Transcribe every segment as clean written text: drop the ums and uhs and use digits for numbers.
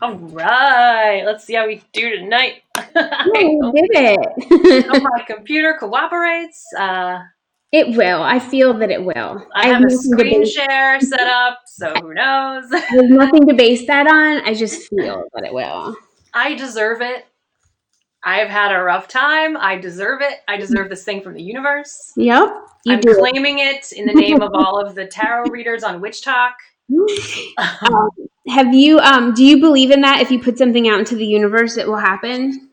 All right, let's see how we do tonight. Oh, we did it. My computer cooperates. It will. I feel that it will. I I have have a nothing to screen base. share set up, so who knows? There's nothing to base that on. I just feel that it will. I deserve it. I've had a rough time. I deserve it. I deserve this thing from the universe. Yep, you I'm do. claiming it in the name of all of the tarot readers on Witch Talk. Have you? Do you believe in that? If you put something out into the universe, it will happen.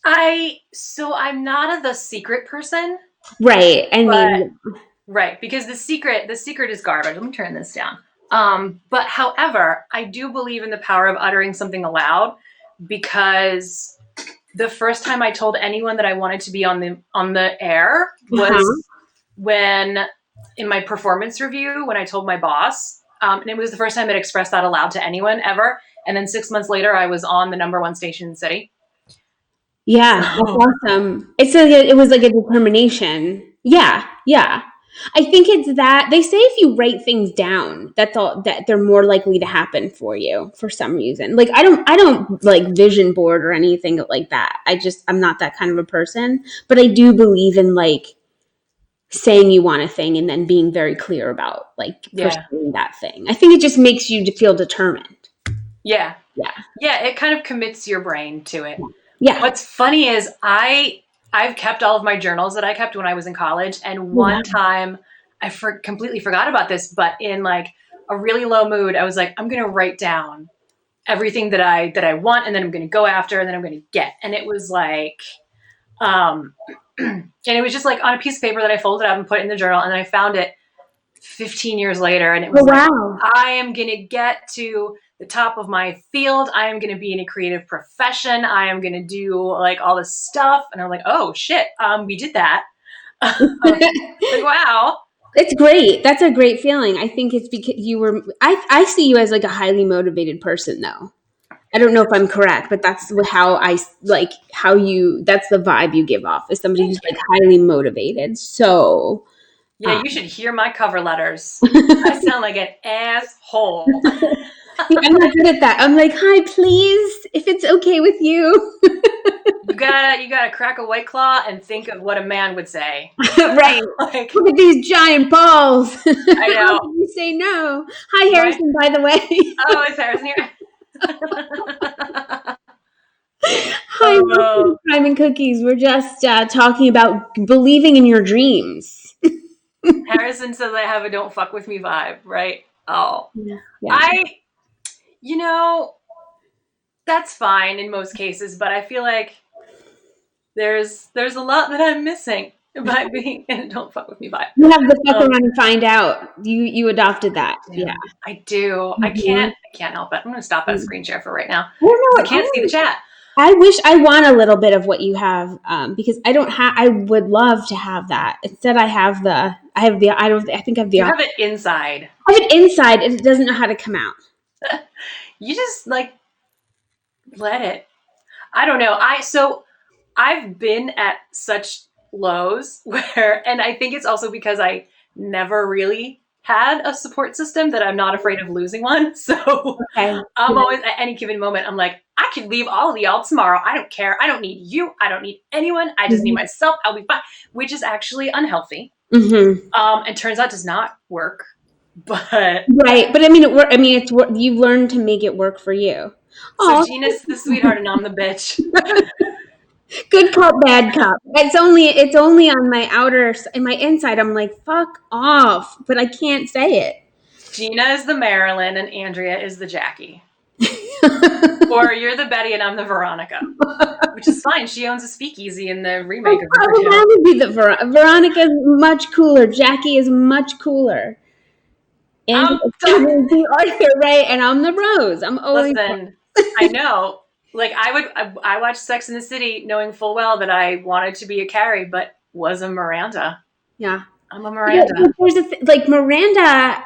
I'm not the secret person, Right. I but mean, right, because the secret is garbage. Let me turn this down. But however, I do believe in the power of uttering something aloud, because the first time I told anyone that I wanted to be on the air was when, in my performance review, when I told my boss, and it was the first time I'd expressed that aloud to anyone ever. And then 6 months later, I was on the #1 station in the city. yeah, that's awesome. It was like a determination. Yeah, yeah. I think it's that they say if you write things down, that's all that they're more likely to happen for you for some reason. Like I don't like vision board or anything like that. I'm not that kind of a person, but I do believe in like saying you want a thing and then being very clear about like pursuing that thing. I think it just makes you feel determined. Yeah. Yeah. Yeah, it kind of commits your brain to it. Yeah. What's funny is I've kept all of my journals that I kept when I was in college, and one time I completely forgot about this, but in like a really low mood, I was like, I'm going to write down everything that I want, and then I'm going to go after, and then I'm going to get. And it was like and it was just like on a piece of paper that I folded up and put in the journal, and then I found it 15 years later, and it was like, I am going to get to the top of my field. I am going to be in a creative profession. I am going to do like all this stuff. And I'm like, oh shit, we did that. Like, wow. It's great. That's a great feeling. I think it's because I see you as like a highly motivated person though. I don't know if I'm correct, but that's how that's the vibe you give off, as somebody who's like highly motivated. So yeah, you should hear my cover letters. I sound like an asshole. I'm not good at that. I'm like, hi, please, if it's okay with you. You gotta crack a White Claw and think of what a man would say. Right. Like, look at these giant balls. I know. How can you say no? Hi, Harrison, by the way. Oh, is Harrison here? Hi, welcome to Crime and Cookies. We're just talking about believing in your dreams. Harrison says I have a "don't fuck with me" vibe, right? Oh, yeah. That's fine in most cases, but I feel like there's a lot that I'm missing by being in a "don't fuck with me" vibe. You have the fuck around and find out. You adopted that. Yeah, I do. Mm-hmm. I can't help it. I'm going to stop that screen share for right now. I can't see the chat. I wish I want a little bit of what you have, because I don't have. I would love to have that. Instead, I have the. I think I have the. You have it inside. I have it inside, and it doesn't know how to come out. You just like let it. I don't know. I've been at such lows where, and I think it's also because I never really had a support system that I'm not afraid of losing one. So I'm always at any given moment, I'm like, I could leave all of y'all tomorrow. I don't care. I don't need you. I don't need anyone. I just need myself. I'll be fine, which is actually unhealthy. And turns out does not work. But right. But I mean, it's you've learned to make it work for you. So Gina's the sweetheart and I'm the bitch. Good cop, bad cop. It's only on my outer, in my inside. I'm like, fuck off, but I can't say it. Gina is the Marilyn and Andrea is the Jackie. Or you're the Betty and I'm the Veronica, which is fine. She owns a speaking in the remake of Riverdale. I would be the Veronica's much cooler. Jackie is much cooler. And the Arthur, right? And I'm the Rose. I'm always. Listen, I know. Like I watched Sex in the City knowing full well that I wanted to be a Carrie, but was a Miranda. Yeah. I'm a Miranda. There's like Miranda,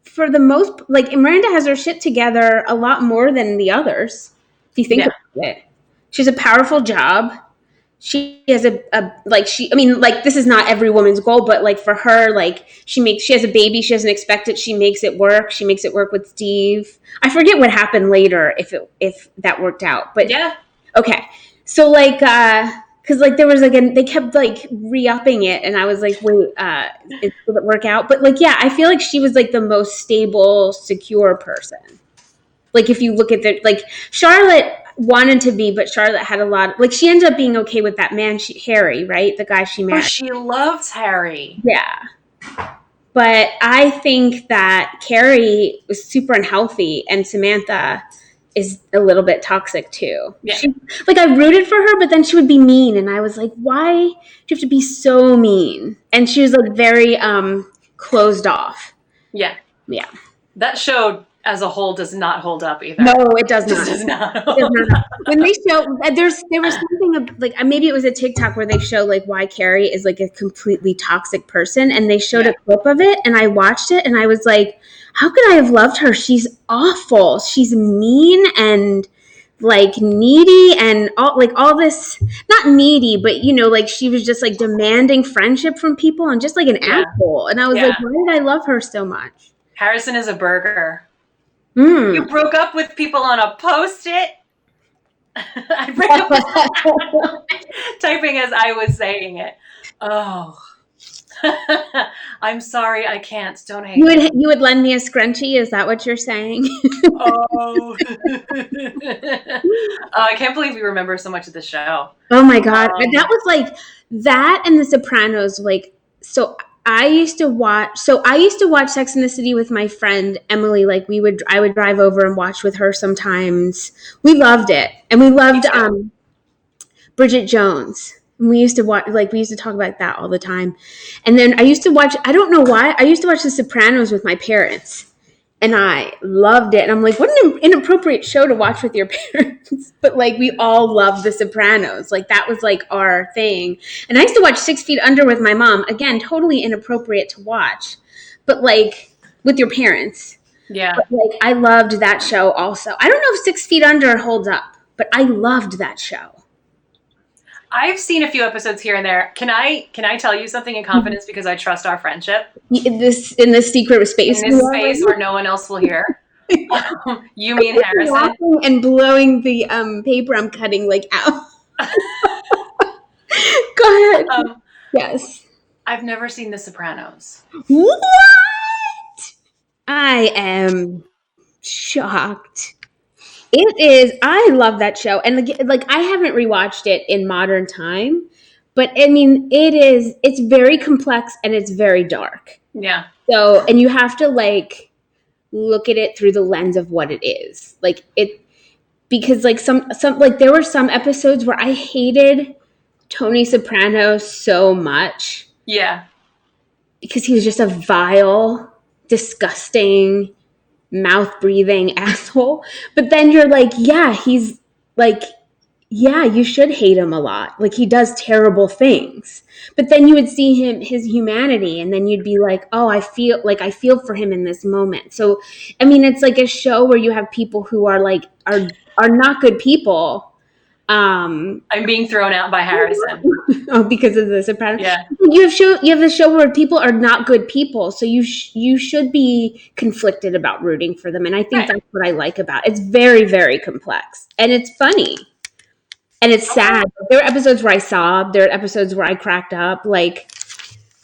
for the most, like Miranda has her shit together a lot more than the others. If you think about it, she's a powerful job. she has this is not every woman's goal, but like for her, like she has a baby, she doesn't expect it, she makes it work with Steve. I forget what happened later, if that worked out, but Yeah. okay. So like because like there was like they kept like re-upping it, and I was like, wait, will it work out? But like, yeah, I feel like she was like the most stable, secure person. Like if you look at like Charlotte wanted to be, but Charlotte had a lot, like she ended up being okay with that man, Harry, right? The guy she Oh, married. she loves Harry. Yeah. But I think that Carrie was super unhealthy, and Samantha is a little bit toxic too. Yeah. Like I rooted for her, but then she would be mean, and I was like, why do you have to be so mean? And she was like very closed off. Yeah. Yeah. That show as a whole does not hold up either. No, it does not. It does not. It does not. When they show there was something like maybe it was a TikTok where they show like why Carrie is like a completely toxic person, and they showed a clip of it, and I watched it, and I was like, how could I have loved her? She's awful. She's mean and like needy and all this, not needy, but you know, like she was just like demanding friendship from people and just like an asshole. And I was like, why did I love her so much? Harrison is a burger. Mm. You broke up with people on a Post-it. I break up with typing as I was saying it. Oh. I'm sorry, I can't. Don't hate me. You would lend me a scrunchie? Is that what you're saying? Oh. I can't believe you remember so much of the show. Oh my God. That was like that and The Sopranos. Like, I used to watch Sex and the City with my friend Emily. Like I would drive over and watch with her sometimes. We loved it. And we loved Bridget Jones. And we used to talk about that all the time. And then I used to watch, I don't know why, I used to watch The Sopranos with my parents. And I loved it. And I'm like, what an inappropriate show to watch with your parents. But like, we all loved The Sopranos. Like, that was like our thing. And I used to watch 6 Feet Under with my mom. Again, totally inappropriate to watch. But like, with your parents. Yeah. But like, I loved that show also. I don't know if 6 Feet Under holds up, but I loved that show. I've seen a few episodes here and there. Can I tell you something in confidence because I trust our friendship? In this secret space. In this space where no one else will hear. You mean Harrison? And blowing the paper I'm cutting like out. Go ahead. Yes. I've never seen The Sopranos. What? I am shocked. It is. I love that show, and like I haven't rewatched it in modern time, but I mean, it's very complex and it's very dark. Yeah. So, and you have to like look at it through the lens of what it is. Like it, because like some like there were some episodes where I hated Tony Soprano so much. Yeah. Because he was just a vile, disgusting, mouth-breathing asshole. But then you're like, yeah, he's like, yeah, you should hate him a lot. Like, he does terrible things. But then you would see his humanity, and then you'd be like, oh, I feel for him in this moment. So, I mean, it's like a show where you have people who are like, are not good people. I'm being thrown out by Harrison. Oh, because of The Sopranos. Yeah. You have the show where people are not good people, so you should be conflicted about rooting for them, and I think that's what I like about it. It's very, very complex, and it's funny, and it's sad. There are episodes where I sobbed. There are episodes where I cracked up. Like,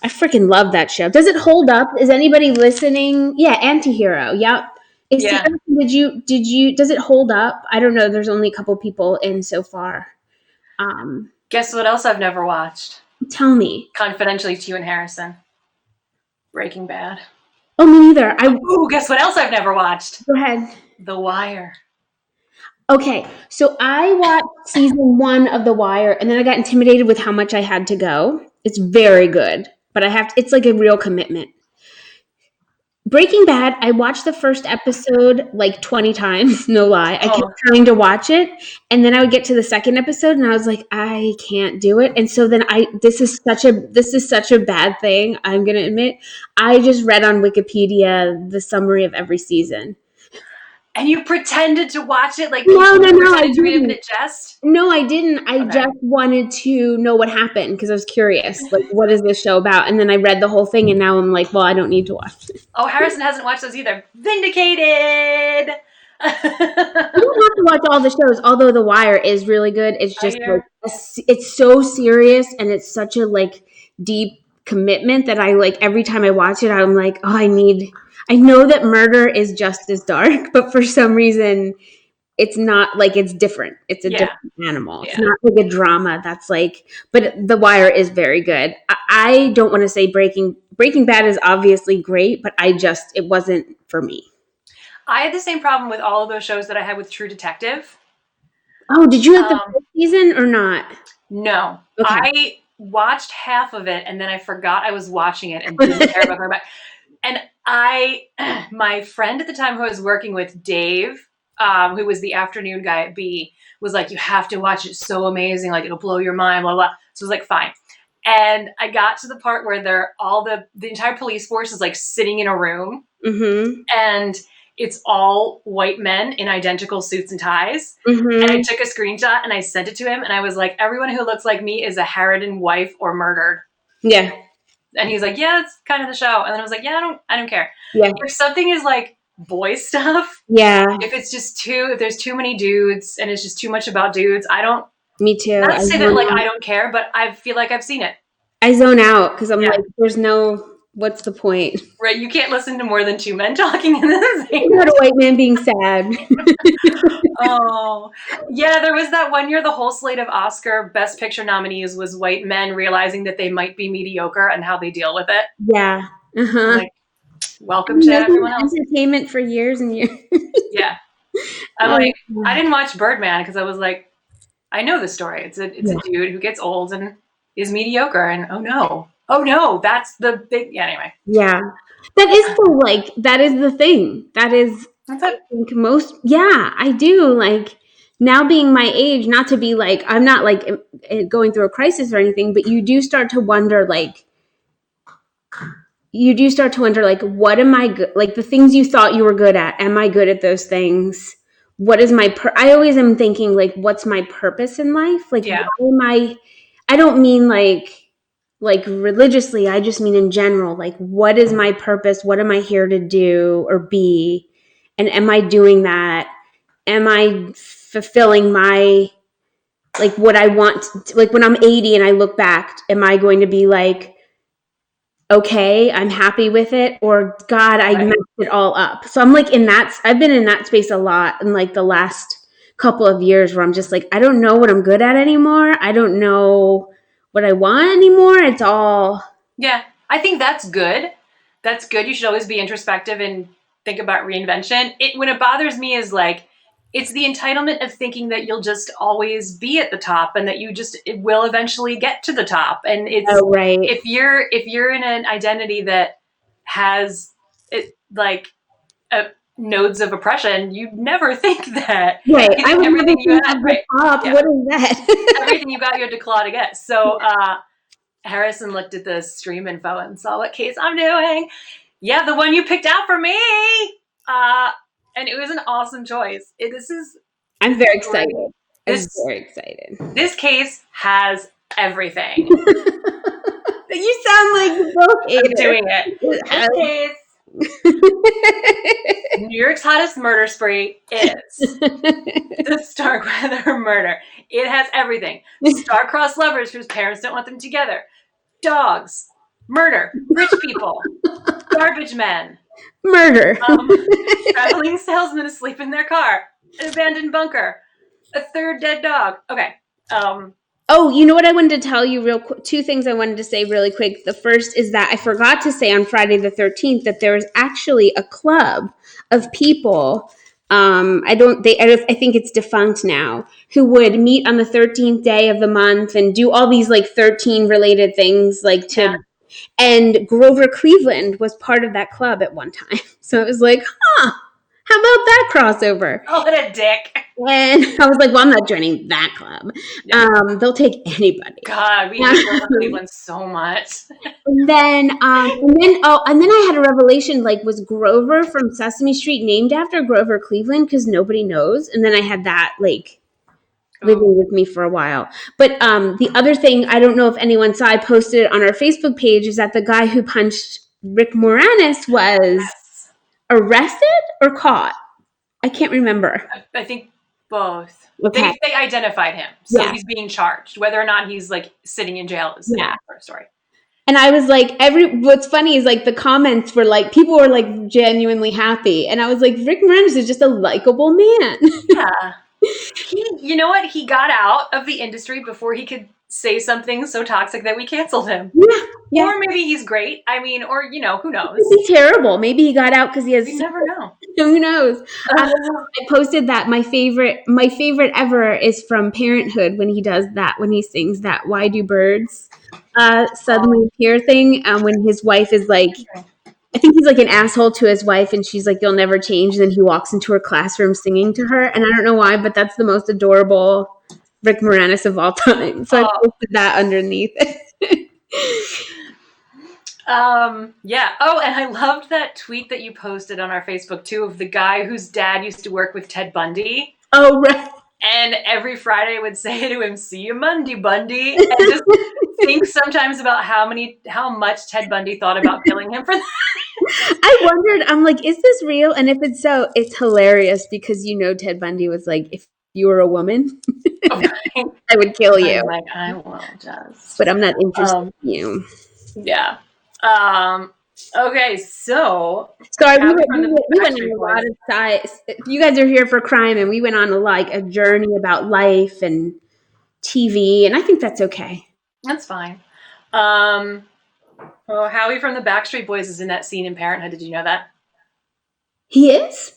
I freaking love that show. Does it hold up? Is anybody listening? Yeah, Antihero. Yep. Yeah. Did you? Does it hold up? I don't know. There's only a couple people in so far. Guess what else I've never watched? Tell me. Confidentially to you and Harrison. Breaking Bad. Oh, me neither. Guess what else I've never watched? Go ahead. The Wire. Okay, so I watched season 1 of The Wire, and then I got intimidated with how much I had to go. It's very good, but it's like a real commitment. Breaking Bad, I watched the first episode like 20 times, no lie. I kept trying to watch it, and then I would get to the second episode, and I was like, I can't do it. And so then this is such a bad thing, I'm gonna admit. I just read on Wikipedia the summary of every season. And you pretended to watch it, like No, no, you no, I pretended to read it in didn't. a jest? No, I didn't. I Okay. just wanted to know what happened because I was curious. Like, what is this show about? And then I read the whole thing, and now I'm like, well, I don't need to watch it. Oh, Harrison hasn't watched those either. Vindicated! You don't have to watch all the shows, although The Wire is really good. It's I just like hear. it's so serious and it's such a like deep commitment that I like every time I watch it, I'm like, oh, I know that murder is just as dark, but for some reason it's not like it's different. It's a Yeah, different animal. It's yeah. not like a drama that's like, but The Wire is very good. I don't want to say Breaking Bad is obviously great, but it wasn't for me. I had the same problem with all of those shows that I had with True Detective. Oh, did you like the Um, first season or not? no, Okay. I watched half of it and then I forgot I was watching it and didn't care about going back. And my friend at the time who I was working with, Dave, who was the afternoon guy at B, was like, "You have to watch it. It's so amazing. Like it'll blow your mind." Blah blah. So I was like, "Fine." And I got to the part where they're all the entire police force is like sitting in a room, Mm-hmm. and it's all white men in identical suits and ties. And I Mm-hmm. took a screenshot and I sent it to him, and I was like, "Everyone who looks like me is a Harridan wife or murdered." Yeah. And he's like, "Yeah, that's kind of the show." And then I was like, "Yeah, I don't care. Yeah. If something is like boy stuff, Yeah. if there's too many dudes and it's just too much about dudes, I don't, Me too. not to say that like I don't care, but I feel like I've seen it. I zone out because I'm Yeah. like, what's the point? Right. You can't listen to more than two men talking in the I same. got a white man being sad. Oh, yeah. There was that one year, the whole slate of Oscar Best Picture nominees was white men realizing that they might be mediocre and how they deal with it. Yeah. I'm Uh-huh. like, welcome to Making everyone else. entertainment for years and years. Yeah. I'm Oh, like, I didn't watch Birdman because I was like, I know the story. It's a yeah. dude who gets old and is mediocre, and oh no, that's the big. Yeah, anyway, Yeah. That is the thing. That is, that's I it. think yeah, I do. Like, now being my age, not to be like, I'm not like going through a crisis or anything, but you do start to wonder, like, what am I good? Like, the things you thought you were good at, am I good at those things? What is I always am thinking, like, what's my purpose in life? Like, Yeah, why am I don't mean like religiously, I just mean in general, like, what is my purpose? What am I here to do or be? And am I doing that? Am I fulfilling my, like, what I want like when I'm 80 and I look back, am I going to be like, okay, I'm happy with it, or God, I right. messed it all up. So I'm like I've been in that space a lot in like the last couple of years where I'm just like, I don't know what I'm good at anymore. I don't know what I want anymore. It's all, Yeah, I think that's good. That's good. You should always be introspective and think about reinvention. It when it bothers me is like it's the entitlement of thinking that you'll just always be at the top and that it will eventually get to the top. And it's oh, right. if you're in an identity that has it like nodes of oppression, you never think that. Right. You I think would never everything you think had, of the right? top. Yeah, What is that? everything you got, you had to claw to get. So Harrison looked at the stream info and saw what case I'm doing. Yeah, the one you picked out for me. Uh, and it was an awesome choice. This is I'm very great. excited. I'm This very excited. this case has everything. You sound like the book I'm doing it. This hater. case, New York's hottest murder spree is the Starkweather murder. It has everything. Star-crossed lovers whose parents don't want them together. Dogs. Murder. Rich people. Garbage men. Murder. Traveling salesmen asleep in their car. An abandoned bunker. A third dead dog. Okay. Oh, you know what I wanted to tell you real quick? Two things I wanted to say really quick. The first is that I forgot to say on Friday the 13th that there was actually a club of people. I think it's defunct now, who would meet on the 13th day of the month and do all these like 13 related things, like Yeah. and Grover Cleveland was part of that club at one time. So it was like, huh, How about that crossover? Oh, what a dick. And I was like, well, I'm not joining that club. Yeah. They'll take anybody. God, we hate Grover Cleveland so much. And then I had a revelation. Like, was Grover from Sesame Street named after Grover Cleveland? Because nobody knows. And then I had that like Ooh, living with me for a while. But the other thing, I don't know if anyone saw, I posted it on our Facebook page, is that the guy who punched Rick Moranis was yes. arrested or caught. I can't remember. I think both. Okay. They identified him, so Yeah. he's being charged. Whether or not he's like sitting in jail is Yeah. another story. And I was like, what's funny is like the comments were like, people were like genuinely happy. And I was like, Rick Moranis is just a likable man. Yeah. You know what? He got out of the industry before he could say something so toxic that we canceled him. Yeah. Or maybe he's great. I mean, or, you know, who knows? He's terrible. Maybe he got out because he has. You never know. Who knows? I posted that my favorite ever is from Parenthood when he does that, when he sings that "Why Do Birds Suddenly Appear" thing. When his wife is like, I think he's like an asshole to his wife, and she's like, "You'll never change." And then he walks into her classroom singing to her, and I don't know why, but that's the most adorable Rick Moranis of all time. So I posted that underneath. Yeah. Oh, and I loved that tweet that you posted on our Facebook too of the guy whose dad used to work with Ted Bundy. Oh, right. And every Friday would say to him, "See you Monday, Bundy," and just think sometimes about how much Ted Bundy thought about killing him for that. I wondered, I'm like, is this real? And if it's so, it's hilarious because Ted Bundy was like, if you were a woman, I would kill you. I'm like, I will just. But I'm not interested in you. Yeah. Okay, so sorry, we went on a lot of sides. You guys are here for crime, and we went on a journey about life and TV, and I think that's okay. That's fine. Howie from the Backstreet Boys is in that scene in Parenthood. Did you know that? He is?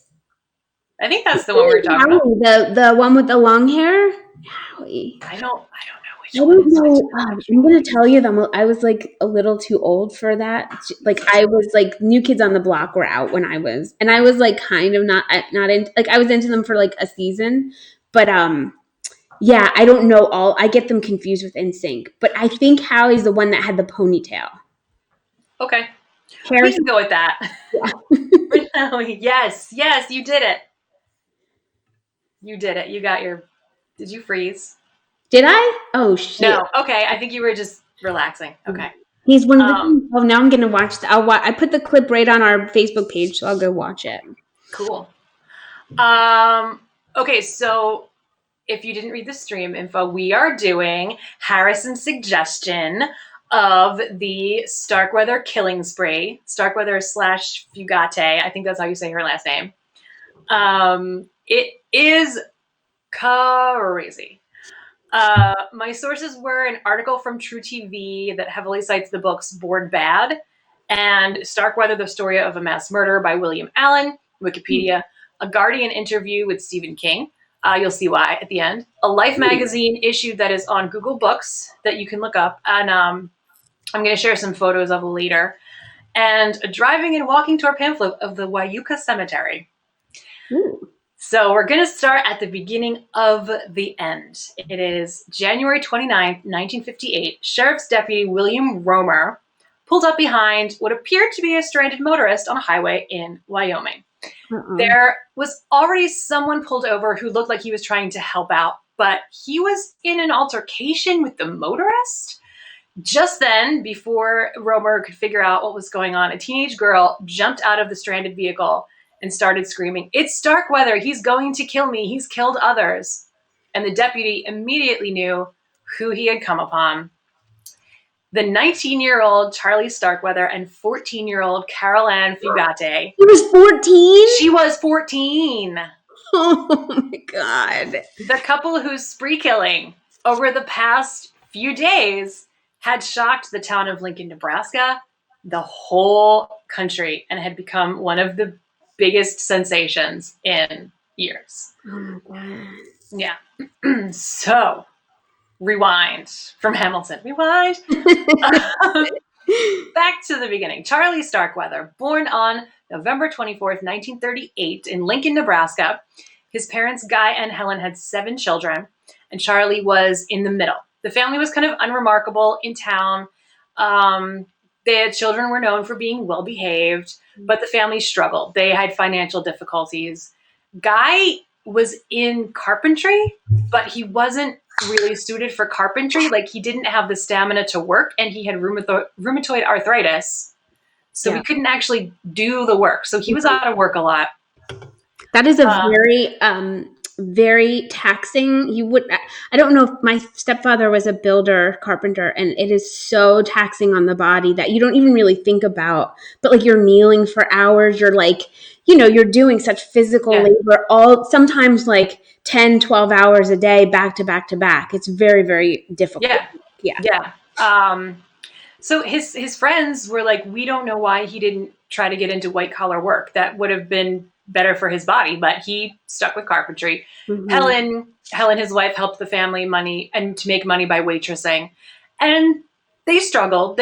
I think that's the one we're talking about. The one with the long hair? Howie. I don't know which one. I'm going to tell you that I was like a little too old for that. Like I was like New Kids on the Block were out when I was like kind of not into, like I was into them for like a season, but yeah, I don't know all. I get them confused with NSYNC, but I think Howie's the one that had the ponytail. Okay. We can go with that. Yeah. Yes, you did it. You did it. You got your. Did you freeze? Did I? Oh shit. No. Okay. I think you were just relaxing. Okay. He's one of the. Oh, now I'm gonna watch. I put the clip right on our Facebook page, so I'll go watch it. Cool. Okay, so if you didn't read the stream info, we are doing Harrison's suggestion of the Starkweather killing spree. Starkweather / Fugate. I think that's how you say her last name. It is crazy. My sources were an article from True TV that heavily cites the books Bored Bad and Starkweather, the Story of a Mass Murder by William Allen, Wikipedia, a Guardian interview with Stephen King. You'll see why at the end. A Life magazine issue that is on Google Books that you can look up. And I'm going to share some photos of later. And a driving and walking tour pamphlet of the Wyuka Cemetery. Ooh. So we're going to start at the beginning of the end. It is January 29th, 1958. Sheriff's Deputy William Romer pulled up behind what appeared to be a stranded motorist on a highway in Wyoming. There was already someone pulled over who looked like he was trying to help out, but he was in an altercation with the motorist. Just then, before Romer could figure out what was going on, a teenage girl jumped out of the stranded vehicle and started screaming, "It's Starkweather! He's going to kill me! He's killed others!" And the deputy immediately knew who he had come upon. The 19-year-old Charlie Starkweather and 14-year-old Caril Ann Fugate. He was 14? She was 14. Oh my God. The couple whose spree killing over the past few days had shocked the town of Lincoln, Nebraska, the whole country, and had become one of the biggest sensations in years. Oh my God. Yeah. So, rewind from Hamilton. Rewind. Back to the beginning. Charlie Starkweather, born on November 24th, 1938, in Lincoln, Nebraska. His parents, Guy and Helen, had 7 children, and Charlie was in the middle. The family was kind of unremarkable in town. Their children were known for being well behaved, but the family struggled. They had financial difficulties. Guy was in carpentry, but he wasn't really suited for carpentry. Like, he didn't have the stamina to work, and he had rheumatoid arthritis. So he couldn't actually do the work. So he was out of work a lot. That is a very taxing. I don't know if my stepfather was a builder, carpenter, and it is so taxing on the body that you don't even really think about. But like, you're kneeling for hours. You're like, you're doing such physical labor, sometimes like 10, 12 hours a day, back to back to back. It's very, very difficult. Yeah. So his friends were like, we don't know why he didn't try to get into white collar work. That would have been better for his body, but he stuck with carpentry. Mm-hmm. Helen, his wife, helped the family to make money by waitressing. And they struggled,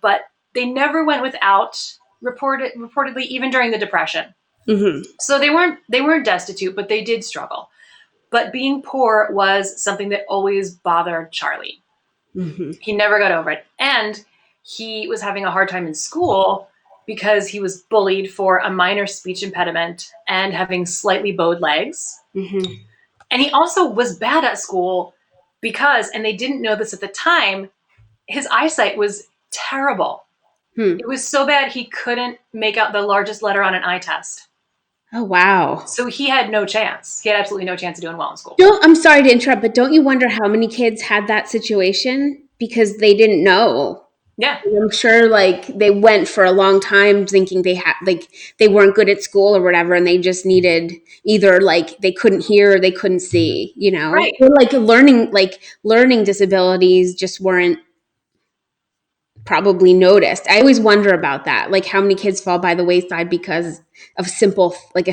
but they never went without, reportedly, even during the Depression. Mm-hmm. So they weren't destitute, but they did struggle. But being poor was something that always bothered Charlie. Mm-hmm. He never got over it. And he was having a hard time in school because he was bullied for a minor speech impediment and having slightly bowed legs. Mm-hmm. And he also was bad at school because, and they didn't know this at the time, his eyesight was terrible. It was so bad he couldn't make out the largest letter on an eye test. Oh, wow. So he had no chance. He had absolutely no chance of doing well in school. I'm sorry to interrupt, but don't you wonder how many kids had that situation because they didn't know? Yeah. I'm sure like they went for a long time thinking they weren't good at school or whatever, and they just needed either like they couldn't hear or they couldn't see, Right. Or like learning disabilities just weren't probably noticed. I always wonder about that, like how many kids fall by the wayside because of a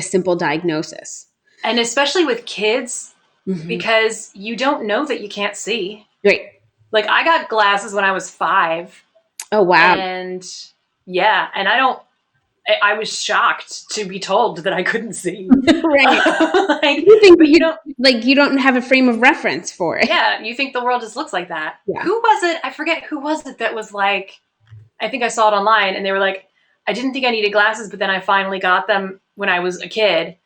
simple diagnosis. And especially with kids, mm-hmm. because you don't know that you can't see. Right. Like, I got glasses when I was 5. Oh, wow. And and I was shocked to be told that I couldn't see. Right. You don't have a frame of reference for it. Yeah. You think the world just looks like that. Yeah. Who was it? I forget who was it that was like, I think I saw it online, and they were like, I didn't think I needed glasses, but then I finally got them when I was a kid.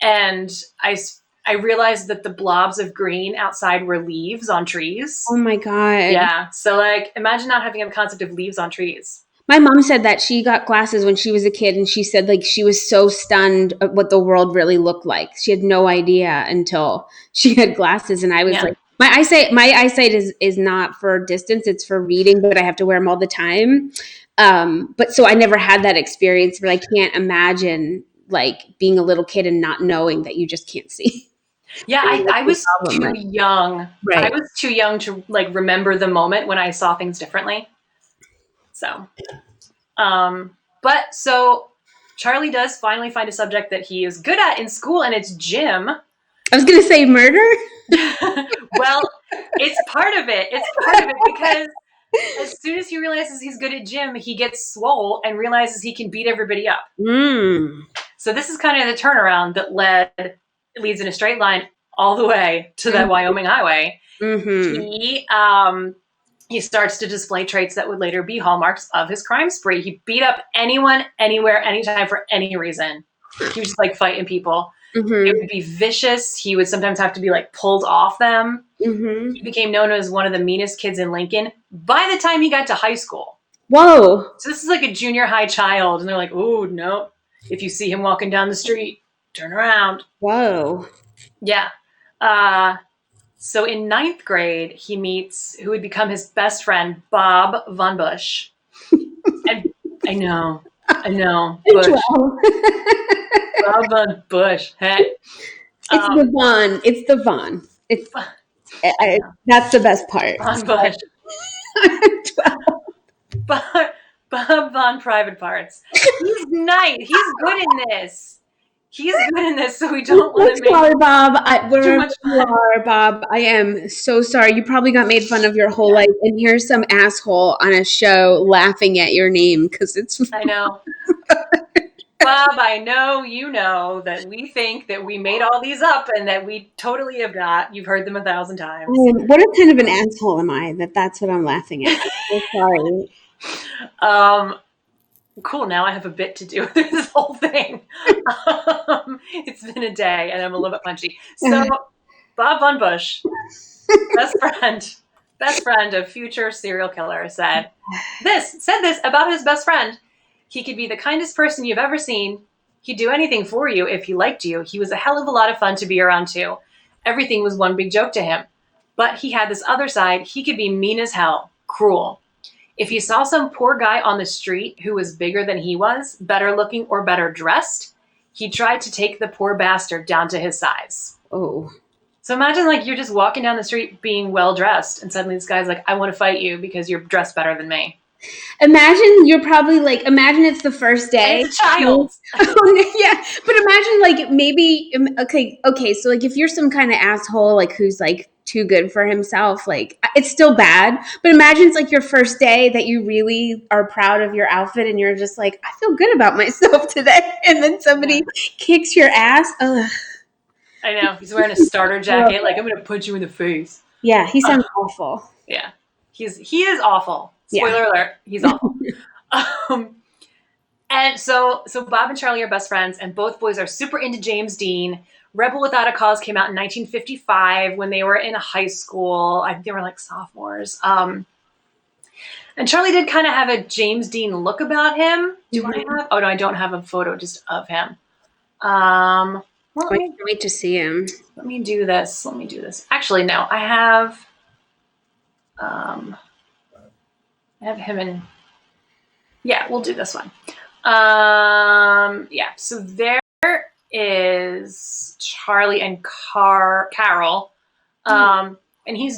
And I realized that the blobs of green outside were leaves on trees. Oh my God. Yeah. So like, imagine not having a concept of leaves on trees. My mom said that she got glasses when she was a kid, and she said like she was so stunned at what the world really looked like. She had no idea until she had glasses, and I was like, my eyesight is not for distance, it's for reading, but I have to wear them all the time. But so I never had that experience, but I can't imagine like being a little kid and not knowing that you just can't see. Yeah, I was too young. Right. I was too young to like remember the moment when I saw things differently. So, but so Charlie does finally find a subject that he is good at in school, and it's gym. I was going to say murder. Well, it's part of it. Because as soon as he realizes he's good at gym, he gets swole and realizes he can beat everybody up. So this is kind of the turnaround that leads in a straight line all the way to the Wyoming highway. Mm-hmm. He starts to display traits that would later be hallmarks of his crime spree. He beat up anyone, anywhere, anytime, for any reason. He was just like fighting people. Mm-hmm. It would be vicious. He would sometimes have to be like pulled off them. Mm-hmm. He became known as one of the meanest kids in Lincoln by the time he got to high school. Whoa. So this is like a junior high child. And they're like, oh, no. If you see him walking down the street, turn around. Whoa. Yeah. So in 9th grade, he meets who would become his best friend, Bob Von Bush. And I know, Bush. Bob Von Bush. Hey. It's the Von. That's the best part. Von Bush. Bob Von Private Parts. He's nice. He's good in this. So we don't want to make sorry, Bob. Wherever you are, Bob, I am so sorry. You probably got made fun of your whole life, and here's some asshole on a show laughing at your name because it's. I know. Bob, I know you know that we think that we made all these up and that we totally have not. You've heard them 1,000 times. What a kind of an asshole am I that that's what I'm laughing at? I'm so sorry. um, cool. Now I have a bit to do with this whole thing. It's been a day and I'm a little bit punchy. So, Bob Von Bush, best friend, best friend of future serial killer, said this about his best friend. He could be the kindest person you've ever seen. He'd do anything for you if he liked you. He was a hell of a lot of fun to be around too. Everything was one big joke to him. But he had this other side. He could be mean as hell, cruel. If he saw some poor guy on the street who was bigger than he was, better looking or better dressed, he tried to take the poor bastard down to his size. Oh. So imagine like you're just walking down the street being well dressed, and suddenly this guy's like, "I want to fight you because you're dressed better than me." Imagine you're probably like, imagine it's the first day. And it's a child. Yeah, but imagine like maybe okay, so like if you're some kind of asshole like who's like too good for himself, like it's still bad. But imagine it's like your first day that you really are proud of your outfit and you're just like, I feel good about myself today, and then somebody kicks your ass. Ugh. I know. He's wearing a starter jacket. Like, I'm going to punch you in the face. Yeah, he sounds awful. Yeah. He is awful. Spoiler alert. He's awful. And so Bob and Charlie are best friends, and both boys are super into James Dean. Rebel Without a Cause came out in 1955 when they were in high school. I think they were like sophomores. And Charlie did kind of have a James Dean look about him. Do I have? Oh, no, I don't have a photo just of him. Well, wait to see him. Let me do this. Actually, no, I have him in. Yeah, we'll do this one. Yeah, so there is Charlie and Caril. And he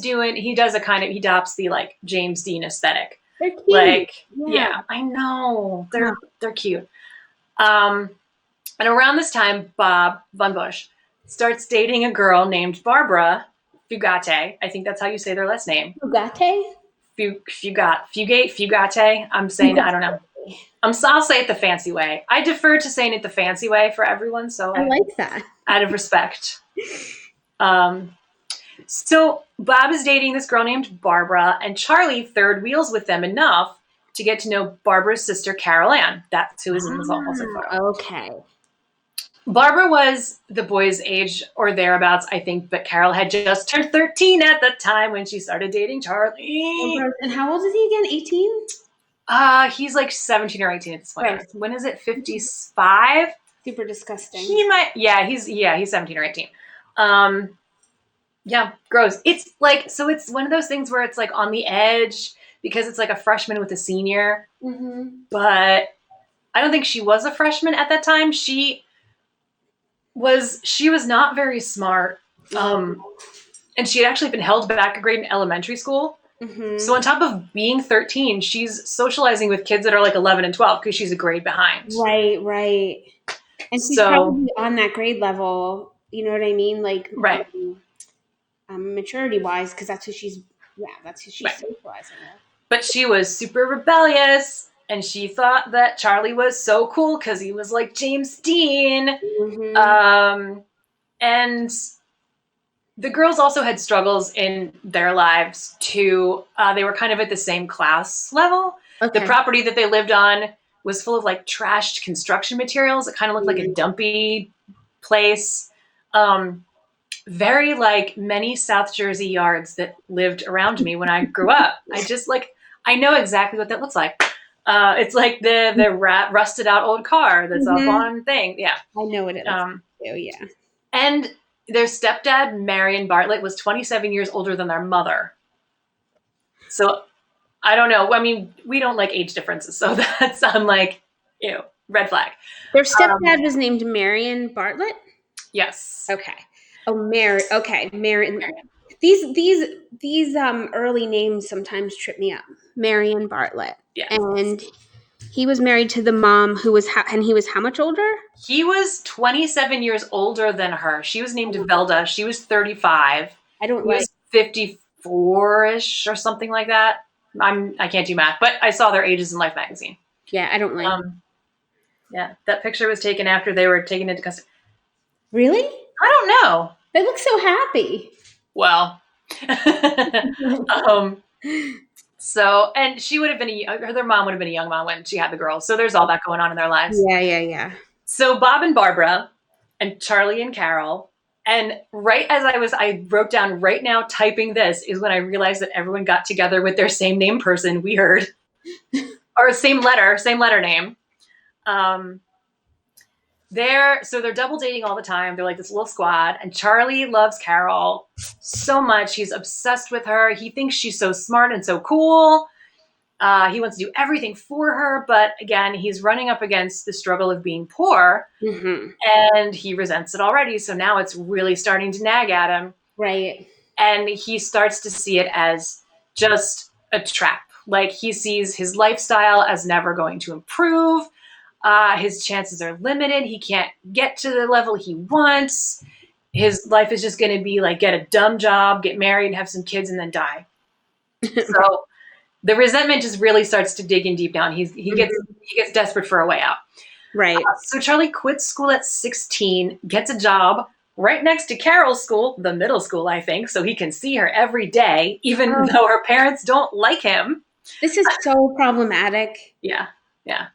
adopts the like James Dean aesthetic. They're cute. Like, yeah, I know. They're cute. And around this time, Bob Von Bush starts dating a girl named Barbara Fugate. I think that's how you say their last name. Fugate? Fugate. I'm saying, I don't know. I'll say it the fancy way. I defer to saying it the fancy way for everyone, so I like that. Out of respect. So Bob is dating this girl named Barbara, and Charlie third wheels with them enough to get to know Barbara's sister, Carol Ann. That's who is in this also photo. Okay. Barbara was the boy's age or thereabouts, I think, but Carol had just turned 13 at the time when she started dating Charlie. And how old is he again? 18? He's like 17 or 18 at this point. Right. When is it? 55? Super disgusting. He's 17 or 18. Yeah, gross. It's like, so it's one of those things where it's like on the edge because it's like a freshman with a senior. Mm-hmm. But I don't think she was a freshman at that time. She was not very smart. And she had actually been held back a grade in elementary school. Mm-hmm. So on top of being 13, she's socializing with kids that are like 11 and 12 because she's a grade behind. Right. And she's probably on that grade level. You know what I mean? Like, right. Maturity wise, because that's who she's socializing with. But she was super rebellious, and she thought that Charlie was so cool because he was like James Dean. Mm-hmm. And the girls also had struggles in their lives too. They were kind of at the same class level. Okay. The property that they lived on was full of like trashed construction materials. It kind of looked like a dumpy place. Very like many South Jersey yards that lived around me when I grew up. I know exactly what that looks like. It's like the rusted out old car that's up on thing. Yeah. I know what it is. Yeah. And their stepdad, Marion Bartlett, was 27 years older than their mother. So I don't know. I mean, we don't like age differences. So that's, I'm like, ew, red flag. Their stepdad was named Marion Bartlett? Yes. Okay. Oh, Marion. These early names sometimes trip me up. Marion Bartlett. Yeah. And he was married to the mom who was, and he was how much older? He was 27 years older than her. She was named Velda. She was 35. He was 54-ish or something like that. I can't do math, but I saw their ages in Life magazine. Yeah, I don't like. Yeah, that picture was taken after they were taken into custody. Really? I don't know. They look so happy. Well, um, so and she would have been their mom would have been a young mom when she had the girls. So there's all that going on in their lives. Yeah, yeah, yeah. So Bob and Barbara and Charlie and Carol. And right as I wrote down right now typing this is when I realized that everyone got together with their same name person. Weird. Or same letter name. Um, they're double dating all the time. They're like this little squad. And Charlie loves Carol so much. He's obsessed with her. He thinks she's so smart and so cool. He wants to do everything for her, but again, he's running up against the struggle of being poor, Mm-hmm. and he resents it already. So now it's really starting to nag at him, Right. and he starts to see it as just a trap. Like he sees his lifestyle as never going to improve. His chances are limited. He can't get to the level he wants. His life is just going to be like get a dumb job, get married, have some kids, and then die. So the resentment just really starts to dig in deep down. He gets desperate for a way out. Right. So Charlie quits school at 16, gets a job right next to Carol's school, the middle school, I think, so he can see her every day, even though her parents don't like him. This is so problematic. Yeah, yeah.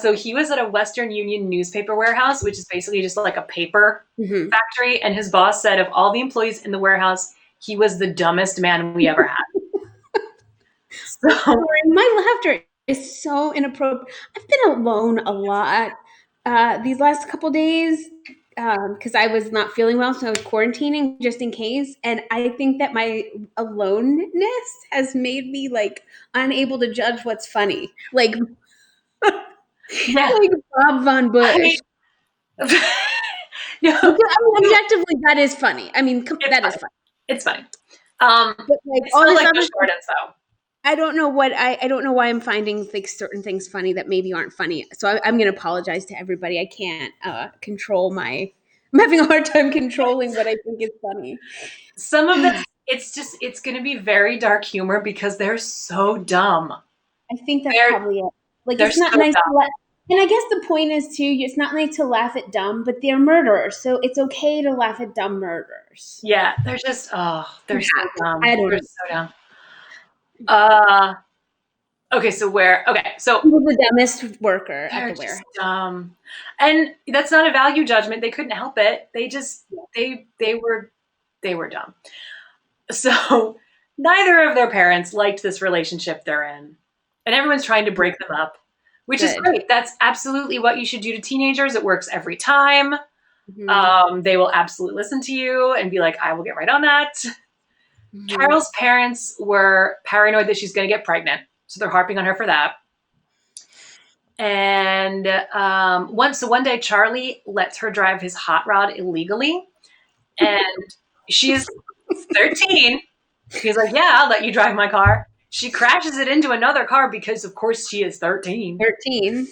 So he was at a Western Union newspaper warehouse, which is basically just like a paper factory. And his boss said of all the employees in the warehouse, he was the dumbest man we ever had. So My laughter is so inappropriate. I've been alone a lot these last couple days because I was not feeling well, so I was quarantining just in case. And I think that my aloneness has made me like unable to judge what's funny, like yeah, like Bob Von Bush. No, Objectively, that is funny. I mean, that is funny. It's funny. But like I all still this like other the stuff, Jordans though. I don't know what I don't know why I'm finding like certain things funny that maybe aren't funny. So I'm going to apologize to everybody. I can't control my. I'm having a hard time controlling what I think is funny. Some of this, it's going to be very dark humor because they're so dumb. I think that's They're probably it. Like they're it's so not nice to dumb. laugh. And I guess the point is too, it's not nice to laugh at dumb, but they're murderers, so it's okay to laugh at dumb murderers. Yeah, they're just they're so dumb. I don't They're know. so dumb. Okay, so He was the dumbest worker at they're the just warehouse. dumb, and that's not a value judgment. They couldn't help it. They just they were dumb. So neither of their parents liked this relationship they're in, and everyone's trying to break them up, which is Good. great. That's absolutely what you should do to teenagers. It works every time. They will absolutely listen to you and be like, "I will get right on that." Carol's parents were paranoid that she's going to get pregnant, so they're harping on her for that. And one day, Charlie lets her drive his hot rod illegally, and she's 13. He's like, "Yeah, I'll let you drive my car." She crashes it into another car because, of course, she is 13. 13.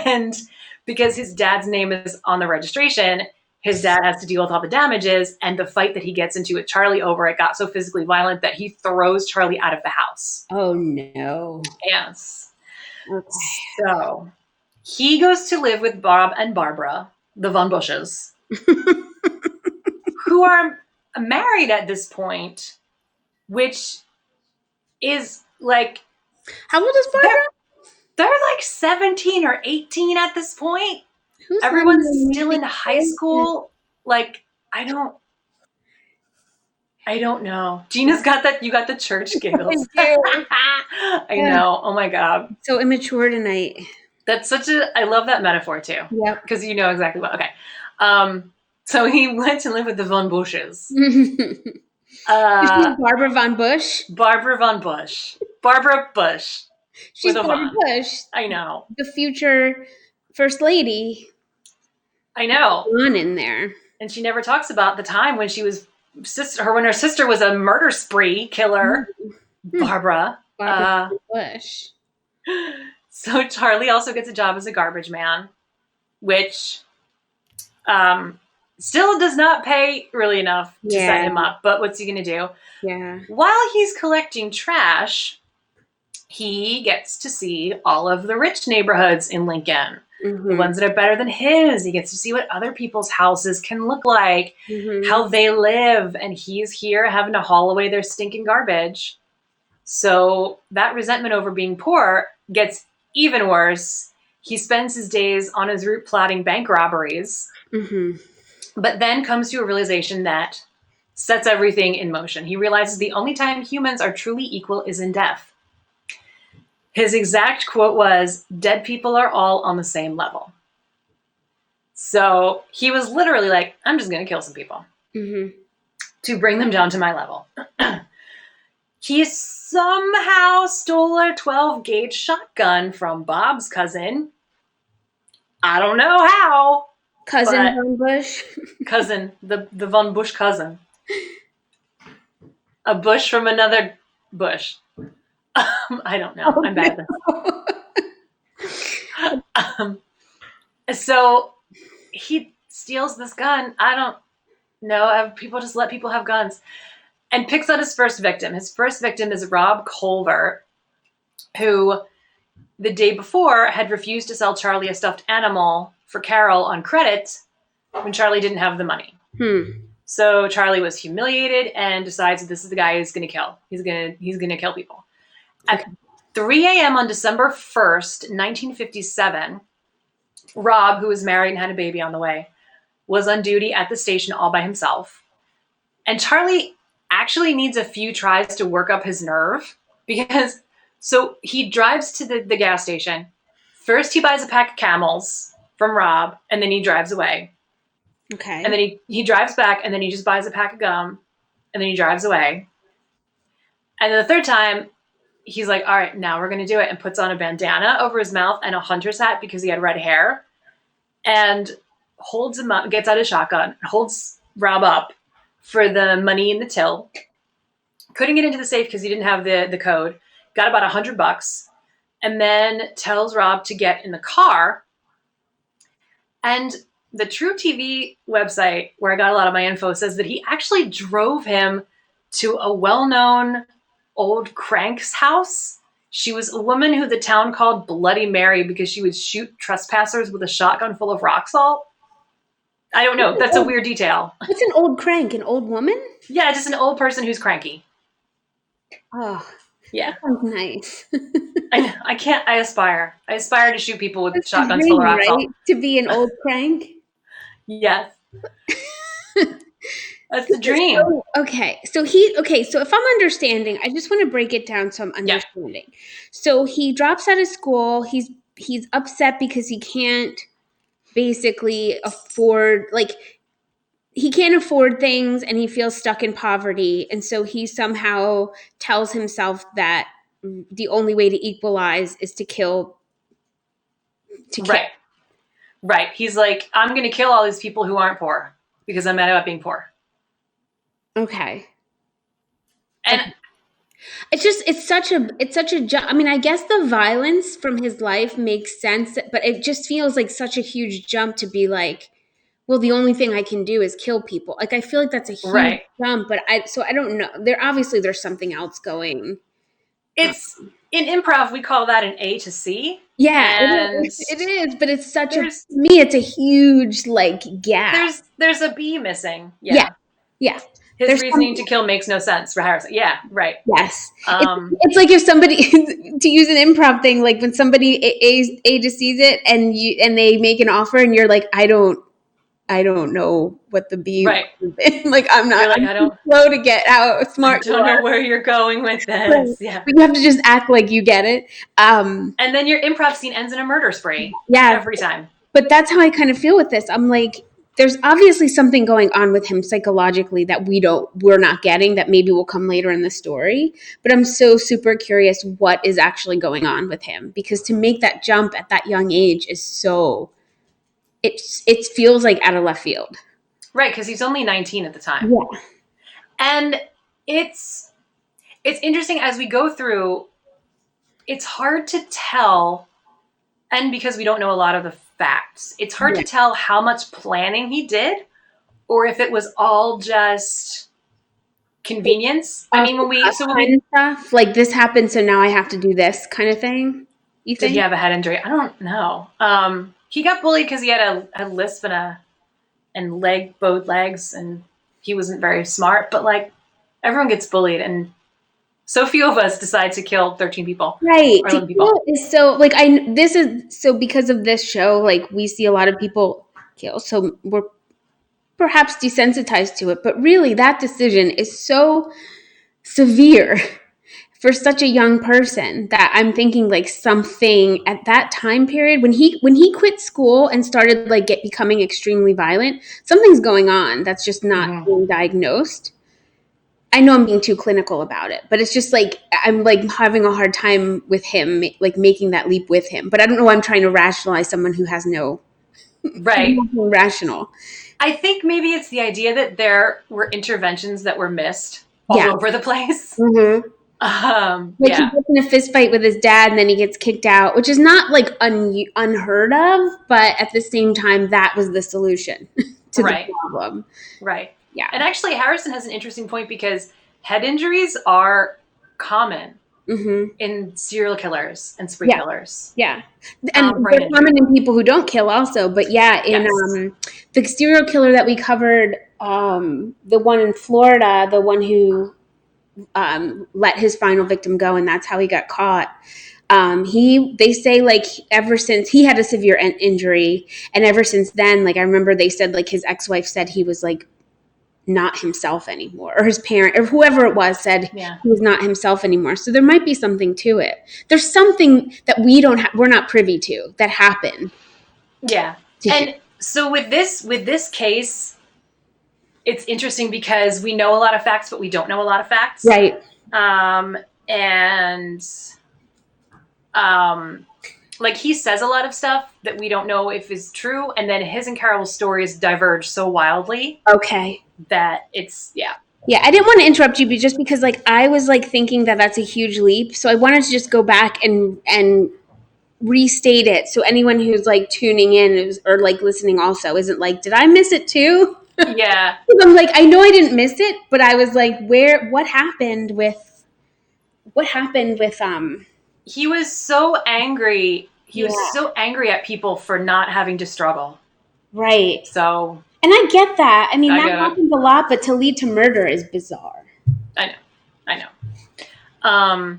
And because his dad's name is on the registration, his dad has to deal with all the damages. And the fight that he gets into with Charlie over it got so physically violent that he throws Charlie out of the house. Oh no. Yes. Okay. So he goes to live with Bob and Barbara, the Von Bushes, who are married at this point, which is like, How old is Barbara? they're like 17 or 18 at this point. Who's Everyone's still in high school. Like, I don't know. Gina's got that. You got the church giggles. I do. I know. Oh my God. So immature tonight. That's I love that metaphor too. Yep. Because you know exactly what. Okay. So he went to live with the Von Bushes. Barbara Von Bush. Barbara Von Bush. Barbara Bush. She's Barbara Bush. I know. The future first lady. I know. On in there. And she never talks about the time when she was when her sister was a murder spree killer. Barbara Bush. So Charlie also gets a job as a garbage man, which still does not pay really enough to set him up. But what's he going to do? Yeah. While he's collecting trash, he gets to see all of the rich neighborhoods in Lincoln. the Mm-hmm. ones that are better than his. He gets to see what other people's houses can look like, Mm-hmm. how they live, and he's here having to haul away their stinking garbage. So that resentment over being poor gets even worse. He spends his days on his route plotting bank robberies, Mm-hmm. but then comes to a realization that sets everything in motion. He realizes the only time humans are truly equal is in death. His exact quote was, "Dead people are all on the same level." So he was literally like, I'm just going to kill some people Mm-hmm. to bring them down to my level. He somehow stole a 12 gauge shotgun from Bob's cousin. I don't know how, Cousin but Von Bush. cousin, the Von Bush cousin. A bush from another bush. I don't know. Oh, I'm bad at no. this. So he steals this gun. I don't know. People just let people have guns. And picks out his first victim. His first victim is Rob Culver, who the day before had refused to sell Charlie a stuffed animal for Caril on credit when Charlie didn't have the money. So Charlie was humiliated and decides that this is the guy he's going to kill. He's going to kill people. At 3 a.m. on December 1st, 1957, Rob, who was married and had a baby on the way, was on duty at the station all by himself. And Charlie actually needs a few tries to work up his nerve because so he drives to the gas station. First, he buys a pack of Camels from Rob, and then he drives away. Okay. And then he drives back, and then he just buys a pack of gum, and then he drives away. And then the third time, he's like, all right, now we're going to do it, and puts on a bandana over his mouth and a hunter's hat because he had red hair, and holds him up, gets out his shotgun, holds Rob up for the money in the till, couldn't get into the safe because he didn't have the code, got about $100, and then tells Rob to get in the car. And the True TV website, where I got a lot of my info, says that he actually drove him to a well-known old crank's house. She was a woman who the town called Bloody Mary because she would shoot trespassers with a shotgun full of rock salt. I don't know. That's a weird detail. What's an old crank? An old woman? Yeah, just an old person who's cranky. Oh, yeah. That sounds nice. I can't. I aspire. I aspire to shoot people with That's shotguns dream, full of rock salt. right? To be an old crank. Yes. That's the dream. So, okay. So if I'm understanding, I just want to break it down so I'm understanding. Yeah. So he drops out of school. He's upset because he can't basically afford, like, he can't afford things and he feels stuck in poverty. And so he somehow tells himself that the only way to equalize is to kill. Right. He's like, I'm going to kill all these people who aren't poor because I'm mad about being poor. Okay. And it's such a jump. I mean, I guess the violence from his life makes sense, but it just feels like such a huge jump to be like, well, the only thing I can do is kill people. Like, I feel like that's a huge jump, but I don't know. There's something else going. It's in improv, we call that an A to C. Yeah, it is, but it's such to me, it's a huge, like, gap. There's a B missing. Yeah. His reasoning to kill makes no sense for Harrison. Yeah, right. Yes. It's like if somebody, to use an improv thing, like when somebody A to C's it and they make an offer and you're like, I don't know what the B is. Like, I'm not, like, I'm slow to get how smart I don't know where you're going with this. Right. Yeah. But you have to just act like you get it. And then your improv scene ends in a murder spree. Yeah. Every time. But that's how I kind of feel with this. I'm like, there's obviously something going on with him psychologically that we're not getting, that maybe will come later in the story. But I'm so super curious what is actually going on with him, because to make that jump at that young age is so, it feels like out of left field. Right, because he's only 19 at the time. Yeah. And it's interesting as we go through, it's hard to tell, and because we don't know a lot of the facts, it's hard to tell how much planning he did or if it was all just convenience. I mean, when we stuff like this happened, so now I have to do this kind of thing. You think? Did he have a head injury? I don't know. He got bullied because he had a lisp and bowed legs, and he wasn't very smart. But like, everyone gets bullied, and so few of us decide to kill 13 people Right. or To 11 people. kill is so like I this is so because of this show, like we see a lot of people kill. So we're perhaps desensitized to it, but really that decision is so severe for such a young person that I'm thinking like something at that time period when he quit school and started like becoming extremely violent, something's going on that's just not Mm-hmm. being diagnosed. I know I'm being too clinical about it, but it's just like I'm like having a hard time with him, like making that leap with him. But I don't know why I'm trying to rationalize someone who has Right. nothing rational. I think maybe it's the idea that there were interventions that were missed all Yeah. over the place. Mm-hmm. Like he Yeah. gets in a fist fight with his dad and then he gets kicked out, which is not like unheard of, but at the same time, that was the solution to the Right. problem. Right. Yeah. And actually, Harrison has an interesting point because head injuries are common Mm-hmm. in serial killers and spree Yeah. killers. Yeah. And Brain they're injury. common in people who don't kill also. But yeah, in Yes. the serial killer that we covered, the one in Florida, the one who let his final victim go, and that's how he got caught. They say like ever since he had a severe injury, and ever since then, like I remember they said like his ex-wife said he was like not himself anymore, or his parent or whoever it was said Yeah. he was not himself anymore. So there might be something to it. There's something that we're not privy to that happened Yeah. to him. And so with this case, it's interesting because we know a lot of facts, but we don't know a lot of facts. Right. And um, like he says a lot of stuff that we don't know if is true, and then his and Carol's stories diverge so wildly Okay. that it's yeah. Yeah, I didn't want to interrupt you, but just because like I was like thinking that that's a huge leap, so I wanted to just go back and restate it so anyone who's like tuning in or like listening also isn't like, did I miss it too? Yeah. I'm like, I know I didn't miss it, but I was like, what happened with He was so angry. He was yeah, so angry at people for not having to struggle. right. So And I get that. I mean, I that get it. happens a lot, but to lead to murder is bizarre. I know. I know.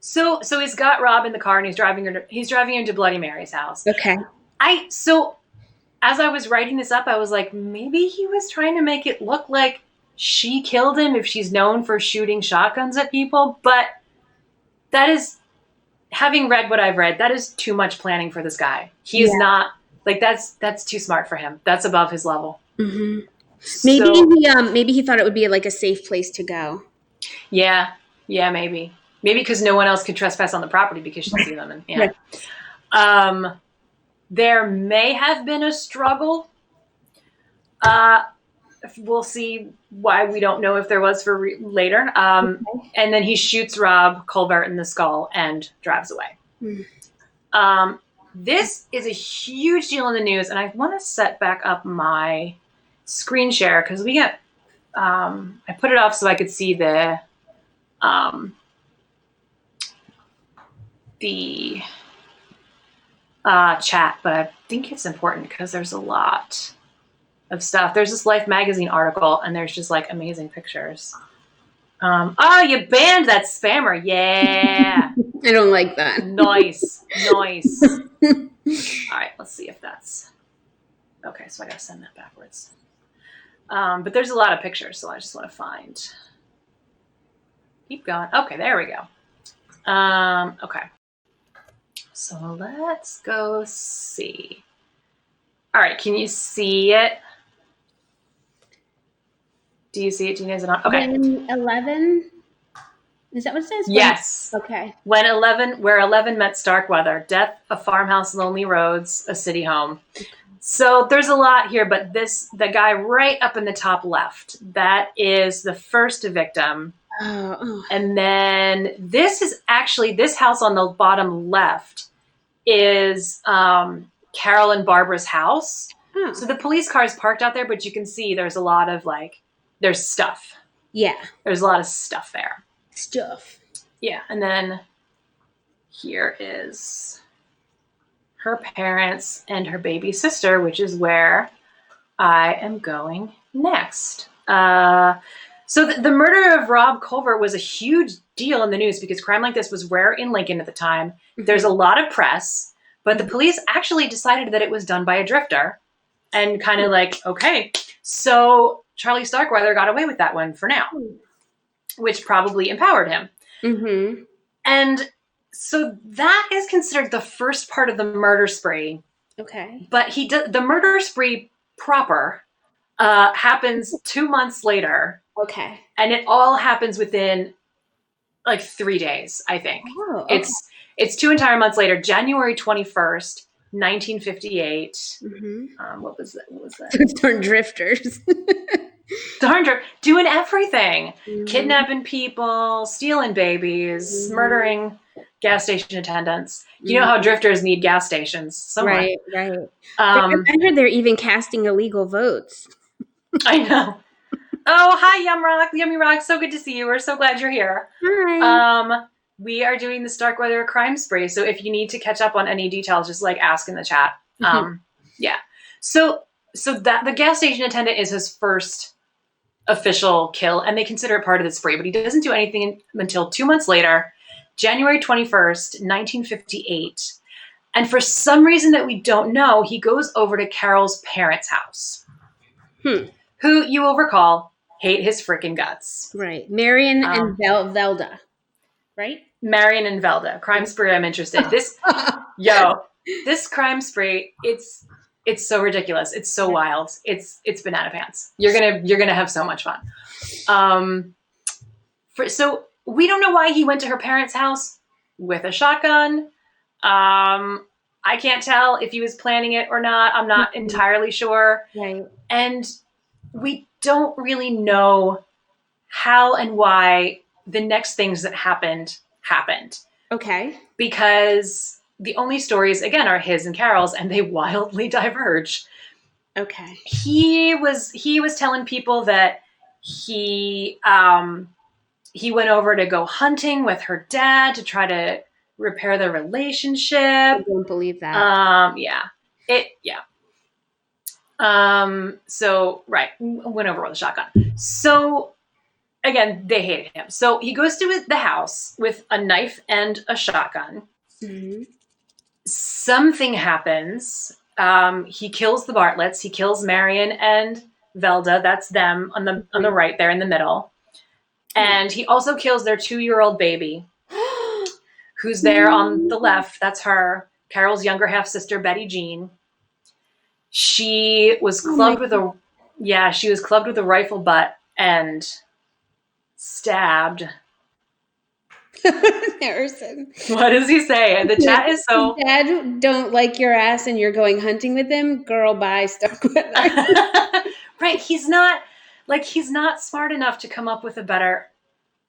So he's got Rob in the car and he's driving her to Bloody Mary's house. Okay. So as I was writing this up, I was like, maybe he was trying to make it look like she killed him if she's known for shooting shotguns at people. But that is, having read what I've read, that is too much planning for this guy. He is Yeah. not like that's too smart for him. That's above his level. Mm-hmm. So Maybe he thought it would be like a safe place to go. yeah, maybe because no one else could trespass on the property because she'd see them and yeah. Right. There may have been a struggle. We'll see why we don't know if there was for later. And then he shoots Rob Colbert in the skull and drives away. Mm. This is a huge deal in the news, and I want to set back up my screen share because we got. I put it off so I could see the chat, but I think it's important because there's a lot of stuff. There's this Life magazine article, and there's just like amazing pictures. Oh, you banned that spammer. Yeah. I don't like that. Nice. All right, let's see if that's okay. So I gotta send that backwards. But there's a lot of pictures, so I just want to find. Keep going. Okay, there we go. Okay. So let's go see. All right, can you see it? Do you see it, Gina? Is it on? Okay. When 11? Is that what it says? Yes. Okay. Where 11 met Starkweather, death, a farmhouse, lonely roads, a city home. So there's a lot here, but the guy right up in the top left, that is the first victim. Oh. And then this house on the bottom left is Carol and Barbara's house. Oh. So the police car is parked out there, but you can see there's a lot of there's stuff. Yeah. There's a lot of stuff there. Stuff. Yeah, and then here is. her parents, and her baby sister, which is where I am going next. So the murder of Rob Culver was a huge deal in the news because crime like this was rare in Lincoln at the time. Mm-hmm. There's a lot of press, but Mm-hmm. the police actually decided that it was done by a drifter and kind of like, okay. So Charlie Starkweather got away with that one for now, which probably empowered him. Mm-hmm. And so that is considered the first part of the murder spree. Okay. But the murder spree proper happens 2 months later. Okay. And it all happens within like 3 days, I think. Oh, okay. It's 2 entire months later, January 21st, 1958. Mm-hmm. What was that? Darn drifters. Darn, doing everything. Mm-hmm. Kidnapping people, stealing babies, Mm-hmm. murdering gas station attendants. You know how drifters need gas stations somewhere. Right. I heard they're even casting illegal votes. I know. Oh, hi, Yummy Rock. So good to see you. We're so glad you're here. Hi. We are doing the Starkweather crime spree. So if you need to catch up on any details, just like ask in the chat. Yeah. So that the gas station attendant is his first official kill, and they consider it part of the spree. But he doesn't do anything until 2 months later, January 21st, 1958. And for some reason that we don't know, he goes over to Carol's parents' house, who you will recall hate his freaking guts. Right. Marion and Velda. Right? Marion and Velda. Crime spree, I'm interested. This crime spree, it's so ridiculous. It's so wild. It's banana pants. You're gonna have so much fun. So we don't know why he went to her parents' house with a shotgun. I can't tell if he was planning it or not. I'm not entirely sure. Right. And we don't really know how and why the next things that happened. Okay. Because the only stories, again, are his and Carol's, and they wildly diverge. Okay. He was telling people that he went over to go hunting with her dad to try to repair their relationship. I don't believe that. So right, went over with a shotgun. So again, they hated him. So he goes to the house with a knife and a shotgun. Mm-hmm. Something happens. He kills the Bartletts. He kills Marion and Velda. That's them on the right there in the middle. And he also kills their 2-year-old baby, who's there on the left. That's her. Carol's younger half sister, Betty Jean. She was clubbed with a rifle butt and stabbed. Harrison. What does he say? The chat is so. Dad don't like your ass and you're going hunting with him? Girl, bye, Starkweather. Right. He's not smart enough to come up with a better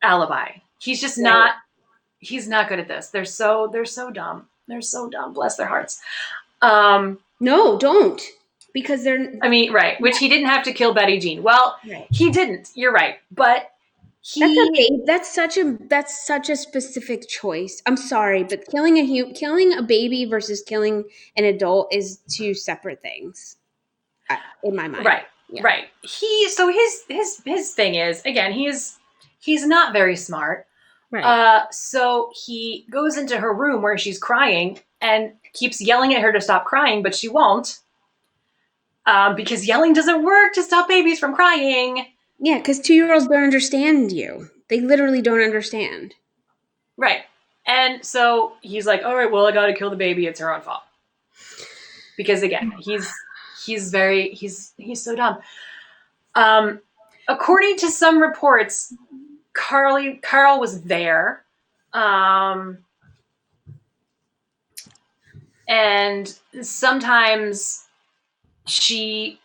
alibi. He's just not. He's not good at this. They're so dumb. They're so dumb. Bless their hearts. No, don't. Because they're. I mean, right. Which he didn't have to kill Betty Jean. Well, he didn't. You're right. But that's such a specific choice. I'm sorry, but killing a baby versus killing an adult is two separate things, in my mind. Right. Yeah. Right. His thing is, again, he's not very smart. Right. So he goes into her room where she's crying and keeps yelling at her to stop crying, but she won't. Because yelling doesn't work to stop babies from crying. Yeah, because 2-year-olds don't understand you. They literally don't understand. Right. And so he's like, all right, well, I got to kill the baby. It's her own fault. Because again, he's so dumb. According to some reports, Carl was there. And sometimes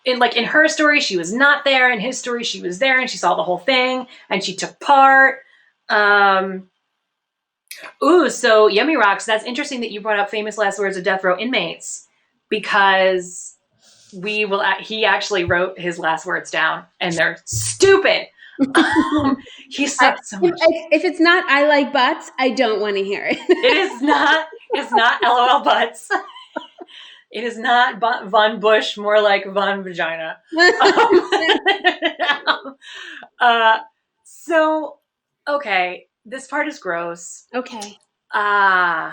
in her story, she was not there. In his story, she was there and she saw the whole thing and she took part. So Yummy Rocks, that's interesting that you brought up famous last words of death row inmates, because he actually wrote his last words down and they're stupid. He sucked so much. If it's not I like butts, I don't want to hear it. It's not LOL butts. It is not Von Bush, more like Von Vagina. uh, so, okay, this part is gross. Okay. I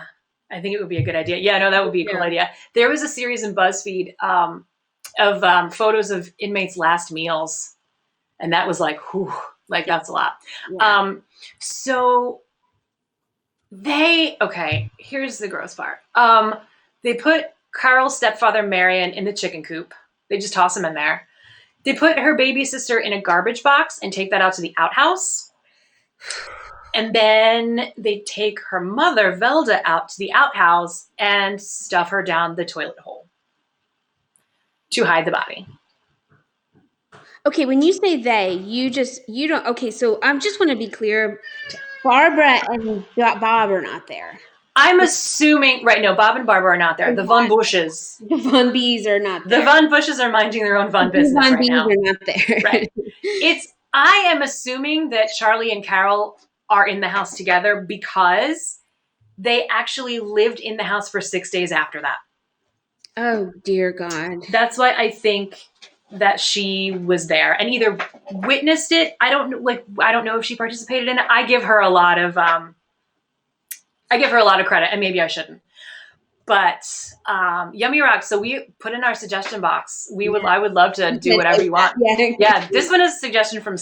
think it would be a good idea. Yeah, no, that would be a cool Yeah. idea. There was a series in BuzzFeed of photos of inmates' last meals, and that was like, whew, like that's a lot. Yeah. So okay, here's the gross part. They put Carl's stepfather Marion in the chicken coop. They just toss him in there. They put her baby sister in a garbage box and take that out to the outhouse. And then they take her mother, Velda, out to the outhouse and stuff her down the toilet hole to hide the body. Okay, when you say they, you don't. Okay, so I just want to be clear. Barbara and Bob are not there. I'm assuming, right, no, Bob and Barbara are not there. The Von Bushes. The Von B's are not there. The Von Bushes are minding their own Von business right now. The Von B's are not there. Right. I am assuming that Charlie and Carol are in the house together because they actually lived in the house for 6 days after that. Oh, dear God. That's why I think that she was there and either witnessed it. I don't know if she participated in it. I give her a lot of credit, and maybe I shouldn't. But Yummy Rocks. So we put in our suggestion box. I would love to do whatever you want. Yeah. This one is a suggestion from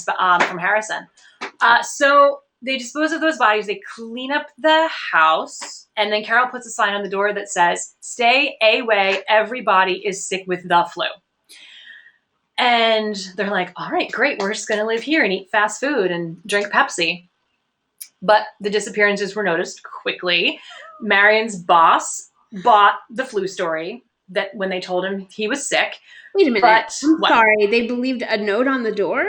Harrison. So they dispose of those bodies. They clean up the house, and then Carol puts a sign on the door that says, "Stay away. Everybody is sick with the flu." And they're like, "All right, great. We're just going to live here and eat fast food and drink Pepsi." But the disappearances were noticed quickly. Marion's boss bought the flu story that when they told him he was sick. Wait a minute. I'm sorry. They believed a note on the door?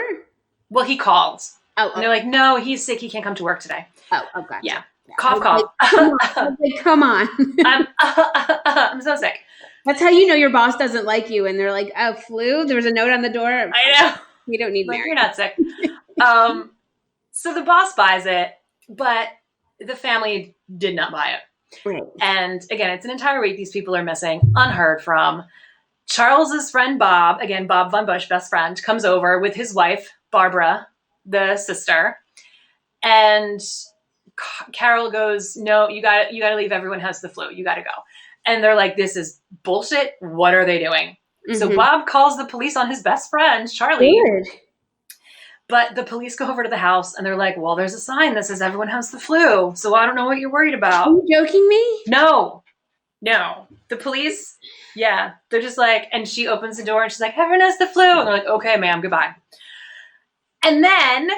Well, he called. Oh. And they're like, "No, he's sick. He can't come to work today." Oh, gotcha. Yeah. Cough, cough. Come on. I'm so sick. That's how you know your boss doesn't like you. And they're like, "Oh, flu? There was a note on the door." I know. We don't need Mary. You're not sick. So the boss buys it, but the family did not buy it. Right. And again, it's an entire week these people are missing, unheard from. Charles's friend Bob, again, Bob Von Bush, best friend, comes over with his wife, Barbara, the sister. And Carol goes, "No, you got to leave. Everyone has the flu. You got to go." And they're like, "This is bullshit. What are they doing?" Mm-hmm. So Bob calls the police on his best friend, Charlie. Good. But the police go over to the house and they're like, "Well, there's a sign that says everyone has the flu. So I don't know what you're worried about." Are you joking me? No. The police, yeah, they're just like, and she opens the door and she's like, "Everyone has the flu." And they're like, "Okay, ma'am, goodbye." And then,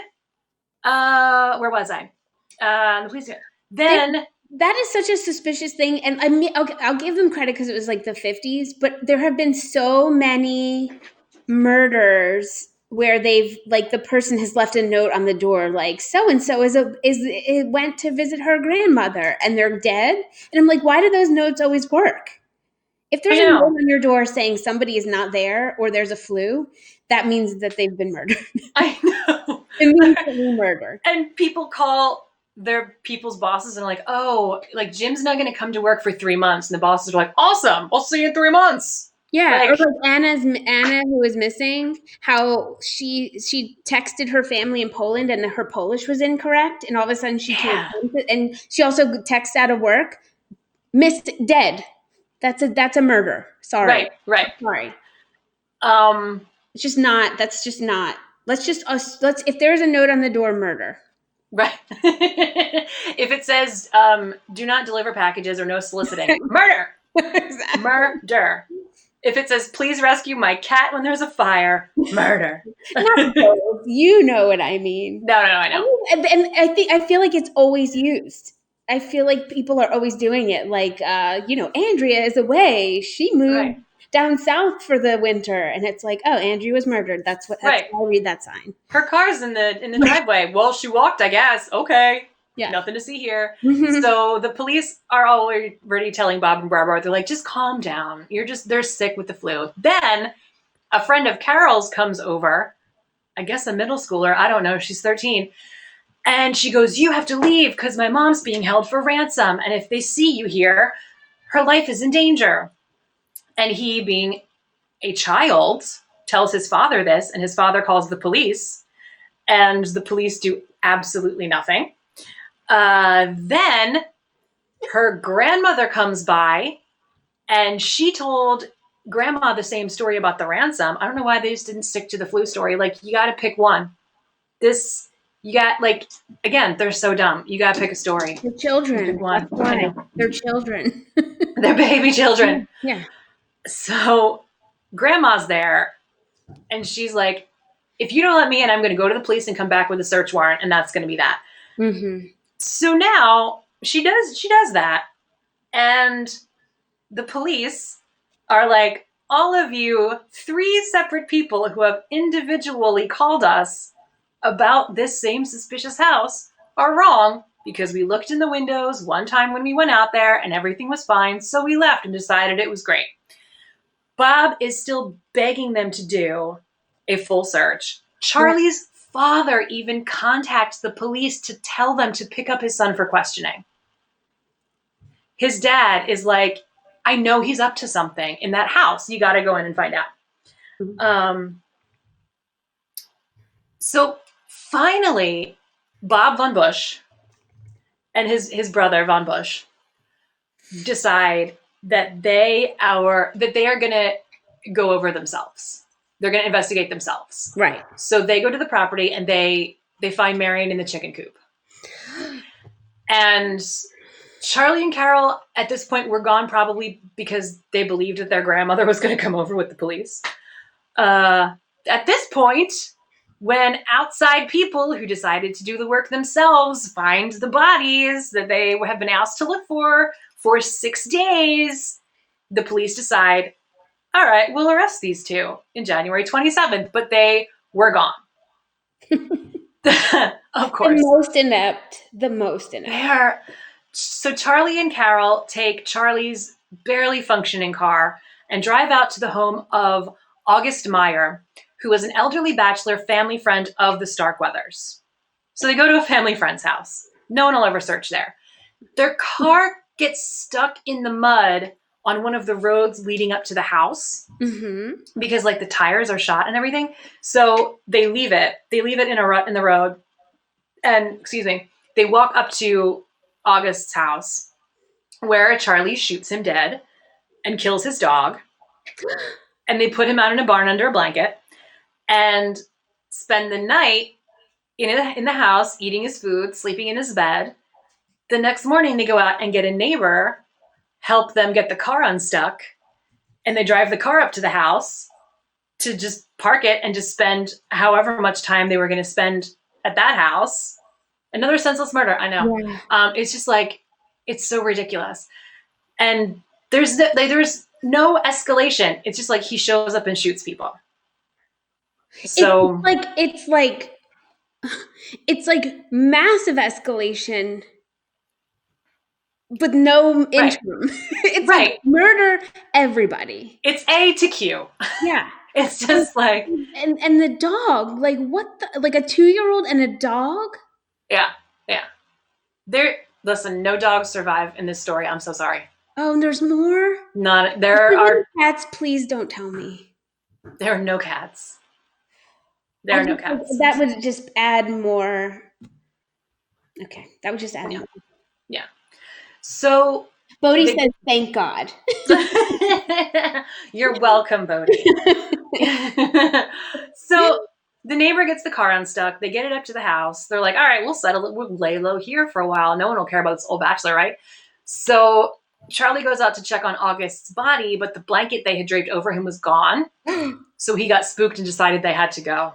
where was I? The police. Then that is such a suspicious thing, and I mean, I'll give them credit because it was like the 50s, but there have been so many murders where they've like the person has left a note on the door like so and so went to visit her grandmother and they're dead, and I'm like, why do those notes always work? If there's a note on your door saying somebody is not there or there's a flu, that means that they've been murdered. I know. It means that we murder. And people call their people's bosses and are like, "Oh, like Jim's not going to come to work for 3 months." And the bosses are like, "Awesome. I'll see you in 3 months." Yeah. Or like Anna, who was missing, how she texted her family in Poland and her Polish was incorrect. And all of a sudden she can't. And she also texts out of work, "Missed, dead." That's a murder. Sorry. Right. Sorry. It's just not. That's just not. Let's if there's a note on the door, murder. Right. If it says, "Do not deliver packages" or "No soliciting," murder. Exactly. Murder. If it says, "Please rescue my cat when there's a fire," murder. Not both. You know what I mean. No, I know. And I feel like it's always used. I feel like people are always doing it. Like, Andrea is away. She moved down south for the winter, and it's like, oh, Andrea was murdered. That's why I read that sign. Her car's in the driveway. Well, she walked, I guess. Okay. Yeah. Nothing to see here. Mm-hmm. So the police are already telling Bob and Barbara, they're like, "Just calm down. They're sick with the flu." Then a friend of Carol's comes over, I guess a middle schooler. I don't know. She's 13. And she goes, "You have to leave because my mom's being held for ransom. And if they see you here, her life is in danger." And he, being a child, tells his father this, and his father calls the police, and the police do absolutely nothing. Then her grandmother comes by, and she told grandma the same story about the ransom. I don't know why they just didn't stick to the flu story. Like, you got to pick one. This, you got, like, again, they're so dumb. You got to pick a story. They're children. Pick one. That's why. They're children. They're baby children. Yeah. So grandma's there, and she's like, if you don't let me in, I'm going to go to the police and come back with a search warrant, and that's going to be that. Mm-hmm. So now she does that, and the police are like, all of you 3 separate people who have individually called us about this same suspicious house are wrong, because we looked in the windows one time when we went out there and everything was fine, so we left and decided it was great. Bob is still begging them to do a full search. Charlie's father even contacts the police to tell them to pick up his son for questioning. His dad is like, I know he's up to something in that house. You got to go in and find out. So finally, Bob Von Busch and his brother Von Busch decide that they are going to go over themselves. They're going to investigate themselves. Right. So they go to the property and they find Marion in the chicken coop. And Charlie and Caril at this point were gone, probably because they believed that their grandmother was going to come over with the police. At this point, when outside people who decided to do the work themselves find the bodies that they have been asked to look for 6 days, the police decide, all right, we'll arrest these 2 in January 27th, but they were gone. Of course. The most inept. So Charlie and Caril take Charlie's barely functioning car and drive out to the home of August Meyer, who was an elderly bachelor family friend of the Starkweathers. So they go to a family friend's house. No one will ever search there. Their car gets stuck in the mud on one of the roads leading up to the house, because like the tires are shot and everything. So they leave it. They leave it in a rut in the road. And they walk up to August's house, where Charlie shoots him dead and kills his dog. And they put him out in a barn under a blanket and spend the night in the house, eating his food, sleeping in his bed. The next morning, they go out and get a neighbor, help them get the car unstuck, and they drive the car up to the house to just park it and just spend however much time they were going to spend at that house. Another senseless murder, I know. Yeah. It's just like, it's so ridiculous. And there's no escalation. It's just like he shows up and shoots people. So it's like massive escalation, with no interim. It's like murder everybody. It's A to Q. Yeah. It's just like, and the dog, like what the, like a 2-year-old and a dog? Yeah. Listen, no dogs survive in this story. I'm so sorry. Oh, and there's more? There are cats. Please don't tell me. There are no cats. There are no cats. That would just add more. Okay, that would just add more. Yeah. So Bodhi says, "Thank God." You're welcome, Bodhi. So the neighbor gets the car unstuck. They get it up to the house. They're like, all right, we'll settle it. We'll lay low here for a while. No one will care about this old bachelor, right? So Charlie goes out to check on August's body, but the blanket they had draped over him was gone. So he got spooked and decided they had to go.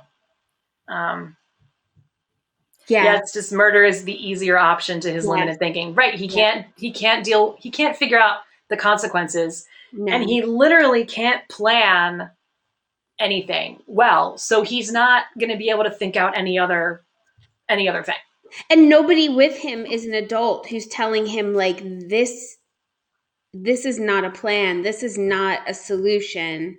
Yeah, it's just murder is the easier option to his limited thinking. Right. He can't figure out the consequences. No. And he literally can't plan anything well. So he's not going to be able to think out any other thing. And nobody with him is an adult who's telling him, like, this is not a plan. This is not a solution.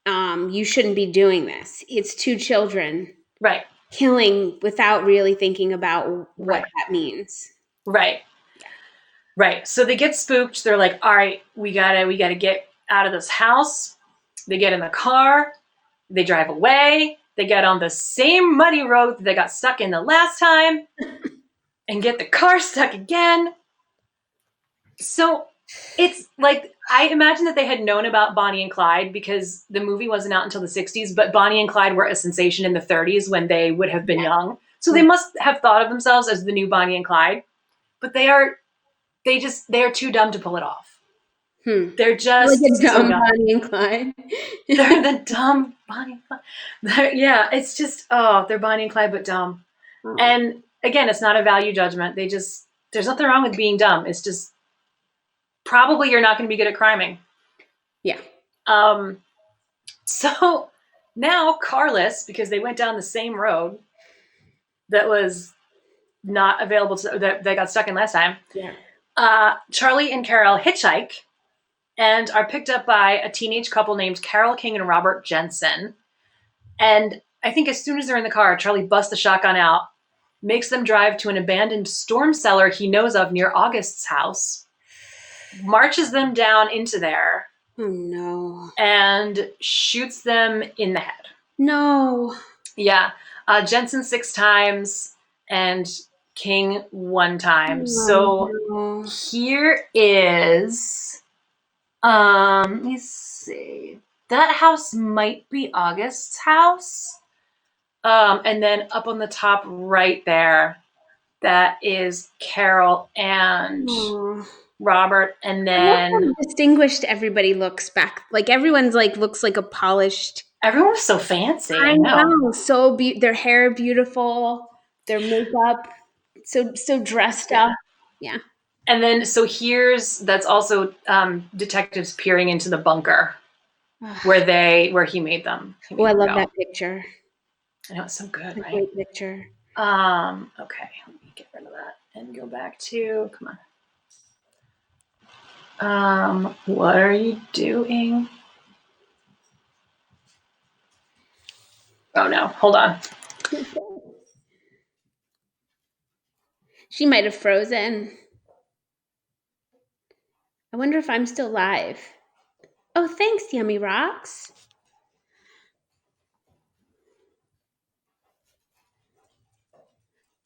You shouldn't be doing this. It's 2 children. Right. Killing without really thinking about what that means. Right. So they get spooked. They're like, all right, we gotta out of this house. They get in the car. They drive away. They get on the same muddy road that they got stuck in the last time and get the car stuck again. So it's like, I imagine that they had known about Bonnie and Clyde because the movie wasn't out until the 60s, but Bonnie and Clyde were a sensation in the 30s when they would have been young. So they must have thought of themselves as the new Bonnie and Clyde, but they are too dumb to pull it off. They're just like a dumb so dumb. Bonnie and Clyde. They're the dumb Bonnie and Clyde. Yeah, it's just, they're Bonnie and Clyde, but dumb. Oh. And again, it's not a value judgment. There's nothing wrong with being dumb. It's just, probably you're not going to be good at criming. Yeah. So now Carless, because they went down the same road that was not available to, that they got stuck in last time. Yeah. Charlie and Caril hitchhike and are picked up by a teenage couple named Carol King and Robert Jensen. And I think as soon as they're in the car, Charlie busts the shotgun out, makes them drive to an abandoned storm cellar he knows of near August's house, marches them down into there. Oh, no. And shoots them in the head. No. Yeah. Jensen 6 times and King 1 time. Oh, so no. Here is, let me see. That house might be August's house. And then up on the top right there, that is Carol and Robert. And then distinguished everybody looks back. Like everyone's like looks like a polished. Everyone was so fancy. I know. So their hair beautiful, their makeup so dressed up. Yeah. And then so that's also detectives peering into the bunker where he made them. Oh, I love that picture. I know, it's so good, right? Great picture. Okay, let me get rid of that and go back to, come on. What are you doing? Oh no, hold on. She might have frozen. I wonder if I'm still live. Oh, thanks, Yummy Rocks.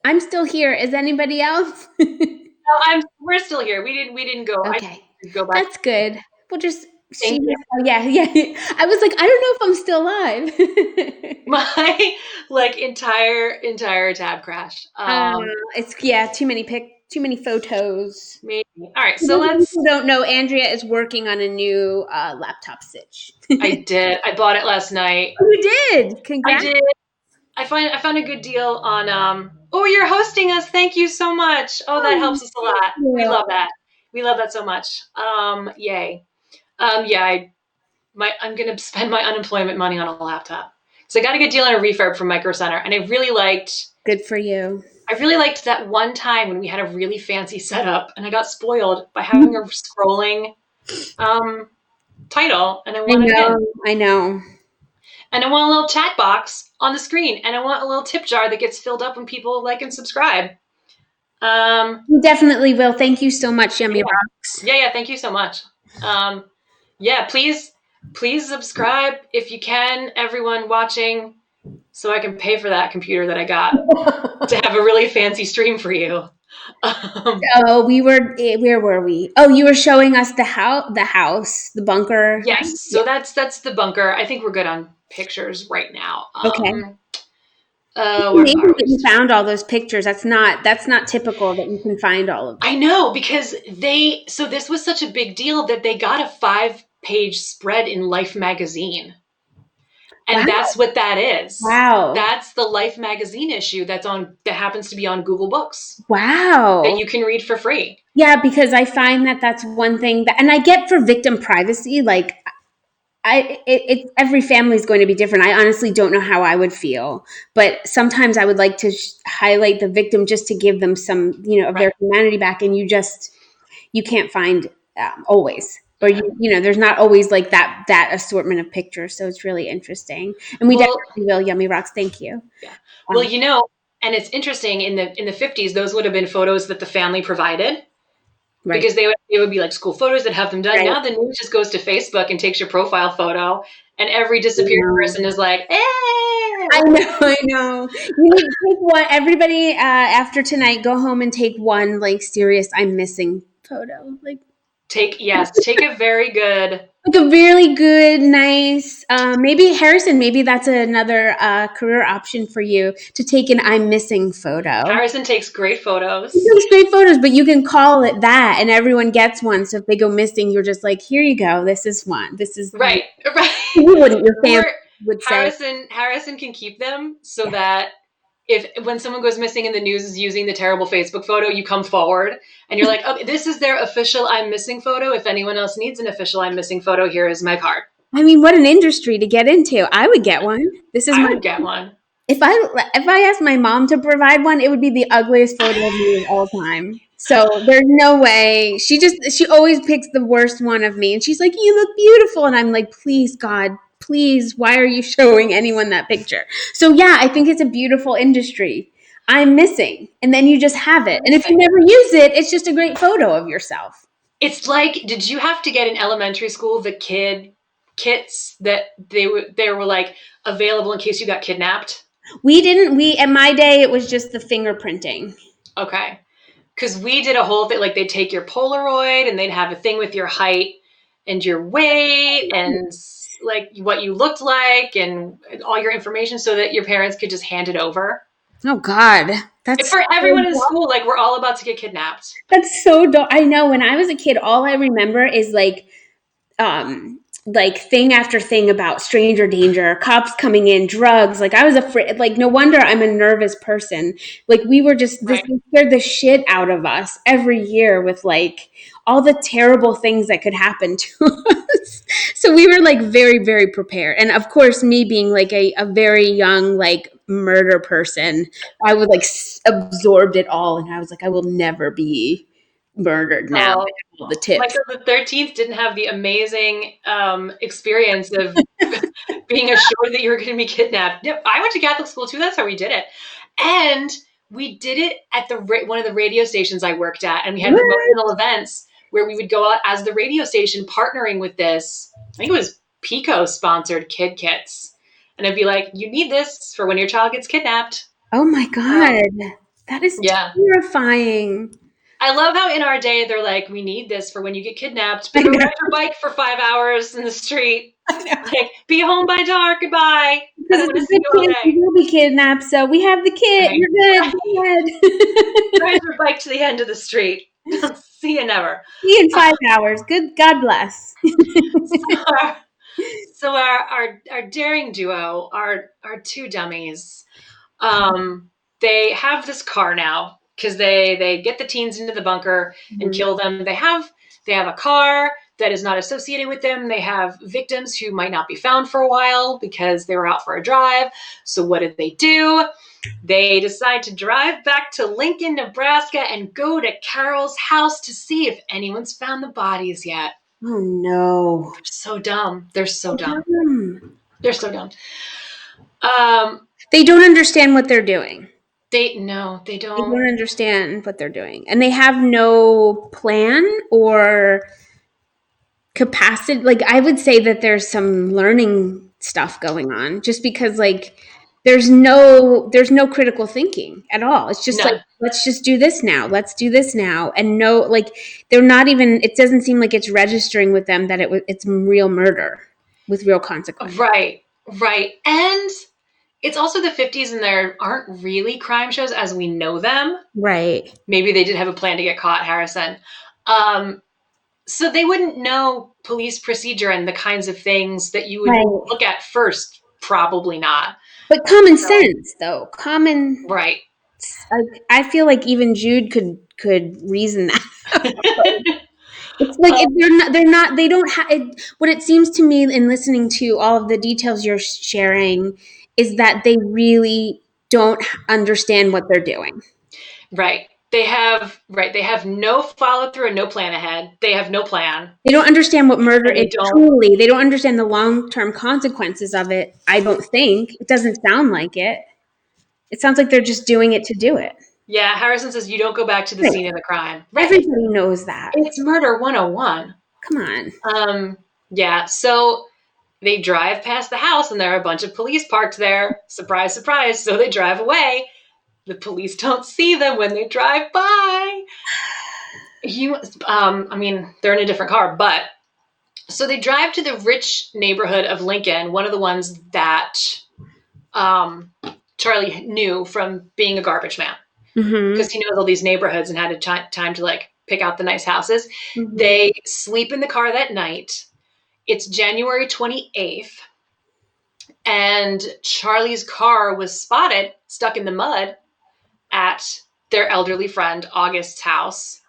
I'm still here. Is anybody else? No, we're still here. We didn't go. Okay. Go back. That's good. We'll just see. Oh, yeah. I was like, I don't know if I'm still live. My entire tab crashed. It's too many photos. Maybe. All right, so let's. Who don't know, Andrea is working on a new laptop stitch. I did. I bought it last night. Oh, you did. Congrats. I did. I found a good deal on. Oh, you're hosting us. Thank you so much. Oh, that helps us a lot. Yeah. We love that. We love that so much. Yay. Yeah. I'm gonna spend my unemployment money on a laptop. So I got a good deal on a refurb from Micro Center, and I really liked. Good for you. I really liked that one time when we had a really fancy setup, and I got spoiled by having a scrolling title, and I know. And I want a little chat box on the screen, and I want a little tip jar that gets filled up when people like and subscribe. You definitely will. Thank you so much, Yummy Rocks. Yeah. Thank you so much. Please subscribe if you can, everyone watching, so I can pay for that computer that I got to have a really fancy stream for you. Where were we? Oh, you were showing us the house, the bunker. Yes. So that's the bunker. I think we're good on pictures right now. Okay. Amazing that you found all those pictures. That's not typical that you can find all of them. I know, because this was such a big deal that they got a 5-page spread in Life magazine. And that's what that is. Wow. That's the Life magazine issue that happens to be on Google Books. Wow. That you can read for free. Yeah, because I find that's one thing and I get for victim privacy, like every family is going to be different. I honestly don't know how I would feel, but sometimes I would like to highlight the victim just to give them some, of their humanity back. And you can't find always, or there's not always like that assortment of pictures. So it's really interesting, and we definitely will. Yummy Rocks, thank you. Yeah. Well, and it's interesting in the 50s, those would have been photos that the family provided. Right. because it would be like school photos that have them done. Right. Now the news just goes to Facebook and takes your profile photo, and every disappeared No. person is like, "Eh, I look, know, I know. You need to take one. Everybody, after tonight, go home and take one like serious "I'm missing" photo. take a very good." Like a really good, nice. Maybe Harrison. Maybe that's another career option for you to take an "I'm missing" photo. Harrison takes great You photos. take straight photos, but you can call it that, and everyone gets one. So if they go missing, you're just like, here you go. This is one. This is Right, right. you wouldn't. Your family Or would say, Harrison can keep them so yeah. that if when someone goes missing and the news is using the terrible Facebook photo, you come forward and you're like, "Oh, this is their official I'm missing photo. If anyone else needs an official I'm missing photo, here is my card." I mean, what an industry to get into. I would get one. This is I my would get one. if I asked my mom to provide one, it would be the ugliest photo of me of all time. So there's no way. She always picks the worst one of me, and she's like, "You look beautiful," and I'm like, "Please, God, please, why are you showing anyone that picture?" So yeah, I think it's a beautiful industry. I'm missing, and then you just have it, I'm and if you missing. never use it, it's just a great photo of yourself. It's like, did you have to get in elementary school the kits that they were like available in case you got kidnapped? We didn't. We at my day, it was just the fingerprinting. Okay. Because we did a whole thing, like they'd take your Polaroid and they'd have a thing with your height and your weight and like what you looked like and all your information so that your parents could just hand it over. Oh God, And that's for everyone in so school, like we're all about to get kidnapped. That's so dope. I know when I was a kid, all I remember is like thing after thing about stranger danger, cops coming in, drugs. Like I was afraid. Like no wonder I'm a nervous person. Like we were just this Right. scared the shit out of us every year with like all the terrible things that could happen to us. So we were like very very prepared. And of course, me being like a very young like murder person, I was like absorbed it all, and I was like, I will never be murdered now. I Oh, have all the tips. Michael the 13th didn't have the amazing experience of being assured that you were going to be kidnapped. Yep, I went to Catholic school too. That's how we did it. And we did it at one of the radio stations I worked at. And we had What? promotional events where we would go out as the radio station partnering with this. I think it was Pico sponsored kid kits. And I'd be like, you need this for when your child gets kidnapped. Oh my Um, God. That is yeah. terrifying. I love how in our day they're like, we need this for when you get kidnapped, I but don't know. ride your bike for 5 hours in the street. I know. Like, be home by dark. Goodbye. I Because don't it's want a to see good you all chance day. you will be kidnapped, so we have the kit. Right. You're good. Right. Go ahead. Ride your bike to the end of the street. See you never. See you in 5 hours. Good. God bless. So our daring duo are two dummies. Um, they have this car now because they get the teens into the bunker and Mhm. kill them. They have a car that is not associated with them. They have victims who might not be found for a while because they were out for a drive. So what did they do? They decide to drive back to Lincoln, Nebraska and go to Carol's house to see if anyone's found the bodies yet. Oh no. They're so dumb. They're so dumb. Hmm. They're so dumb. Um, They don't understand what they're doing. no, they They don't. don't understand what they're doing. And they have no plan or capacity. Like I would say that there's some learning stuff going on just because like there's no critical thinking at all. It's just like None. let's just do this now. Let's do this now. And no like they're not even it doesn't seem like it's registering with them that it's real murder with real consequence. Right, right. And it's also the 50s and there aren't really crime shows as we know them. Right. Maybe they did have a plan to get caught, Harrison. Um, so they wouldn't know police procedure and the kinds of things that you would Right. look at first. Probably not. But common So, sense though. Common right. like, I feel like even Jude could reason that. It's like if Um, they're not they don't have what it seems to me in listening to all of the details you're sharing is that they really don't understand what they're doing. right. They have no follow through and no plan ahead. They have no plan. They don't understand what murder And they is don't. truly. They don't understand the long-term consequences of it. I don't think. It doesn't sound like it. It sounds like they're just doing it to do it. Yeah, Harrison says you don't go back to the Right. scene of the crime. Right. Everybody knows that. It's murder 101. Come on. Yeah, so they drive past the house and there are a bunch of police parked there. Surprise, surprise. So they drive away. The police don't see them when they drive by. I mean, they're in a different car, but so they drive to the rich neighborhood of Lincoln, one of the ones that um, Charlie knew from being a garbage man, Mm-hmm. because he knows all these neighborhoods and had a time to like pick out the nice houses. Mm-hmm. They sleep in the car that night. It's January 28th, and Charlie's car was spotted stuck in the mud at their elderly friend August's house.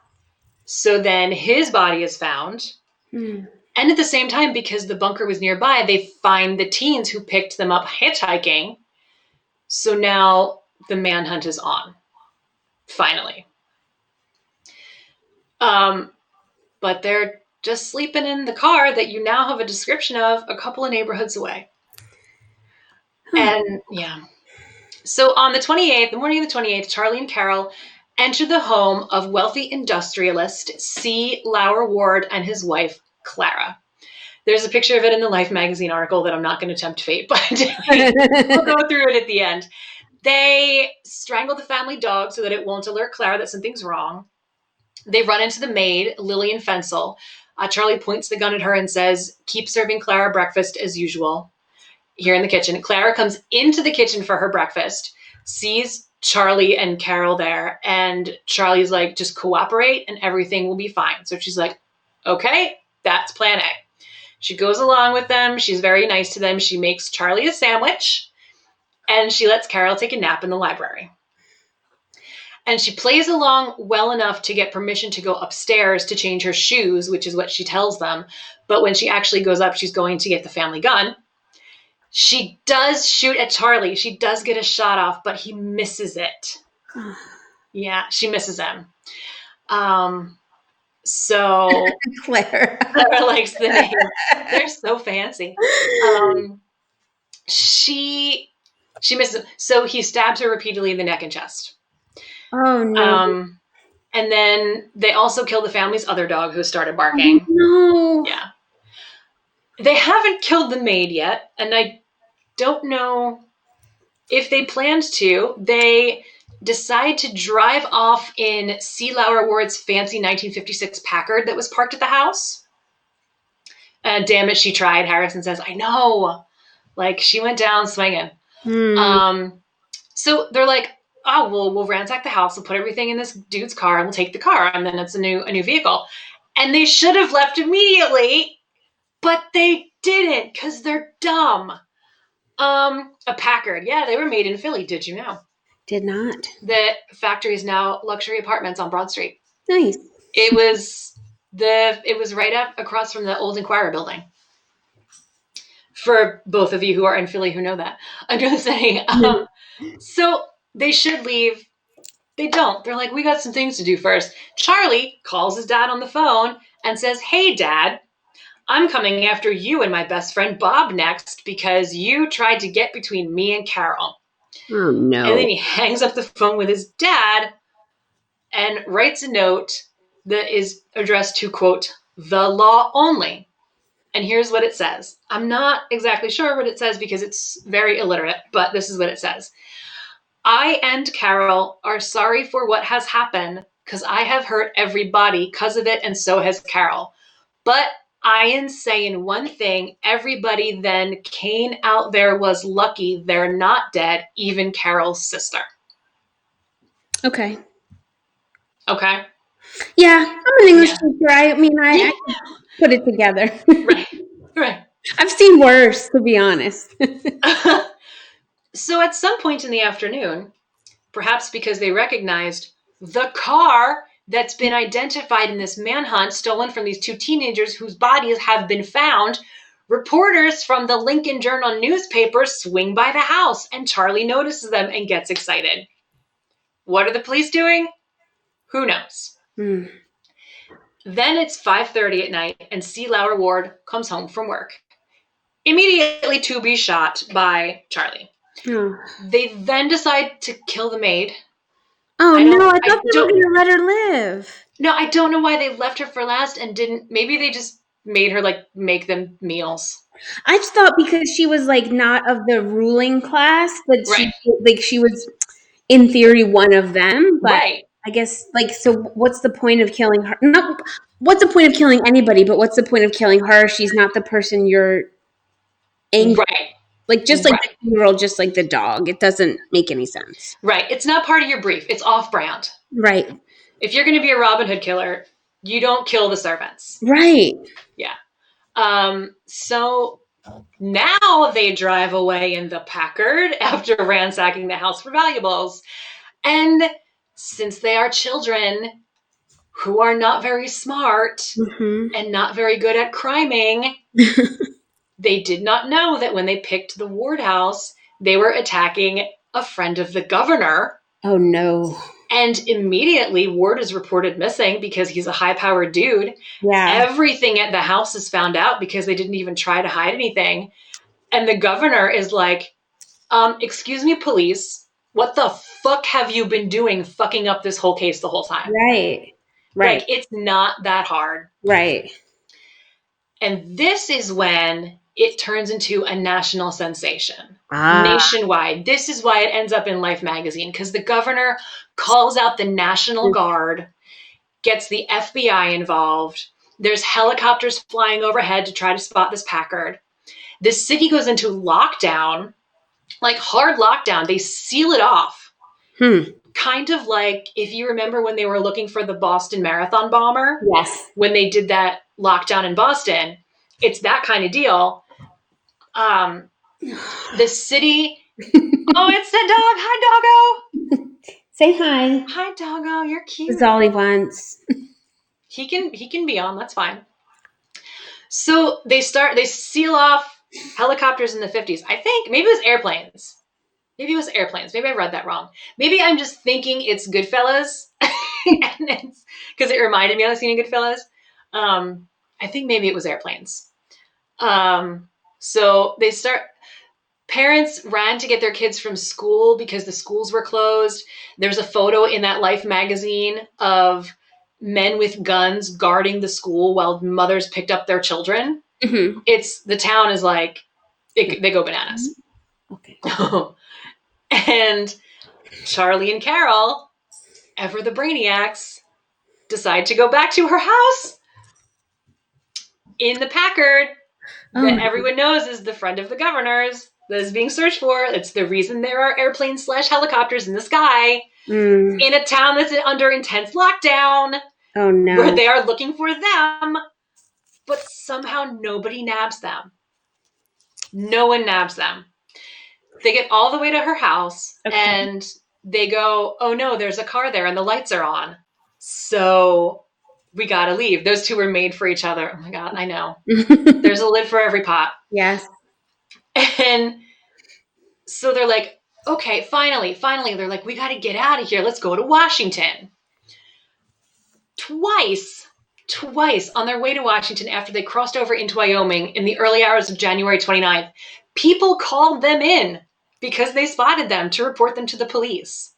So then his body is found. Mm. And at the same time, because the bunker was nearby, they find the teens who picked them up hitchhiking. So now the manhunt is on, finally. But they're just sleeping in the car that you now have a description of a couple of neighborhoods away. Huh. And yeah. So on the 28th, the morning of the 28th, Charlie and Caril enter the home of wealthy industrialist C. Lauer Ward and his wife, Clara. There's a picture of it in the Life magazine article that I'm not going to tempt fate by doing. We'll go through it at the end. They strangle the family dog so that it won't alert Clara that something's wrong. They run into the maid, Lillian Fensel. Charlie points the gun at her and says, "Keep serving Clara breakfast as usual." Here in the kitchen, Clara comes into the kitchen for her breakfast, sees Charlie and Caril there, and Charlie's like, "Just cooperate and everything will be fine." So she's like, "Okay, that's plan A." She goes along with them. She's very nice to them. She makes Charlie a sandwich, and she lets Caril take a nap in the library. And she plays along well enough to get permission to go upstairs to change her shoes, which is what she tells them. But when she actually goes up, she's going to get the family gun. She does shoot at Charlie. She does get a shot off, but he misses it. Yeah, she misses him. So Claire. Clara likes the name. They're so fancy. She misses him. So he stabs her repeatedly in the neck and chest. Oh no. And then they also kill the family's other dog who started Oh, barking. no. Yeah. They haven't killed the maid yet, and I don't know if they planned to. They decide to drive off in C. Lauer Ward's fancy 1956 Packard that was parked at the house. Damn it, she tried, Harrison says. I know. Like, she went down swinging. So they're like, "Oh, we'll ransack the house. We'll put everything in this dude's car, and we'll take the car, and then it's a new vehicle." And they should have left immediately, but they didn't because they're dumb. A Packard. Yeah, they were made in Philly. Did you know? Did not. The factory is now luxury apartments on Broad Street. Nice. It was right up across from the old Inquirer building. For both of you who are in Philly who know that, I'm just saying. So they should leave. They don't. They're like, "We got some things to do first." Charlie calls his dad on the phone and says, "Hey, Dad, I'm coming after you and my best friend Bob next because you tried to get between me and Caril." Oh no. And then he hangs up the phone with his dad and writes a note that is addressed to, quote, "the law only." And here's what it says. I'm not exactly sure what it says because it's very illiterate, but this is what it says. "I and Caril are sorry for what has happened because I have hurt everybody because of it, and so has Caril. But I am saying one thing, everybody then Kane out there was lucky they're not dead, even Caril's sister." Okay. Okay? Yeah, I'm an English Yeah. teacher. I mean, I can put it together. Right. Right. I've seen worse, to be honest. So at some point in the afternoon, perhaps because they recognized the car that's been identified in this manhunt stolen from these two teenagers whose bodies have been found, reporters from the Lincoln Journal newspaper swing by the house, and Charlie notices them and gets excited. What are the police doing? Who knows? Then it's 5:30 at night, and C. Lauer Ward comes home from work, immediately to be shot by Charlie. Oh. They then decide to kill the maid Oh no, I thought I they were don't, going to let her live. no, I don't know why they left her for last and didn't, maybe they just made her like make them meals. I just thought because she was like not of the ruling class, but Right, she was in theory one of them, but right, I guess like so what's the point of killing her? Not what's the point of killing anybody, but what's the point of killing her? She's not the person you're angry. right, Like just like right, the girl, just like the dog. It doesn't make any sense. right. It's not part of your brief. It's off brand. Right. If you're going to be a Robin Hood killer, you don't kill the servants. Right. Yeah. So now they drive away in the Packard after ransacking the house for valuables. And since they are children who are not very smart Mm-hmm. and not very good at criming, they did not know that when they picked the Ward house, they were attacking a friend of the governor. Oh no. And immediately, Ward is reported missing because he's a high powered dude. Yeah. Everything at the house is found out because they didn't even try to hide anything. And the governor is like, excuse me, police, what the fuck have you been doing fucking up this whole case the whole time? Right. Right. Like, it's not that hard. Right. And this is when it turns into a national sensation. Ah. Nationwide. This is why it ends up in Life magazine, because the governor calls out the National Guard, gets the FBI involved. There's helicopters flying overhead to try to spot this Packard. The city goes into lockdown, like hard lockdown. They seal it off. Kind of like if you remember when they were looking for the Boston Marathon bomber. Yes. When they did that lockdown in Boston. It's that kind of deal. The city. Oh, it's the dog. Hi, doggo. Say hi. Hi, doggo. You're cute. That's all he wants. He can be on. That's fine. So they seal off helicopters in the 50s. I think maybe it was airplanes. Maybe I read that wrong. Maybe I'm just thinking it's Goodfellas, and it's because it reminded me of the scene in Goodfellas. I think maybe it was airplanes. So they start. Parents ran to get their kids from school because the schools were closed. There's a photo in that Life magazine of men with guns guarding the school while mothers picked up their children. Mm-hmm. It's the town is like they go bananas. Okay. And Charlie and Carol, ever the brainiacs, decide to go back to her house in the Packard that everyone knows is the friend of the governor's that is being searched for. It's the reason there are airplanes / helicopters in the sky in a town that's under intense lockdown. Oh no. Where they are looking for them, but somehow nobody nabs them. No one nabs them. They get all the way to her house and they go, oh no, there's a car there and the lights are on. So we gotta leave. Those two were made for each other. Oh my God, I know. There's a lid for every pot. Yes. And so they're like, okay, finally, they're like, we gotta get out of here. Let's go to Washington. Twice on their way to Washington after they crossed over into Wyoming in the early hours of January 29th, people called them in because they spotted them to report them to the police.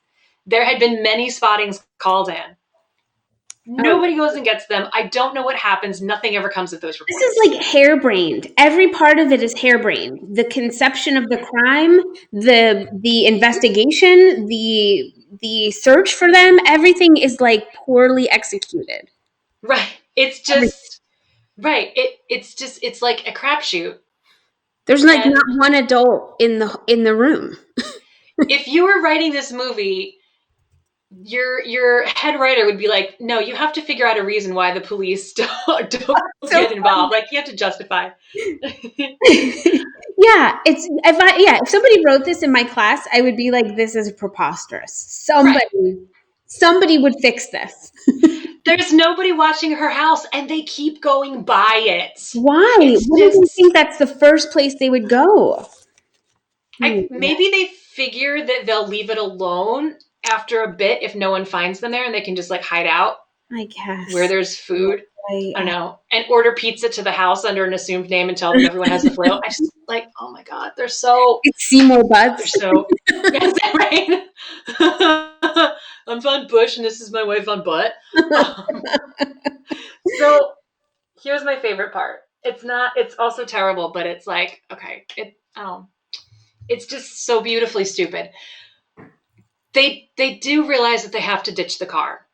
There had been many spottings called in. Nobody goes and gets them. I don't know what happens. Nothing ever comes of those reports. This is like harebrained. Every part of it is harebrained. The conception of the crime, the investigation, the search for them, everything is like poorly executed. Right. It's just right. It's like a crapshoot. There's like not one adult in the room. If you were writing this movie, your head writer would be like, no, you have to figure out a reason why the police don't get involved. Like you have to justify. Yeah, if somebody wrote this in my class, I would be like, this is preposterous. Somebody would fix this. There's nobody watching her house and they keep going by it. Why? What do you think that's the first place they would go? Maybe they figure that they'll leave it alone after a bit if no one finds them there and they can just like hide out. I guess. Where there's food. I don't know. And order pizza to the house under an assumed name and tell them everyone has the flu. I just like, oh my God, they're so. It's Seymour Butts. They're so. Yes, right? I'm Von Bush and this is my wife on butt. So here's my favorite part. It's also terrible, but it's like, okay, it's just so beautifully stupid. They do realize that they have to ditch the car.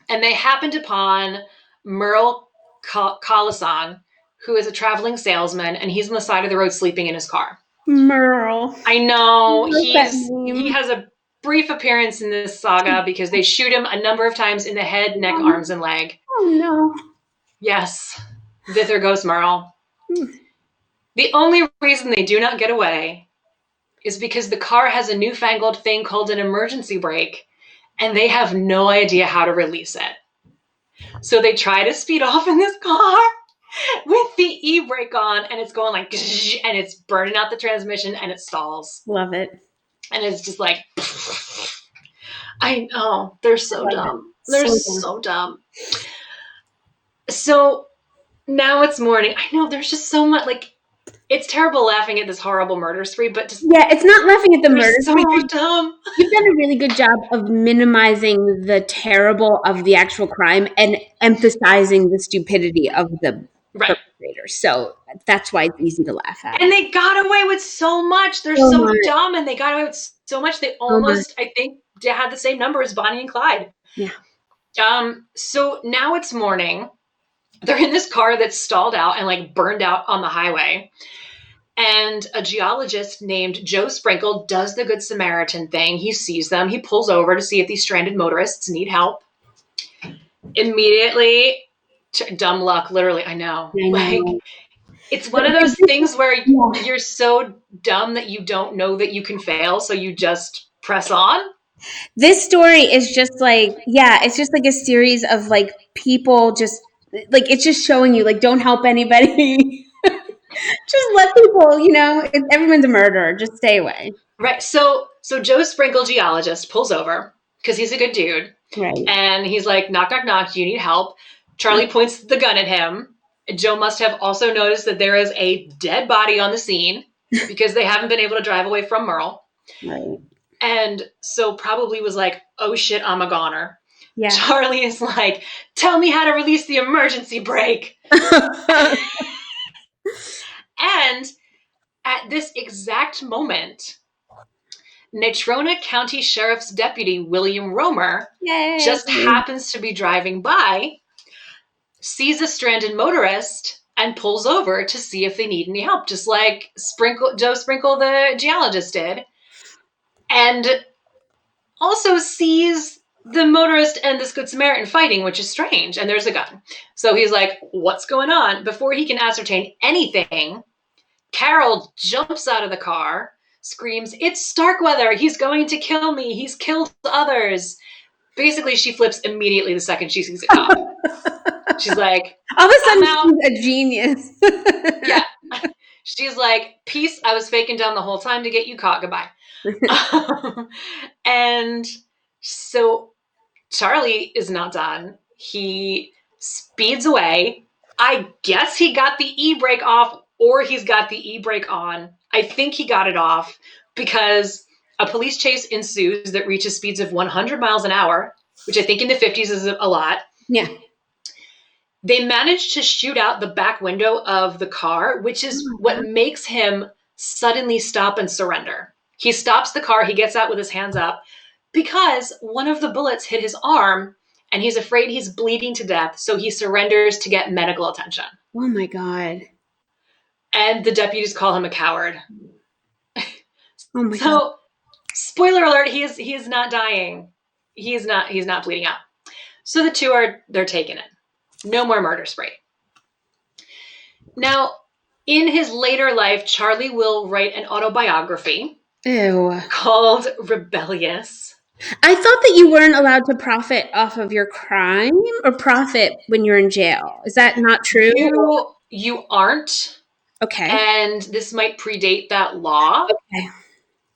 And they happened upon Merle Collisong, who is a traveling salesman, and he's on the side of the road sleeping in his car. Merle. I I know love that he name. has a brief appearance in this saga because they shoot him a number of times in the head, neck, arms, and leg. Oh no. Yes, thither goes Merle. The only reason they do not get away is because the car has a newfangled thing called an emergency brake, and they have no idea how to release it. So they try to speed off in this car with the e-brake on, and it's going like, and it's burning out the transmission, and it stalls. Love it. And it's just like, I know, they're so dumb. They're so dumb. So now it's morning. I know, there's just so much, like, it's terrible laughing at this horrible murder spree, but just, Yeah, it's not laughing at the murder so spree. dumb. You've done a really good job of minimizing the terrible of the actual crime and emphasizing the stupidity of the Right. perpetrator. So that's why it's easy to laugh at. And they got away with so much. They're So so much. dumb, and they got away with so much. They So much. almost, I think, they had the same number as Bonnie and Clyde. Yeah. So now it's morning. They're in this car that's stalled out and like burned out on the highway. And a geologist named Joe Sprinkle does the Good Samaritan thing. He sees them. He pulls over to see if these stranded motorists need help. Immediately, dumb luck, literally, I know. I know. Like, it's one of those things where you're so dumb that you don't know that you can fail, so you just press on. This story is just like, yeah, it's just like a series of like people just like, it's just showing you like, don't help anybody. Just let people, everyone's a murderer. Just stay away. Right. So Joe Sprinkle, geologist, pulls over because he's a good dude. Right. And he's like, knock, knock, knock, do you need help? Charlie points the gun at him. Joe must have also noticed that there is a dead body on the scene because they haven't been able to drive away from Merle. Right. And so probably was like, oh shit, I'm a goner. Yeah. Charlie is like, tell me how to release the emergency brake. And at this exact moment, Natrona County Sheriff's Deputy William Romer just happens to be driving by, sees a stranded motorist, and pulls over to see if they need any help, just like Joe Sprinkle, the geologist, did. And also sees the motorist and this Good Samaritan fighting, which is strange, and there's a gun. So he's like, what's going on? Before he can ascertain anything, Caril jumps out of the car, screams, it's Starkweather! He's going to kill me! He's killed others! Basically, she flips immediately the second she sees a cop. She's like, all of a sudden, she's a genius. Yeah. She's like, peace, I was faking down the whole time to get you caught. Goodbye. And so Charlie is not done. He speeds away. I guess he got the e-brake off, or he's got the e-brake on. I think he got it off because a police chase ensues that reaches speeds of 100 miles an hour, which I think in the 50s is a lot. Yeah. They manage to shoot out the back window of the car, which is what makes him suddenly stop and surrender. He stops the car. He gets out with his hands up because one of the bullets hit his arm and he's afraid he's bleeding to death. So he surrenders to get medical attention. Oh my God. And the deputies call him a coward. Oh my God. So spoiler alert, he is not dying. He's not bleeding out. So the two they're taken in. No more murder spree. Now, in his later life, Charlie will write an autobiography called Rebellious. I thought that you weren't allowed to profit off of your crime or profit when you're in jail. Is that not true? You aren't. Okay. And this might predate that law. Okay.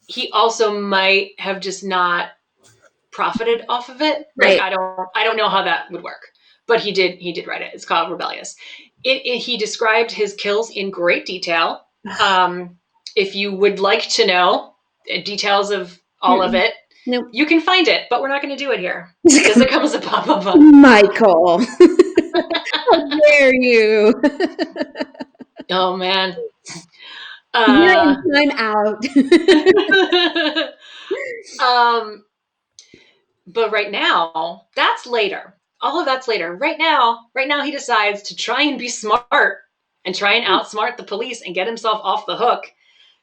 He also might have just not profited off of it. Right. Like, I don't know how that would work. But he did write it. It's called Rebellious. He described his kills in great detail. If you would like to know, details of all of Mm-mm. it. Nope. You can find it, but we're not going to do it here because it comes up. Michael, how dare you? Oh man. You're Uh, in time out. um, but right now, that's later. All of that's later. Right now, he decides to try and be smart and try and outsmart the police and get himself off the hook.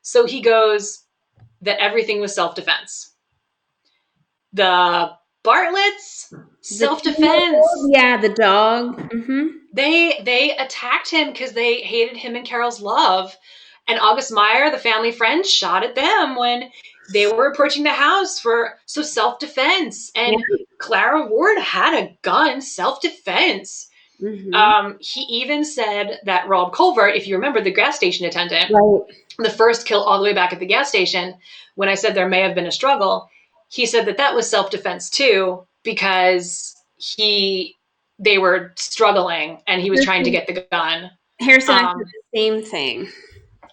So he goes that everything was self defense. The Bartletts, The self 2-year-old, defense. yeah, the dog. They attacked him because they hated him and Carol's love. And August Meyer, the family friend, shot at them when they were approaching the house for self defense. And Yeah. Clara Ward had a gun, self defense. Mm-hmm. He even said that Rob Culver, if you remember the gas station attendant, Right. the first kill all the way back at the gas station, when I said there may have been a struggle, he said that that was self defense too because they were struggling and he was trying to Harrison, get the gun. Harrison and I said Um, the same thing.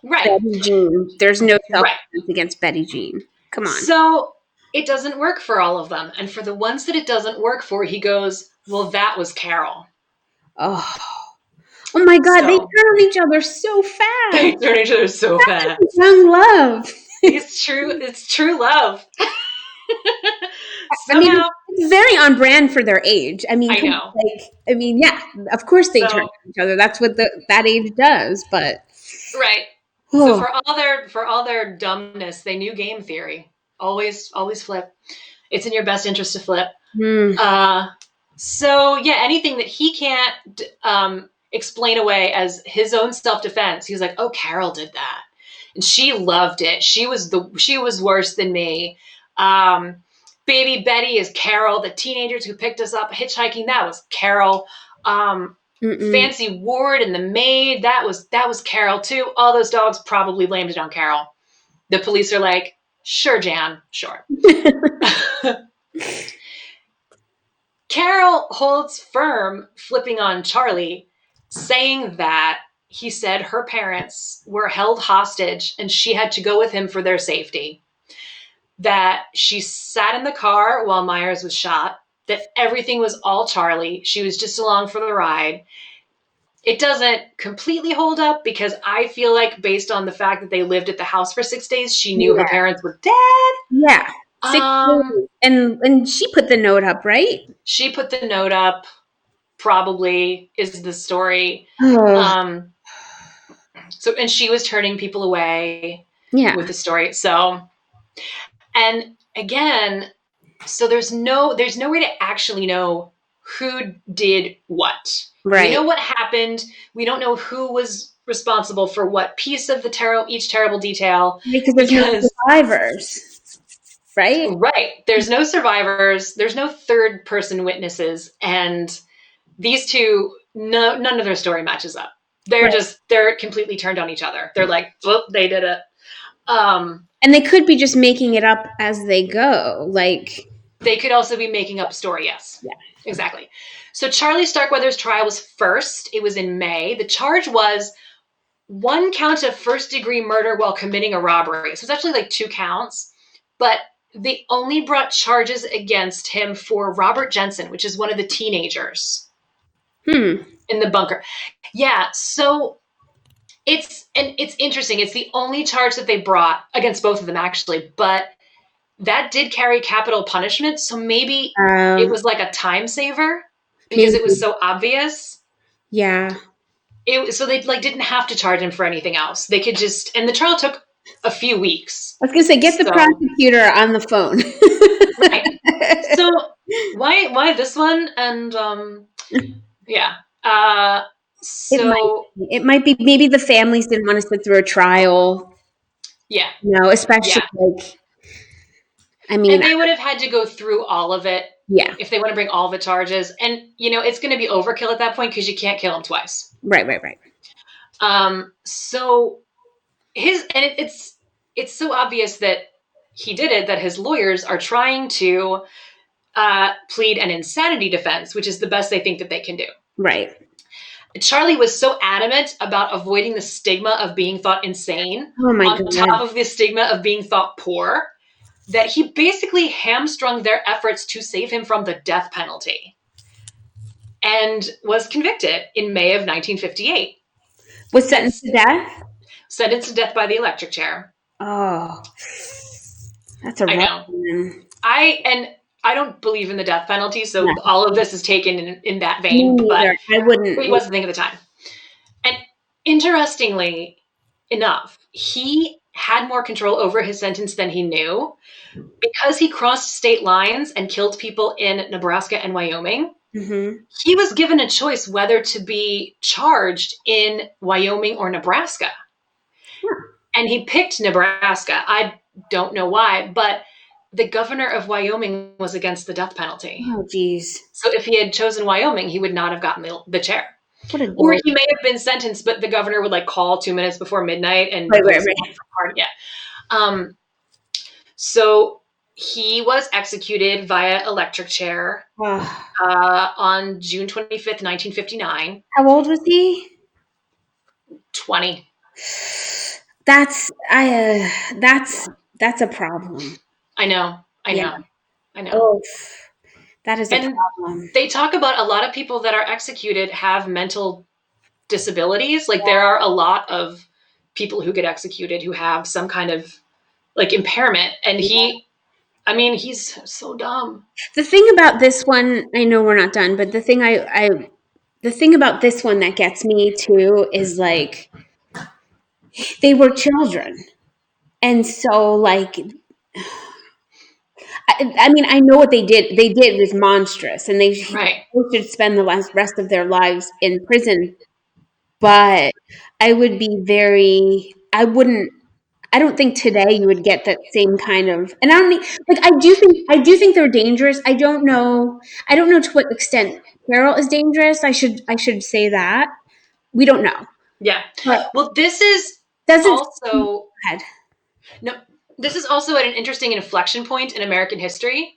right, Betty Jean. There's no self right. defense against Betty Jean. Come on. So it doesn't work for all of them, and for the ones that it doesn't work for, he goes, "Well, that was Carol." Oh. Oh my God, they So turn on each other so fast. they turn each other so fast. Young love. It's true. It's true love. I mean, Somehow, it's very on brand for their age. I mean, I know. yeah, of course they turn So on each other. That's what that age does. But right. So oh, for all their dumbness, they knew game theory. Always flip. It's in your best interest to flip. mm, Uh, so yeah, anything that he can't explain away as his own self defense, he was like, "Oh, Carol did that, and she loved it. She was worse than me." Um, Baby Betty is Carol. The teenagers who picked us up hitchhiking, that was Carol. Um, mm-mm. Fancy Ward and the maid, that was Carol too. All those dogs probably blamed it on Carol. The police are like, "Sure, Jan, sure." Carol holds firm, flipping on Charlie, saying that he said her parents were held hostage and she had to go with him for their safety. That she sat in the car while Myers was shot, that everything was all Charlie. She was just along for the ride. It doesn't completely hold up because I feel like, based on the fact that they lived at the house for 6 days, she knew her Yeah, parents were dead. yeah. 6 days, Um, and she put the note up, right? she put the note up, probably is the story. Oh, Um, and she was turning people away with yeah, the story. So, and again, so there's no way to actually know who did what. We right. know what happened. We don't know who was responsible for what piece of each terrible detail Because there's no because survivors, right? right, there's no survivors, there's no third person witnesses, and these two, no, none of their story matches up. Right. They're completely turned on each other. They're like, well, they did it. And they could be just making it up as they go. Like, They could also be making up a story. Yes, yeah, exactly. So Charlie Starkweather's trial was first. It was in May. The charge was one count of first degree murder while committing a robbery. So it's actually like two counts, but they only brought charges against him for Robert Jensen, which is one of the teenagers hmm, in the bunker. Yeah. So it's interesting. It's the only charge that they brought against both of them, actually, but that did carry capital punishment. So maybe it was like a time saver because maybe, it was so obvious. yeah. So they like didn't have to charge him for anything else. They could just, and the trial took a few weeks. I was gonna say, get the So prosecutor on the phone. right. So why this one? And yeah. So It might be maybe the families didn't want to sit through a trial. yeah, Especially yeah. like, I mean, And they would have had to go through all of it yeah, if they want to bring all the charges. And it's going to be overkill at that point because you can't kill him twice. right. So it's so obvious that he did it that his lawyers are trying to plead an insanity defense, which is the best they think that they can do. Right. Charlie was so adamant about avoiding the stigma of being thought insane Oh my on top god. of the stigma of being thought poor that he basically hamstrung their efforts to save him from the death penalty and was convicted in May of 1958 Was and sentenced to death? sentenced to death by the electric chair. Oh, that's a I rough know. one. I don't believe in the death penalty, No, so all of this is taken in that me vein, but neither. I wouldn't. it was the thing at the time. And interestingly enough, he had more control over his sentence than he knew because he crossed state lines and killed people in Nebraska and Wyoming. Mm-hmm. He was given a choice whether to be charged in Wyoming or Nebraska. Huh. And he picked Nebraska. I don't know why, but the governor of Wyoming was against the death penalty. Oh, geez. So if he had chosen Wyoming, he would not have gotten the chair. What a Or dork. he may have been sentenced, but the governor would like call 2 minutes before midnight and Right, right, post right. it for party. Yeah. Um, so he was executed via electric chair Oh. on June 25th, 1959. How old was he? 20. That's that's a problem. I know. I Yeah. know. I know. Oh, that is a And problem. they talk about a lot of people that are executed have mental disabilities. Like there are a lot of people who get executed who have some kind of like impairment. And he's so dumb. The thing about this one, I know we're not done, but the thing about this one that gets me too is like they were children. And so like I mean, I know what they did was monstrous and they Right. should spend the rest of their lives in prison, but I would be I don't think today you would get that same kind of, and I don't like, I do think they're dangerous. I don't know to what extent Carol is dangerous. I should say that. We don't know. Yeah. But Well, this is doesn't also ahead. no this is also at an interesting inflection point in American history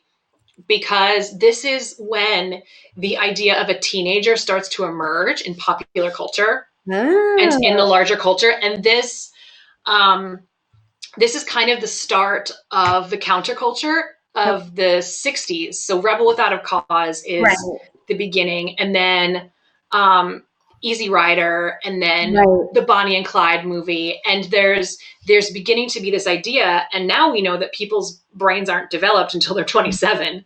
because this is when the idea of a teenager starts to emerge in popular culture and in the Oh, larger culture. And um, this is kind of the start of the counterculture of the 60s. So Rebel Without a Cause right, is the beginning, and then Easy Rider, and then right. the Bonnie and Clyde movie. And there's beginning to be this idea, and now we know that people's brains aren't developed until they're 27.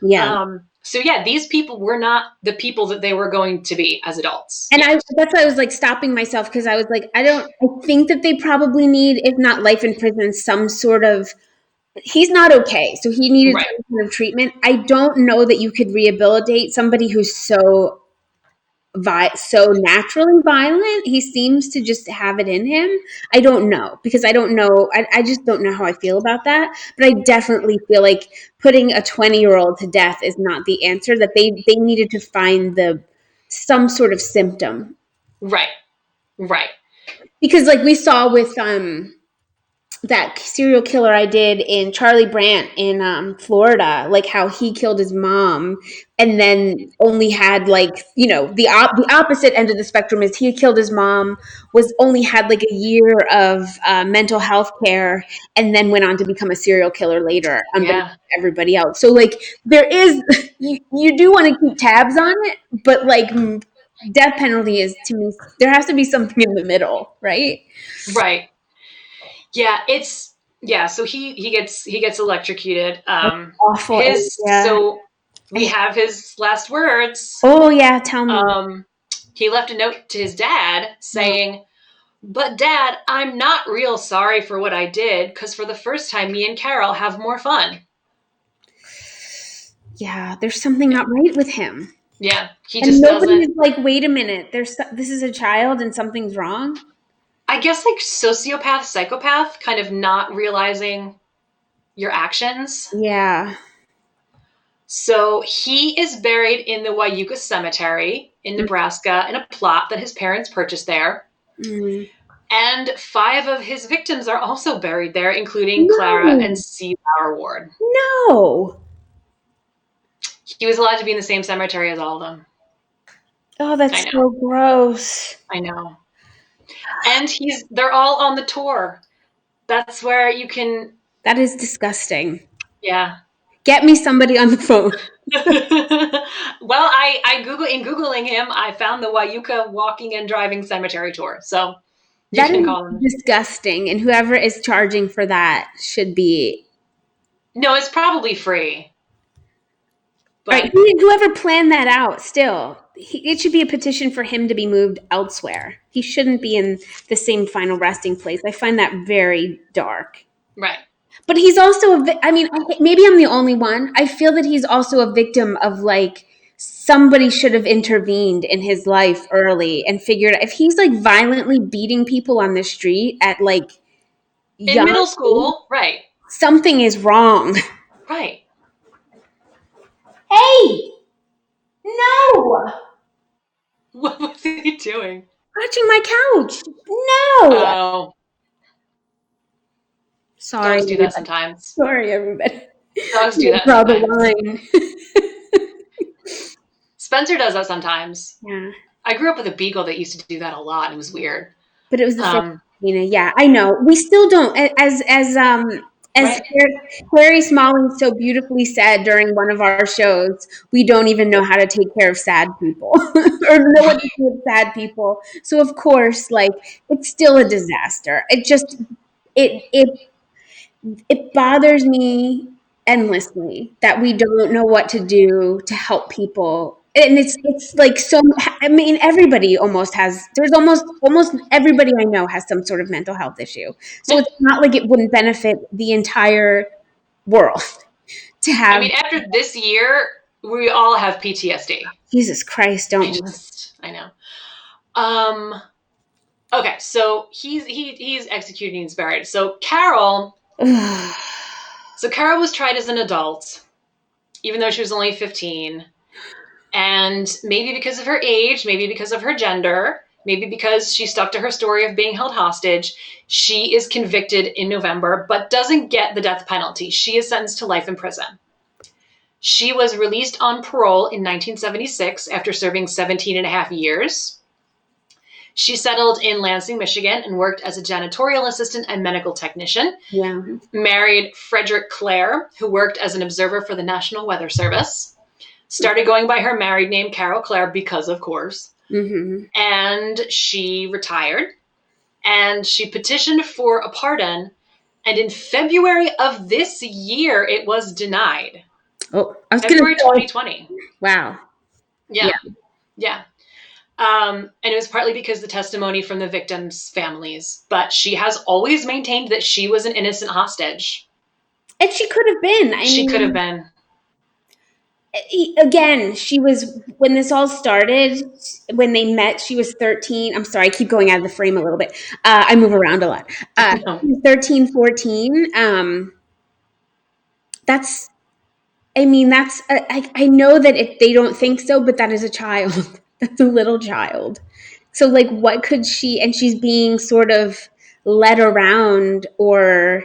Yeah. So yeah, these people were not the people that they were going to be as adults. And Yeah. that's why I was like stopping myself because I was like, I think that they probably need, if not life in prison, some sort of, he's not okay. So he needed Right. some kind of treatment. I don't know that you could rehabilitate somebody who's so naturally violent. He seems to just have it in him. I don't know because I don't know. I just don't know how I feel about that. But I definitely feel like putting a 20-year-old to death is not the answer. That they needed to find some sort of symptom Right. Right. because like we saw with that serial killer I did in Charlie Brandt in Florida, like how he killed his mom and then only had like, the opposite end of the spectrum is he killed his mom, was only had like a year of mental health care and then went on to become a serial killer later, unbeknownst Yeah. to everybody else. So like there is, you do want to keep tabs on it, but like death penalty is to me, there has to be something in the middle, right? Right. Yeah, so he gets electrocuted. Awful His area. so we have his last words. Oh yeah, tell me. Um, he left a note to his dad No. saying, "But Dad, I'm not real sorry for what I did because for the first time, me and Carol have more fun." Yeah, there's something Yeah, not right with him. yeah. He And just doesn't. nobody's like, wait a minute, this is a child and something's wrong. I guess like sociopath, psychopath, kind of not realizing your actions. Yeah. So he is buried in the Wyuka Cemetery in Nebraska in a plot that his parents purchased there. Mm. And 5 of his victims are also buried there, including Clara and No. C. Lauer Ward. No. He was allowed to be in the same cemetery as all of them. Oh, I that's know. so gross. I know. And they're all on the tour. That's where you can, That is disgusting. yeah. Get me somebody on the phone. Well, I Google in Googling him, I found the Wayuka Walking and Driving Cemetery Tour. So you That can is call him. disgusting. And whoever is charging for that should be. No, it's probably free. All right, But whoever planned that out, still, it should be a petition for him to be moved elsewhere. He shouldn't be in the same final resting place. I find that very dark. right. But he's also I mean, maybe I'm the only one. I feel that he's also a victim of like somebody should have intervened in his life early and figured if he's like violently beating people on the street at like In young middle age, school, right. something is wrong. Right. Hey, no, What was he doing? touching my couch. No. Oh, Sorry, dogs do that everybody. sometimes. Sorry, everybody. Dogs do We'll that draw the sometimes. line. Spencer does that sometimes. Yeah. I grew up with a beagle that used to do that a lot. It was weird. But it was the first, Um, yeah, I know. We still don't, as right? Clary Smalling so beautifully said during one of our shows, we don't even know how to take care of sad people or know what to do with sad people. So of course, like it's still a disaster. It it bothers me endlessly that we don't know what to do to help people, and it's like so, I mean everybody almost has, there's almost everybody I know has some sort of mental health issue, so it's not like it wouldn't benefit the entire world to I have. mean, after this year, we all have PTSD. Jesus Christ, don't I know. Um, okay, so he's executed and he's buried. we? So Carol was tried as an adult, even though she was only 15. And maybe because of her age, maybe because of her gender, maybe because she stuck to her story of being held hostage, she is convicted in November, but doesn't get the death penalty. She is sentenced to life in prison. She was released on parole in 1976 after serving 17 and a half years. She settled in Lansing, Michigan, and worked as a janitorial assistant and medical technician. Yeah. Married Frederick Clare, who worked as an observer for the National Weather Service. Started going by her married name, Carol Clare, because of course. Mm-hmm. And she retired. And she petitioned for a pardon. And in February of this year, it was denied. Oh, I was gonna February say, 2020. wow. Yeah. Yeah. Yeah. And it was partly because the testimony from the victims' families. But she has always maintained that she was an innocent hostage. And she could have been, I She could have mean, been. again, she was, when this all started, when they met, she was 13. I'm sorry, I keep going out of the frame a little bit. I move around a lot. No. 13, 14. That's, I mean, that's, I know that they don't think so, but that is a child. That's a little child. So, like, what could she, and she's being sort of led around or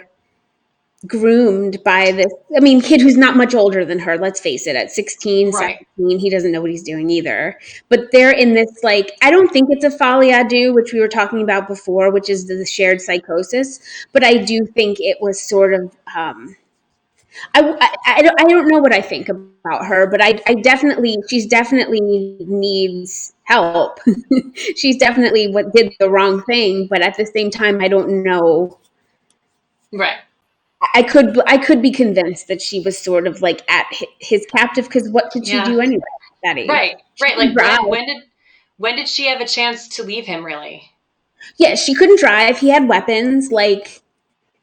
groomed by this, I mean, kid who's not much older than her, let's face it, at 16, Right. 17, he doesn't know what he's doing either. But they're in this, like, I don't think it's a folie à deux, which we were talking about before, which is the shared psychosis, but I do think it was sort of, I don't know what I think about her, but I definitely, she's definitely needs help. She's definitely what did the wrong thing, but at the same time, I don't know. Right. I could be convinced that she was sort of like at his captive, because what could she Yeah. do anyway at that age? Right. She Right. couldn't Like drive. when did she have a chance to leave him, really? Yeah, she couldn't drive. He had weapons, like,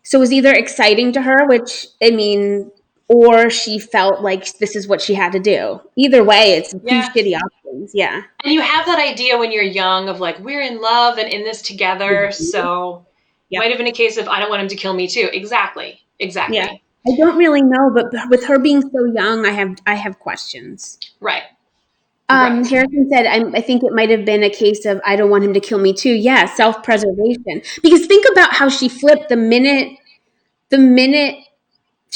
so it was either exciting to her, which I mean, or she felt like this is what she had to do. Either way, it's two Yeah. shitty options. Yeah. And you have that idea when you're young of like, we're in love and in this together. Mhm. So Yep. might have been a case of I don't want him to kill me too. Exactly. Yeah. Exactly. I don't really know, but with her being so young, I have questions. Right. Right. Harrison said, I think it might have been a case of, I don't want him to kill me too. Yeah, self-preservation. Because think about how she flipped the minute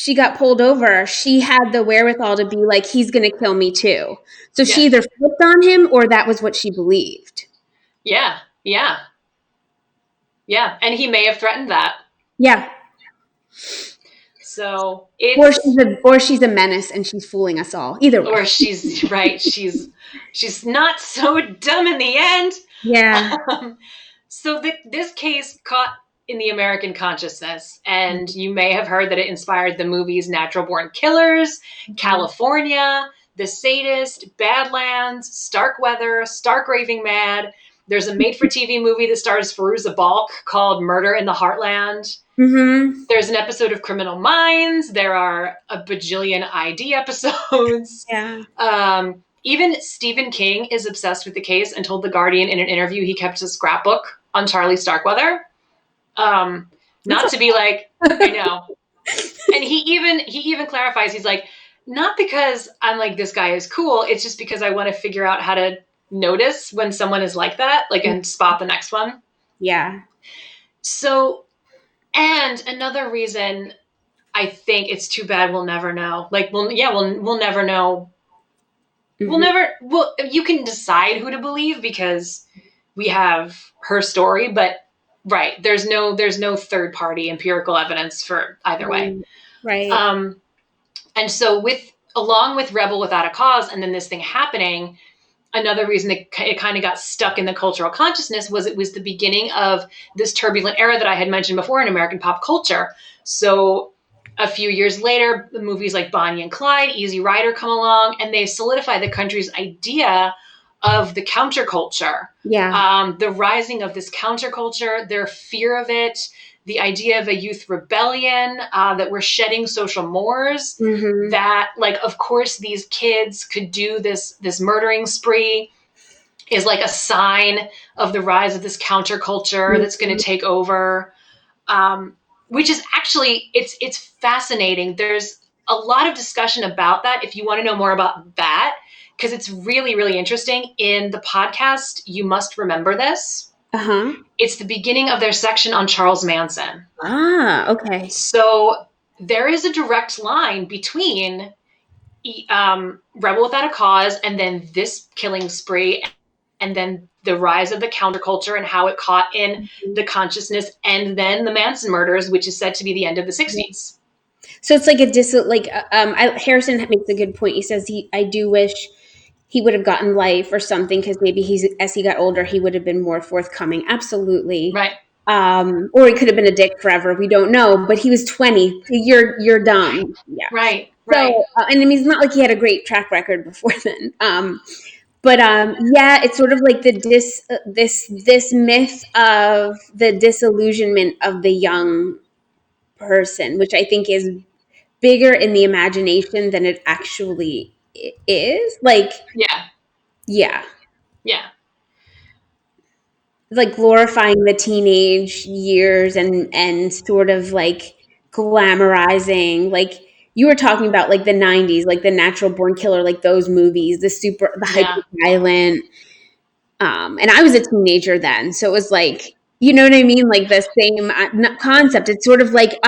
she got pulled over, she had the wherewithal to be like, he's going to kill me too. So she Yes. either flipped on him or that was what she believed. Yeah. Yeah. Yeah. And he may have threatened that. Yeah. So it's, Or she's a menace and she's fooling us all. Either way. or she's right. She's not so dumb in the end. Yeah. So this case caught in the American consciousness, and you may have heard that it inspired the movies Natural Born Killers, California, The Sadist, Badlands, Starkweather, Stark Raving Mad. There's a made-for-TV movie that stars Fairuza Balk called Murder in the Heartland. Mm-hmm. There's an episode of Criminal Minds. There are a bajillion ID episodes. Yeah. Even Stephen King is obsessed with the case and told The Guardian in an interview he kept a scrapbook on Charlie Starkweather. Not to be like, I know. And he even clarifies, he's like, not because I'm like, this guy is cool. It's just because I want to figure out how to notice when someone is like that, like, and spot the next one. Yeah. So, and another reason I think it's too bad we'll never know. Like, we'll never know. You can decide who to believe because we have her story, but right, there's no third party empirical evidence for either way. Right. And so along with Rebel Without a Cause and then this thing happening, another reason that it kind of got stuck in the cultural consciousness was it was the beginning of this turbulent era that I had mentioned before in American pop culture. So a few years later, the movies like Bonnie and Clyde, Easy Rider come along, and they solidify the country's idea of the counterculture. Yeah. The rising of this counterculture, their fear of it, the idea of a youth rebellion, that we're shedding social mores, that, like, of course, these kids could do this murdering spree is like a sign of the rise of this counterculture that's going to take over. Which is actually, it's fascinating. There's a lot of discussion about that if you want to know more about that, because it's really, really interesting. In the podcast, You Must Remember This. It's the beginning of their section on Charles Manson. Okay. So there is a direct line between Rebel Without a Cause and then this killing spree and then the rise of the counterculture and how it caught in the consciousness, and then the Manson murders, which is said to be the end of the 60s. So it's like Harrison makes a good point. He says I do wish he would have gotten life or something, because maybe as he got older he would have been more forthcoming. Absolutely. Right. Or he could have been a dick forever. We don't know. But he was 20. You're dumb. Yeah. Right. So and I mean, it's not like he had a great track record before then. But yeah, it's sort of like this myth of the disillusionment of the young person, which I think is bigger in the imagination than it actually is. Like, yeah, like glorifying the teenage years and sort of like glamorizing, like you were talking about, like the 90s, like the Natural Born Killer, like those movies, the hyper violent. And I was a teenager then, so it was like, you know what I mean? Like the same concept. It's sort of like,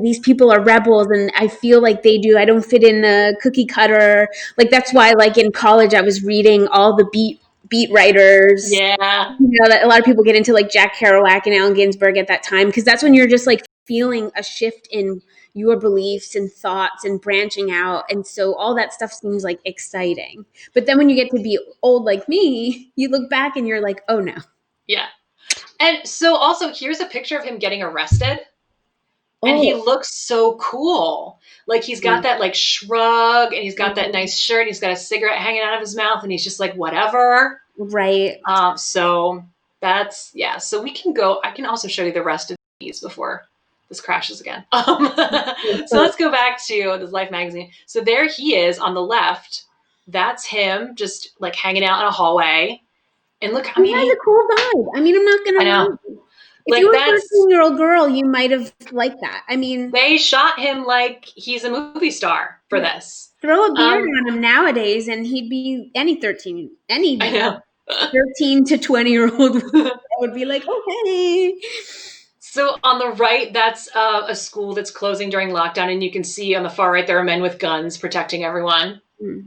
these people are rebels, and I feel like they do. I don't fit in the cookie cutter. Like that's why, like in college, I was reading all the beat writers. Yeah. You know, that a lot of people get into like Jack Kerouac and Allen Ginsberg at that time, because that's when you're just like feeling a shift in your beliefs and thoughts and branching out. And so all that stuff seems like exciting. But then when you get to be old like me, you look back and you're like, oh no. Yeah. And so also here's a picture of him getting arrested. And he looks so cool. Like he's got that like shrug, and he's got that nice shirt. He's got a cigarette hanging out of his mouth, and he's just like, whatever. Right. So that's, yeah. So we can go, I can also show you the rest of these before this crashes again. So let's go back to this Life magazine. So there he is on the left. That's him just like hanging out in a hallway. And look, I mean, he has a cool vibe. I mean, I'm not gonna lie. If like, you were a 13-year-old girl, you might have liked that. I mean, they shot him like he's a movie star for this. Throw a beard on him nowadays, and he'd be any 13 to 20-year-old would be like, okay. So on the right, that's a school that's closing during lockdown, and you can see on the far right there are men with guns protecting everyone. Hmm.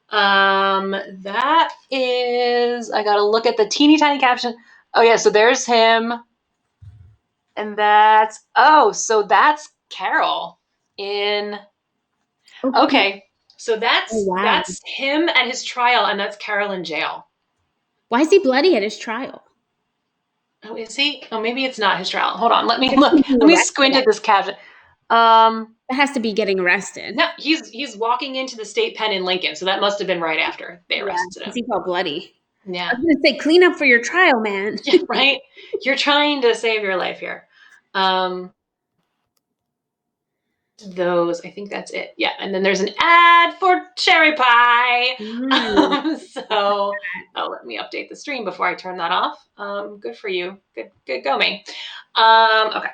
That is. I gotta look at the teeny tiny caption. Oh yeah, so there's him, and so that's Carol in. Okay. Okay, so Oh, that's wow. that's him at his trial, and that's Carol in jail. Why is he bloody at his trial? Oh, is he? Oh, maybe it's not his trial. Hold on, let me That's look. being Let me squint arrested. at this caption. Um, That has to be getting arrested. no, he's walking into the state pen in Lincoln, so that must have been right after they Yeah, arrested because him. he felt bloody. I Yeah, was going to say, clean up for your trial, man. yeah, right. You're trying to save your life here. Um, those, I think that's it. Yeah, and then there's an ad for cherry pie. Mm. So, oh, let me update the stream before I turn that off. Good for you. Good go me. Okay.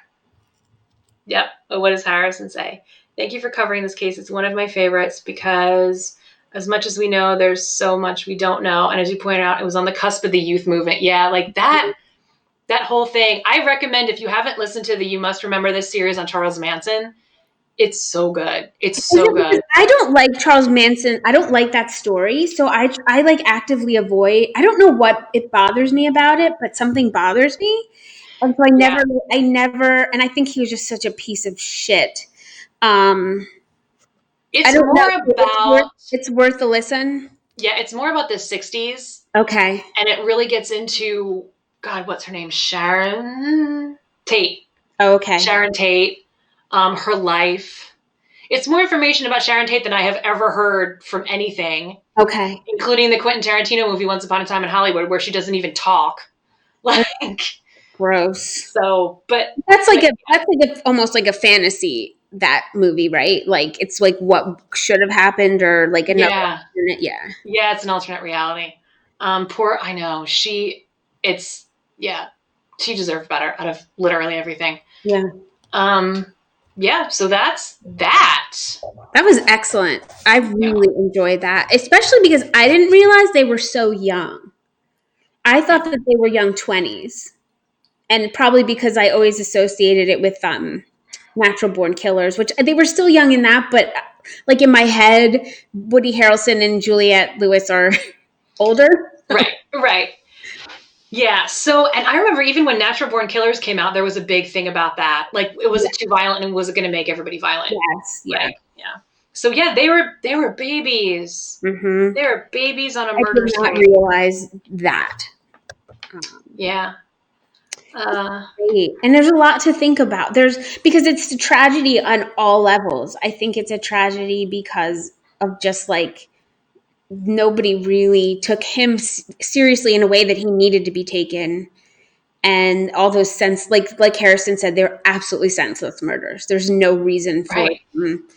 Yep. What does Harrison say? Thank you for covering this case. It's one of my favorites because as much as we know, there's so much we don't know. And as you pointed out, it was on the cusp of the youth movement. Yeah, like that whole thing. I recommend if you haven't listened to the You Must Remember This series on Charles Manson, it's so good. It's Is so it because good. I don't like Charles Manson? I don't like that story, so I like actively avoid. I don't know what it bothers me about it, but something bothers me, and so Yeah. I never, and I think he was just such a piece of shit. Um, I It's don't know. more about It's worth a listen. yeah, it's more about the 60s Okay. and it really gets into God, what's her name? Sharon Tate. Oh, okay. Sharon Tate, her life. It's more information about Sharon Tate than I have ever heard from anything, Okay. including the Quentin Tarantino movie Once Upon a Time in Hollywood, where she doesn't even talk. Like Gross. so, That's but like a almost like a fantasy that movie, right? Like it's like what should have happened or like another yeah, alternate. Yeah. yeah, it's an alternate reality. Poor, I know it's yeah, she deserved better out of literally everything. Yeah. Um, yeah, so that's that. That was excellent. I Yeah, really enjoyed that, especially because I didn't realize they were so young. I yeah, thought that they were young 20s. And probably because I always associated it with natural born killers, which they were still young in that, but like in my head, Woody Harrelson and Juliette Lewis are older. right, right. Yeah. So, and I remember even when Natural Born Killers came out, there was a big thing about that. Like, it was Yeah. it too violent, and was it going to make everybody violent? Yes. Yeah. Right. Yeah. So yeah, they were babies. Hmm. They were babies on a I did murder not spree. realize that. Um, Yeah. Uh, Great. And there's a lot to think about. There's because it's a tragedy on all levels. I think it's a tragedy because of just like nobody really took him seriously in a way that he needed to be taken, and all those like Harrison said, they're absolutely senseless murders. There's no reason for right. them.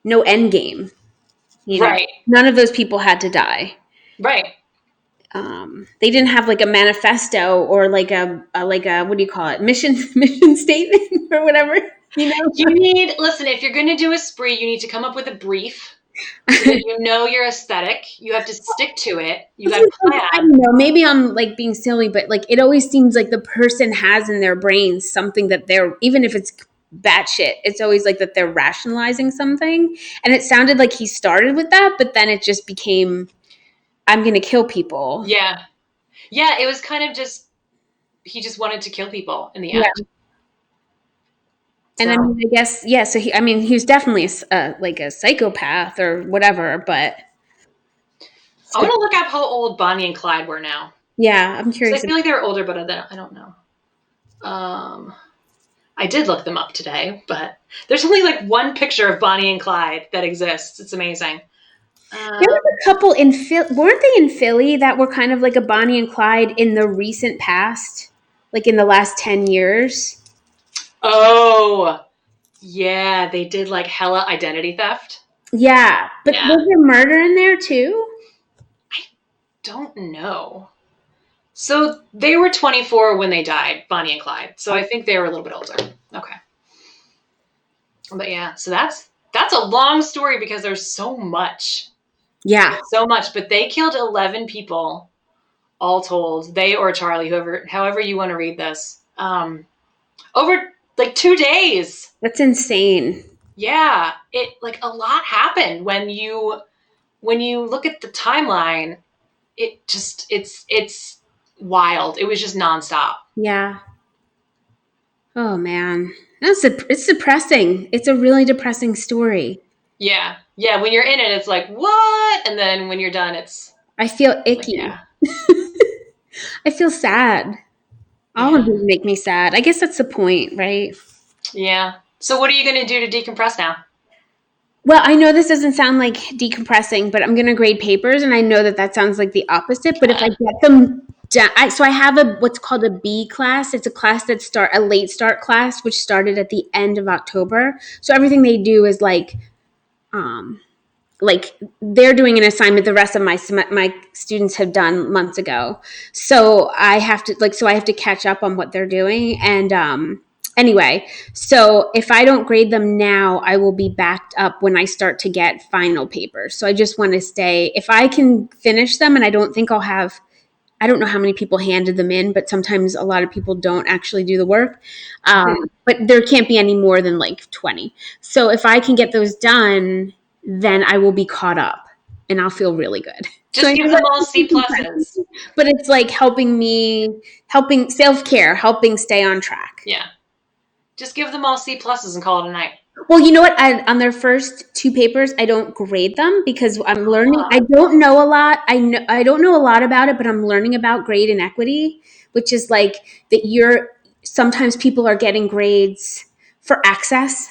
No end game. Right. None of those people had to die. Right. They didn't have like a manifesto or like a what do you call it, mission statement or whatever. You know, Listen, if you're going to do a spree, you need to come up with a brief so that you know your aesthetic. You have to stick to it. You got to I plan. don't know. Maybe I'm like being silly, but like it always seems like the person has in their brains something that they're, even if it's batshit, it's always like that they're rationalizing something. And it sounded like he started with that, but then it just became, I'm going to kill people. Yeah. Yeah, it was kind of just he just wanted to kill people in the Yeah. end. And I So mean, I guess, yeah. So I mean, he was definitely like a psychopath or whatever, but I want to look up how old Bonnie and Clyde were now. yeah, I'm Because curious. I feel like they were older, but I don't know. Um, I did look them up today, but there's only like one picture of Bonnie and Clyde that exists. It's amazing. There was a couple in Philly, weren't they in Philly that were kind of like a Bonnie and Clyde in the recent past, like in the last 10 years? Oh, yeah, they did like hella identity theft. Yeah, but Yeah, was there murder in there too? don't know. So they were 24 when they died, Bonnie and Clyde. So I think they were a little bit older. Okay. But yeah, so that's a long story because there's so much. Yeah. There's so much, but they killed 11 people all told. They or Charlie, however you want to read this. over like 2 days. That's insane. Yeah, it like a lot happened when you look at the timeline. It just it's wild. It was just nonstop. Yeah. Oh man, it's depressing. It's a really depressing story. Yeah, yeah. When you're in it, it's like what, and then when you're done, it's I feel like icky. yeah, I feel sad. All of yeah, these make me sad. I guess that's the point, right? yeah. So what are you gonna do to decompress now? Well, I know this doesn't sound like decompressing, but I'm going to grade papers, and I know that that sounds like the opposite. But if I get them done, so I have a what's called a B class. It's a class that start a late start class, which started at the end of October. So everything they do is um, like they're doing an assignment the rest of my students have done months ago, so I have to catch up on what they're doing. And anyway, so if I don't grade them now, I will be backed up when I start to get final papers. So I just want to stay, if I can finish them, and I don't know how many people handed them in, but sometimes a lot of people don't actually do the work. But there can't be any more than like 20. So if I can get those done, then I will be caught up and I'll feel really good. So Just I give know them all C that's, pluses. but it's like helping self care, helping stay on track. Yeah, just give them all C pluses and call it a night. Well, you know what? On their first two papers, I don't grade them because I'm learning. I Ah, don't know a lot. I don't know a lot about it, but I'm learning about grade inequity, which is like that you're sometimes people are getting grades for access.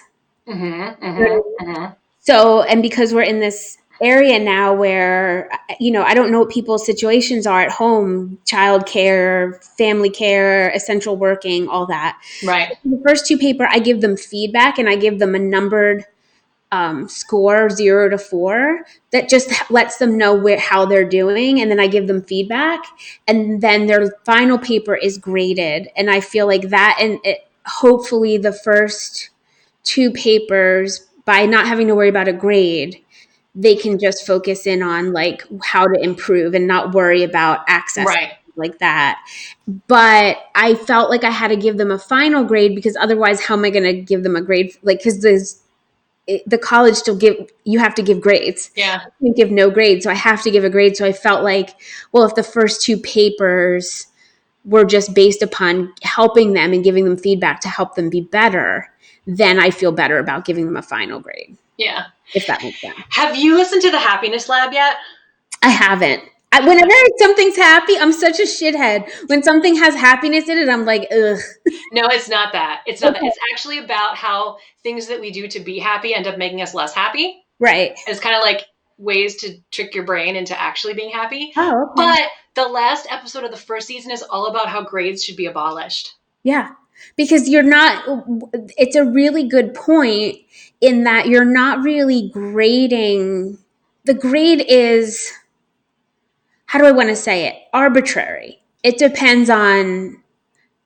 So, and because we're in this area now where, I don't know what people's situations are at home, childcare, family care, essential working, all that. right, The first two paper, I give them feedback and I give them a numbered score 0 to 4 that just lets them know how they're doing, and then I give them feedback, and then their final paper is graded. And I feel like that, and hopefully the first two papers, by not having to worry about a grade, they can just focus in on like how to improve and not worry about access right. like that. But I felt like I had to give them a final grade because otherwise how am I going to give them a grade, like, because the college still you have to give grades. Yeah, I can't give no grade, so I have to give a grade. So I felt like, well, if the first two papers were just based upon helping them and giving them feedback to help them be better, then I feel better about giving them a final grade, yeah. if that makes sense. Have you listened to the Happiness Lab yet? I haven't. Whenever something's happy, I'm such a shithead. When something has happiness in it, I'm like, ugh. No, it's not that. It's not that. Okay. It's actually about how things that we do to be happy end up making us less happy. Right. It's kind of like ways to trick your brain into actually being happy. Oh, okay. But the last episode of the first season is all about how grades should be abolished. Yeah. Because you're not, it's a really good point in that you're not really grading. The grade is, how do I want to say it? Arbitrary. It depends on,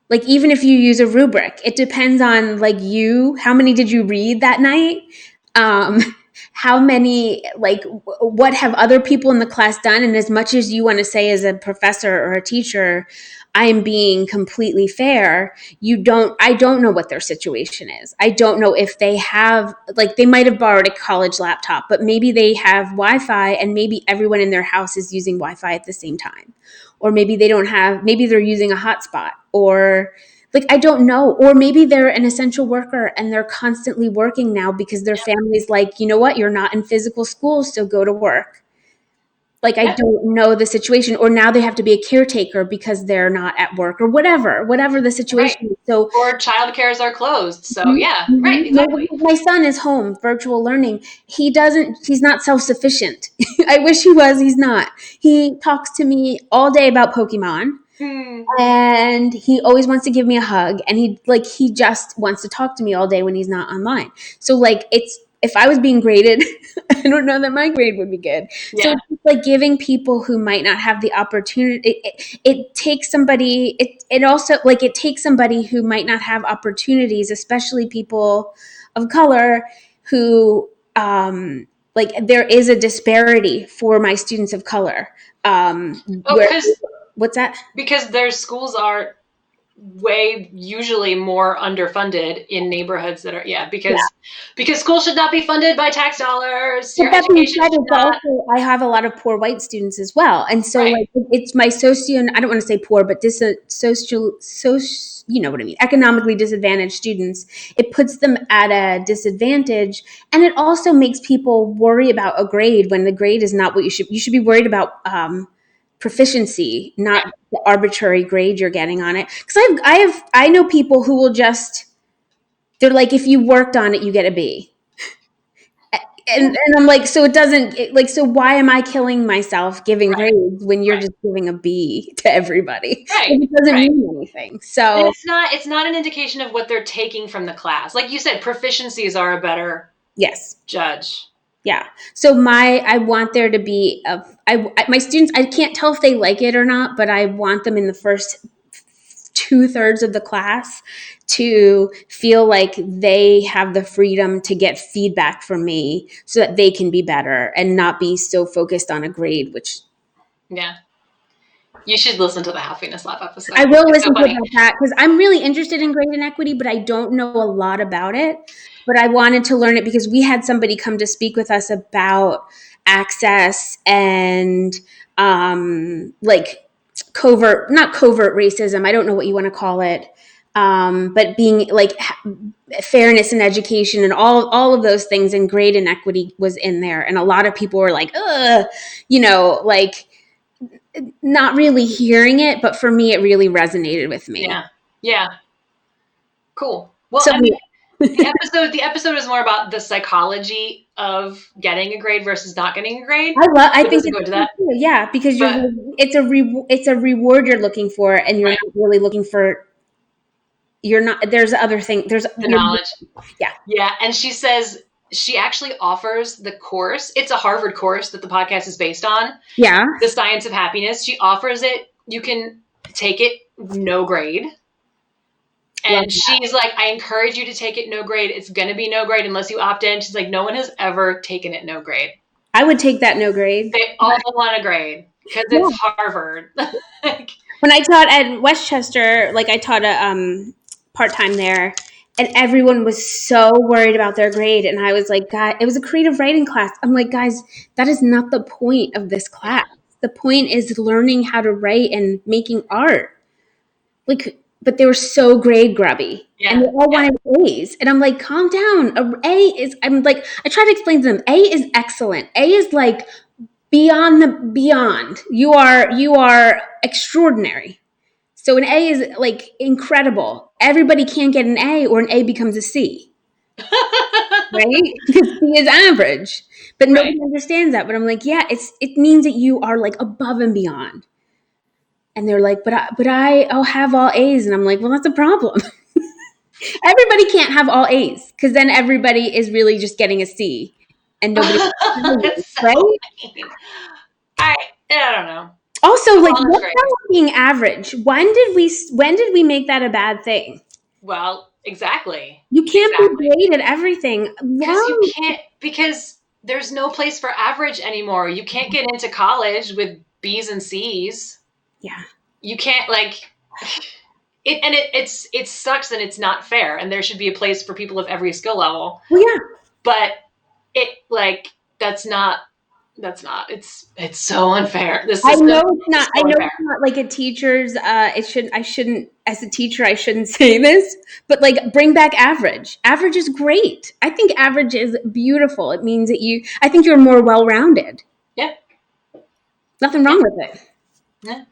like, even if you use a rubric, it depends on like how many did you read that night? um how many, like, what have other people in the class done? And as much as you want to say as a professor or a teacher, I am being completely fair, I don't know what their situation is. I don't know if they have, like, they might have borrowed a college laptop, but maybe they have Wi-Fi and maybe everyone in their house is using Wi-Fi at the same time. Or maybe they don't have, maybe they're using a hotspot, or like, I don't know. Or maybe they're an essential worker and they're constantly working now because their Yep. family's like, you know what, you're not in physical school, so go to work. Like, I Yep. don't know the situation. Or now they have to be a caretaker because they're not at work, or whatever the Right. situation is. So Or childcares are closed. So mhm, yeah, right, mhm. exactly. My son is home, virtual learning. He's not self-sufficient. I wish he was, he's not. He talks to me all day about Pokemon, Hmm. and he always wants to give me a hug, and he just wants to talk to me all day when he's not online. So like, it's, if I was being graded, I don't know that my grade would be good. So Yeah. it's like giving people who might not have the opportunity, it takes somebody, it also, like, it takes somebody who might not have opportunities, especially people of color who, like, there is a disparity for my students of color, Oh, where, what's that? because their schools are way usually more underfunded in neighborhoods that are because school should not be funded by tax dollars. But Your that being education said, should it's not. also I have a lot of poor white students as well, and so Right. like it's my socio. I don't want to say poor, but you know what I mean, economically disadvantaged students. It puts them at a disadvantage, and it also makes people worry about a grade when the grade is not what you should. You should be worried about proficiency, not Right. the arbitrary grade you're getting on it. Because I know people who will just they're like, if you worked on it, you get a B. Yeah. And I'm like, so it doesn't like, so why am I killing myself giving Right. grades when you're Right. just giving a B to everybody? Right. Like, it doesn't Right. mean anything. And So it's not an indication of what they're taking from the class. Like you said, proficiencies are a better yes, judge. yeah. So I want there to be my students. I can't tell if they like it or not, but I want them in the first 2/3 of the class to feel like they have the freedom to get feedback from me so that they can be better and not be so focused on a grade, which Yeah. You should listen to the Happiness Lab episode. I will It's so listen to funny. about that because I'm really interested in grade inequity, but I don't know a lot about it. But I wanted to learn it because we had somebody come to speak with us about access and like not covert racism. I don't know what you want to call it, but being like fairness in education and all of those things. And grade inequity was in there, and a lot of people were like, ugh, like not really hearing it, but for me, it really resonated with me. Yeah. Yeah. Cool. Well, So I mean, the episode is more about the psychology of getting a grade versus not getting a grade. I It think doesn't go it's into that. yeah, because But it's a reward you're looking for, and you're right, not really looking for. You're not. There's other thing. the knowledge. Yeah. Yeah. And she says she actually offers the course. It's a Harvard course that the podcast is based on, Yeah. The Science of Happiness. She offers it. You can take it no grade. Love And she's like, I encourage you to take it no grade. It's going to be no grade unless you opt in. She's like, no one has ever taken it no grade. I would take that no grade. They all want a grade because Yeah. it's Harvard. Like, When I taught at Westchester, like I taught a part time there, and everyone was so worried about their grade, and I was like, God, it was a creative writing class. I'm like, guys, that is not the point of this yeah, class. The point is learning how to write and making art. Like, but they were so grade grubby, and yeah, they all yeah. wanted A's, and I'm like, calm down. I'm like, I try to explain to them, A is excellent. A is like beyond. You are extraordinary. So an A is like incredible. Everybody can't get an A, or an A becomes a C, right? Because C is average, but Right. nobody understands that. But I'm like, yeah, it means that you are like above and beyond. And they're like, I'll have all A's, and I'm like, well, that's a problem. Everybody can't have all A's because then everybody is really just getting a C, and nobody, It's so right? mean. I don't know. Also, like, All is what's great. wrong with being average? When did we make that a bad thing? Well, exactly. You can't be great at everything. Because you Wow. can't, because there's no place for average anymore. You can't get into college with B's and C's. Yeah. You can't like it, and it sucks and it's not fair. And there should be a place for people of every skill level. Well, yeah. But it like that's not. It's so unfair. The I system know it's not. is I so know unfair. it's not like a teacher's. It should. I shouldn't. As a teacher, I shouldn't say this. But like, bring back average. Average is great. I think average is beautiful. It means that you. I think you're more well-rounded. Yeah. Nothing wrong with it. Yeah.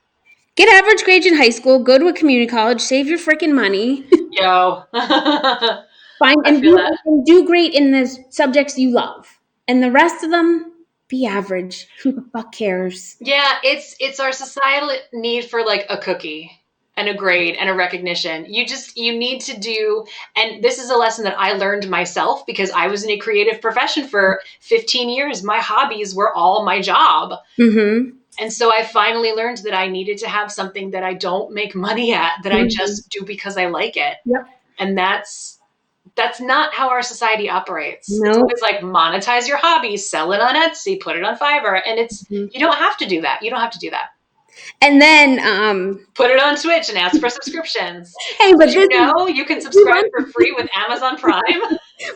Get average grades in high school. Go to a community college. Save your freaking money. Yo. Find I feel that. and do great in the subjects you love, and the rest of them be average. Who the fuck cares? Yeah, it's our societal need for like a cookie and a grade and a recognition. You need to do, and this is a lesson that I learned myself because I was in a creative profession for 15 years. My hobbies were all my job. Mm-hmm. And so I finally learned that I needed to have something that I don't make money at, that I just do because I like it. Yep. And that's not how our society operates. No. It's always like monetize your hobby, sell it on Etsy, put it on Fiverr. And you don't have to do that. You don't have to do that. And then, Put it on Twitch and ask for subscriptions. hey, but Did you know you can subscribe for free with Amazon Prime?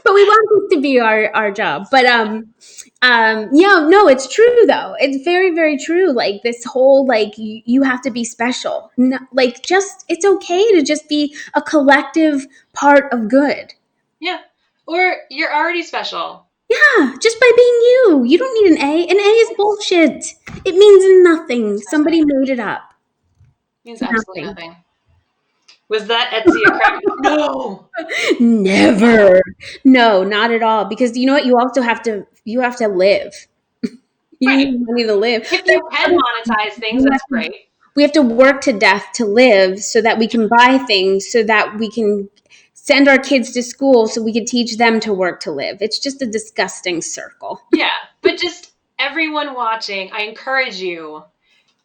but we want this to be our job. But yeah, no, it's true though. It's very, very true. Like this whole like you have to be special. No, like just it's okay to just be a collective part of good. Yeah. Or you're already special. Yeah, just by being you. You don't need an A. An A is bullshit. It means nothing. Somebody made it up. Means absolutely Nothing. nothing. Was that Etsy a crack? No. Never. No, not at all. Because you know what? You have to live. You Right. need money to live. If you can monetize things, that's great. We have to work to death to live so that we can buy things, so that we can send our kids to school, so we can teach them to work to live. It's just a disgusting circle. Yeah. But just everyone watching, I encourage you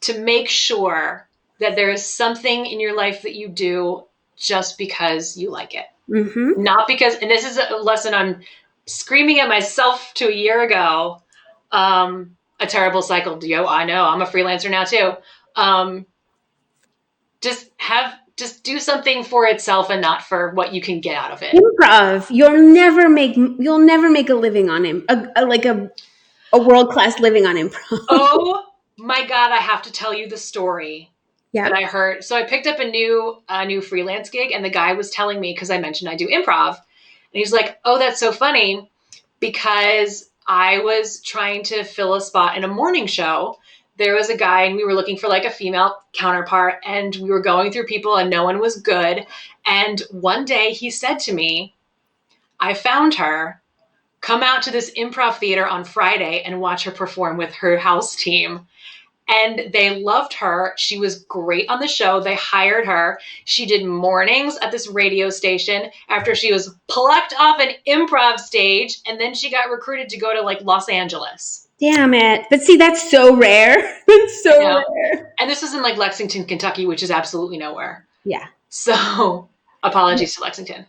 to make sure that there is something in your life that you do just because you like it. Mm-hmm. Not because, and this is a lesson I'm screaming at myself to a year ago. A terrible cycle. Yo, I know. I'm a freelancer now too. Just do something for itself and not for what you can get out of it. Improv. You'll never make a living on him. A world-class living on improv. Oh my God, I have to tell you the story Yeah. that I heard. So I picked up a new freelance gig, and the guy was telling me, because I mentioned I do improv, and he's like, "Oh, that's so funny, because I was trying to fill a spot in a morning show. There was a guy, and we were looking for like a female counterpart, and we were going through people, and no one was good. And one day he said to me, 'I found her. Come out to this improv theater on Friday and watch her perform with her house team.' And they loved her. She was great on the show. They hired her. She did mornings at this radio station after she was plucked off an improv stage. And then she got recruited to go to like Los Angeles. Damn it. But see, that's so rare. That's so rare. And this is in like Lexington, Kentucky, which is absolutely nowhere. Yeah. So apologies to Lexington.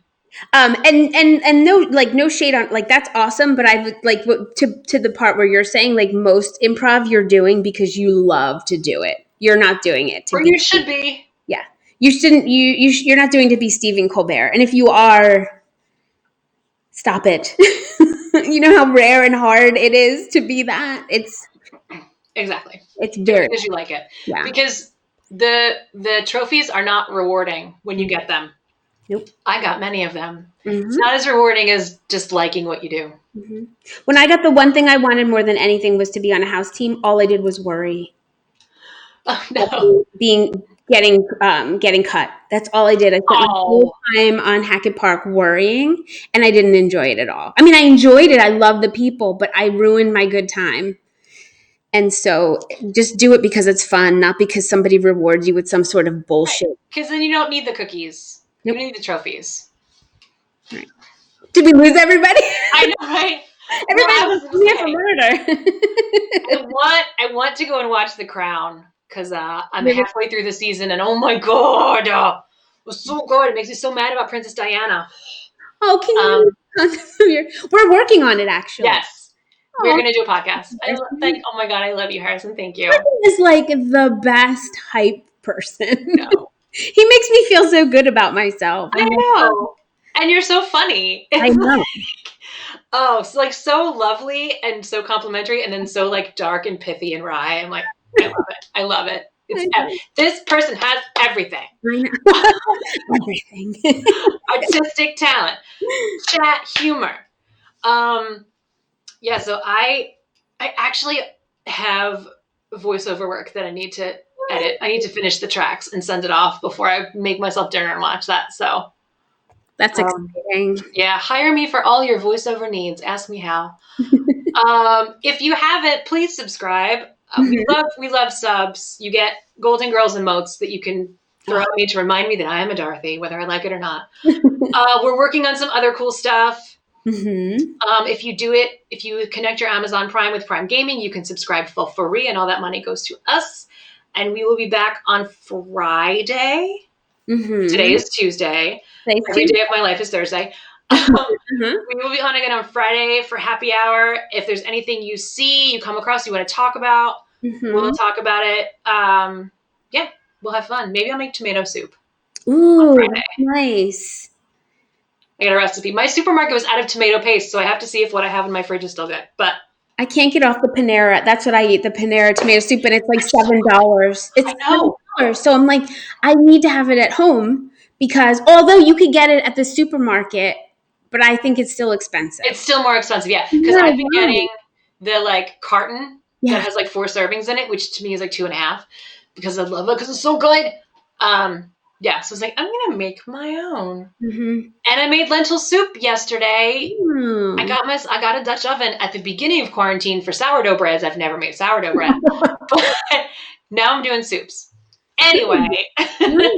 And no shade on, like, that's awesome, but I like to the part where you're saying like most improv you're doing because you love to do it. You're not doing it to or be. You should be. Yeah, you shouldn't. You're not doing it to be Stephen Colbert. And if you are, stop it. You know how rare and hard it is to be that. Exactly. It's very because you like it. Yeah. Because the trophies are not rewarding when you get them. Nope. I got many of them. Mm-hmm. It's not as rewarding as just liking what you do. Mm-hmm. When I got the one thing I wanted more than anything was to be on a house team, all I did was worry. Oh, no. Getting cut. That's all I did. I spent my whole time on Hackett Park worrying, and I didn't enjoy it at all. I mean, I enjoyed it. I love the people, but I ruined my good time. And so just do it because it's fun, not because somebody rewards you with some sort of bullshit. Because then you don't need the cookies. Nope. You need the trophies. Right. Did we lose everybody? I know, right? Everybody's here for murder. I want to go and watch The Crown, because I'm halfway through the season, and oh my God, it was so good. It makes me so mad about Princess Diana. Oh, can you? We're working on it, actually. Yes. We're going to do a podcast. Oh my God, I love you, Harrison. Thank you. Harrison is like the best hype person. No. He makes me feel so good about myself. I know. And you're so funny. I know. It's like so lovely and so complimentary, and then so like dark and pithy and wry. I'm like, I love it. I love it. This person has everything. I know. Everything. Artistic talent, chat, humor. Yeah, so I actually have voiceover work that I need to edit. I need to finish the tracks and send it off before I make myself dinner and watch that. So that's exciting. Yeah, hire me for all your voiceover needs. Ask me how. If you haven't, please subscribe. We love subs. You get Golden Girls emotes that you can throw at me to remind me that I am a Dorothy, whether I like it or not. We're working on some other cool stuff. Mm-hmm. If you connect your Amazon Prime with Prime Gaming, you can subscribe for free, and all that money goes to us. And we will be back on Friday. Mm-hmm. Today is Tuesday. Every day of my life is Thursday. We will be on again on Friday for happy hour. If there's anything you see, you come across, you want to talk about, We'll Mm-hmm. talk about it. Yeah, we'll have fun. Maybe I'll make tomato soup on Ooh, Friday. that's nice. I got a recipe. My supermarket was out of tomato paste, so I have to see if what I have in my fridge is still good. But I can't get off the Panera. That's what I eat, the Panera tomato soup, and it's like $7. It's I know $7. So I'm like, I need to have it at home because although you could get it at the supermarket, but I think it's still expensive. it's still more expensive. Yeah, because Yeah, I've been right. getting the like carton that Yeah. has like 4 servings in it, which to me is like 2.5, because I love it because it's so good. Um, yeah, so I was like, I'm gonna make my own, Mm-hmm. and I made lentil soup yesterday. Mm. I got a Dutch oven at the beginning of quarantine for sourdough breads. I've never made sourdough bread, but now I'm doing soups. Anyway, Nice.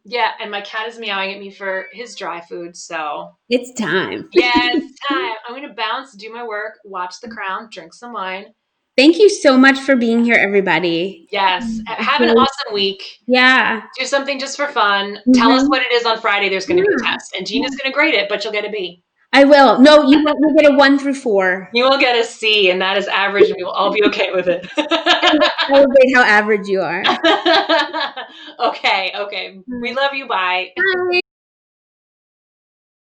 yeah, and my cat is meowing at me for his dry food, so It's time. yeah, it's time. I'm gonna bounce, do my work, watch The Crown, drink some wine. Thank you so much for being here, everybody. Yes, have an awesome week. Yeah. Do something just for fun. Tell us Mm-hmm. what it is on Friday. There's going to be a Yeah. test, and Gina's going to grade it, but you'll get a B. I will. No, you won't. You'll get a 1 through 4. You will get a C, and that is average, and we will all be okay with it. Celebrate how average you are. Okay, okay. We love you. Bye. Bye.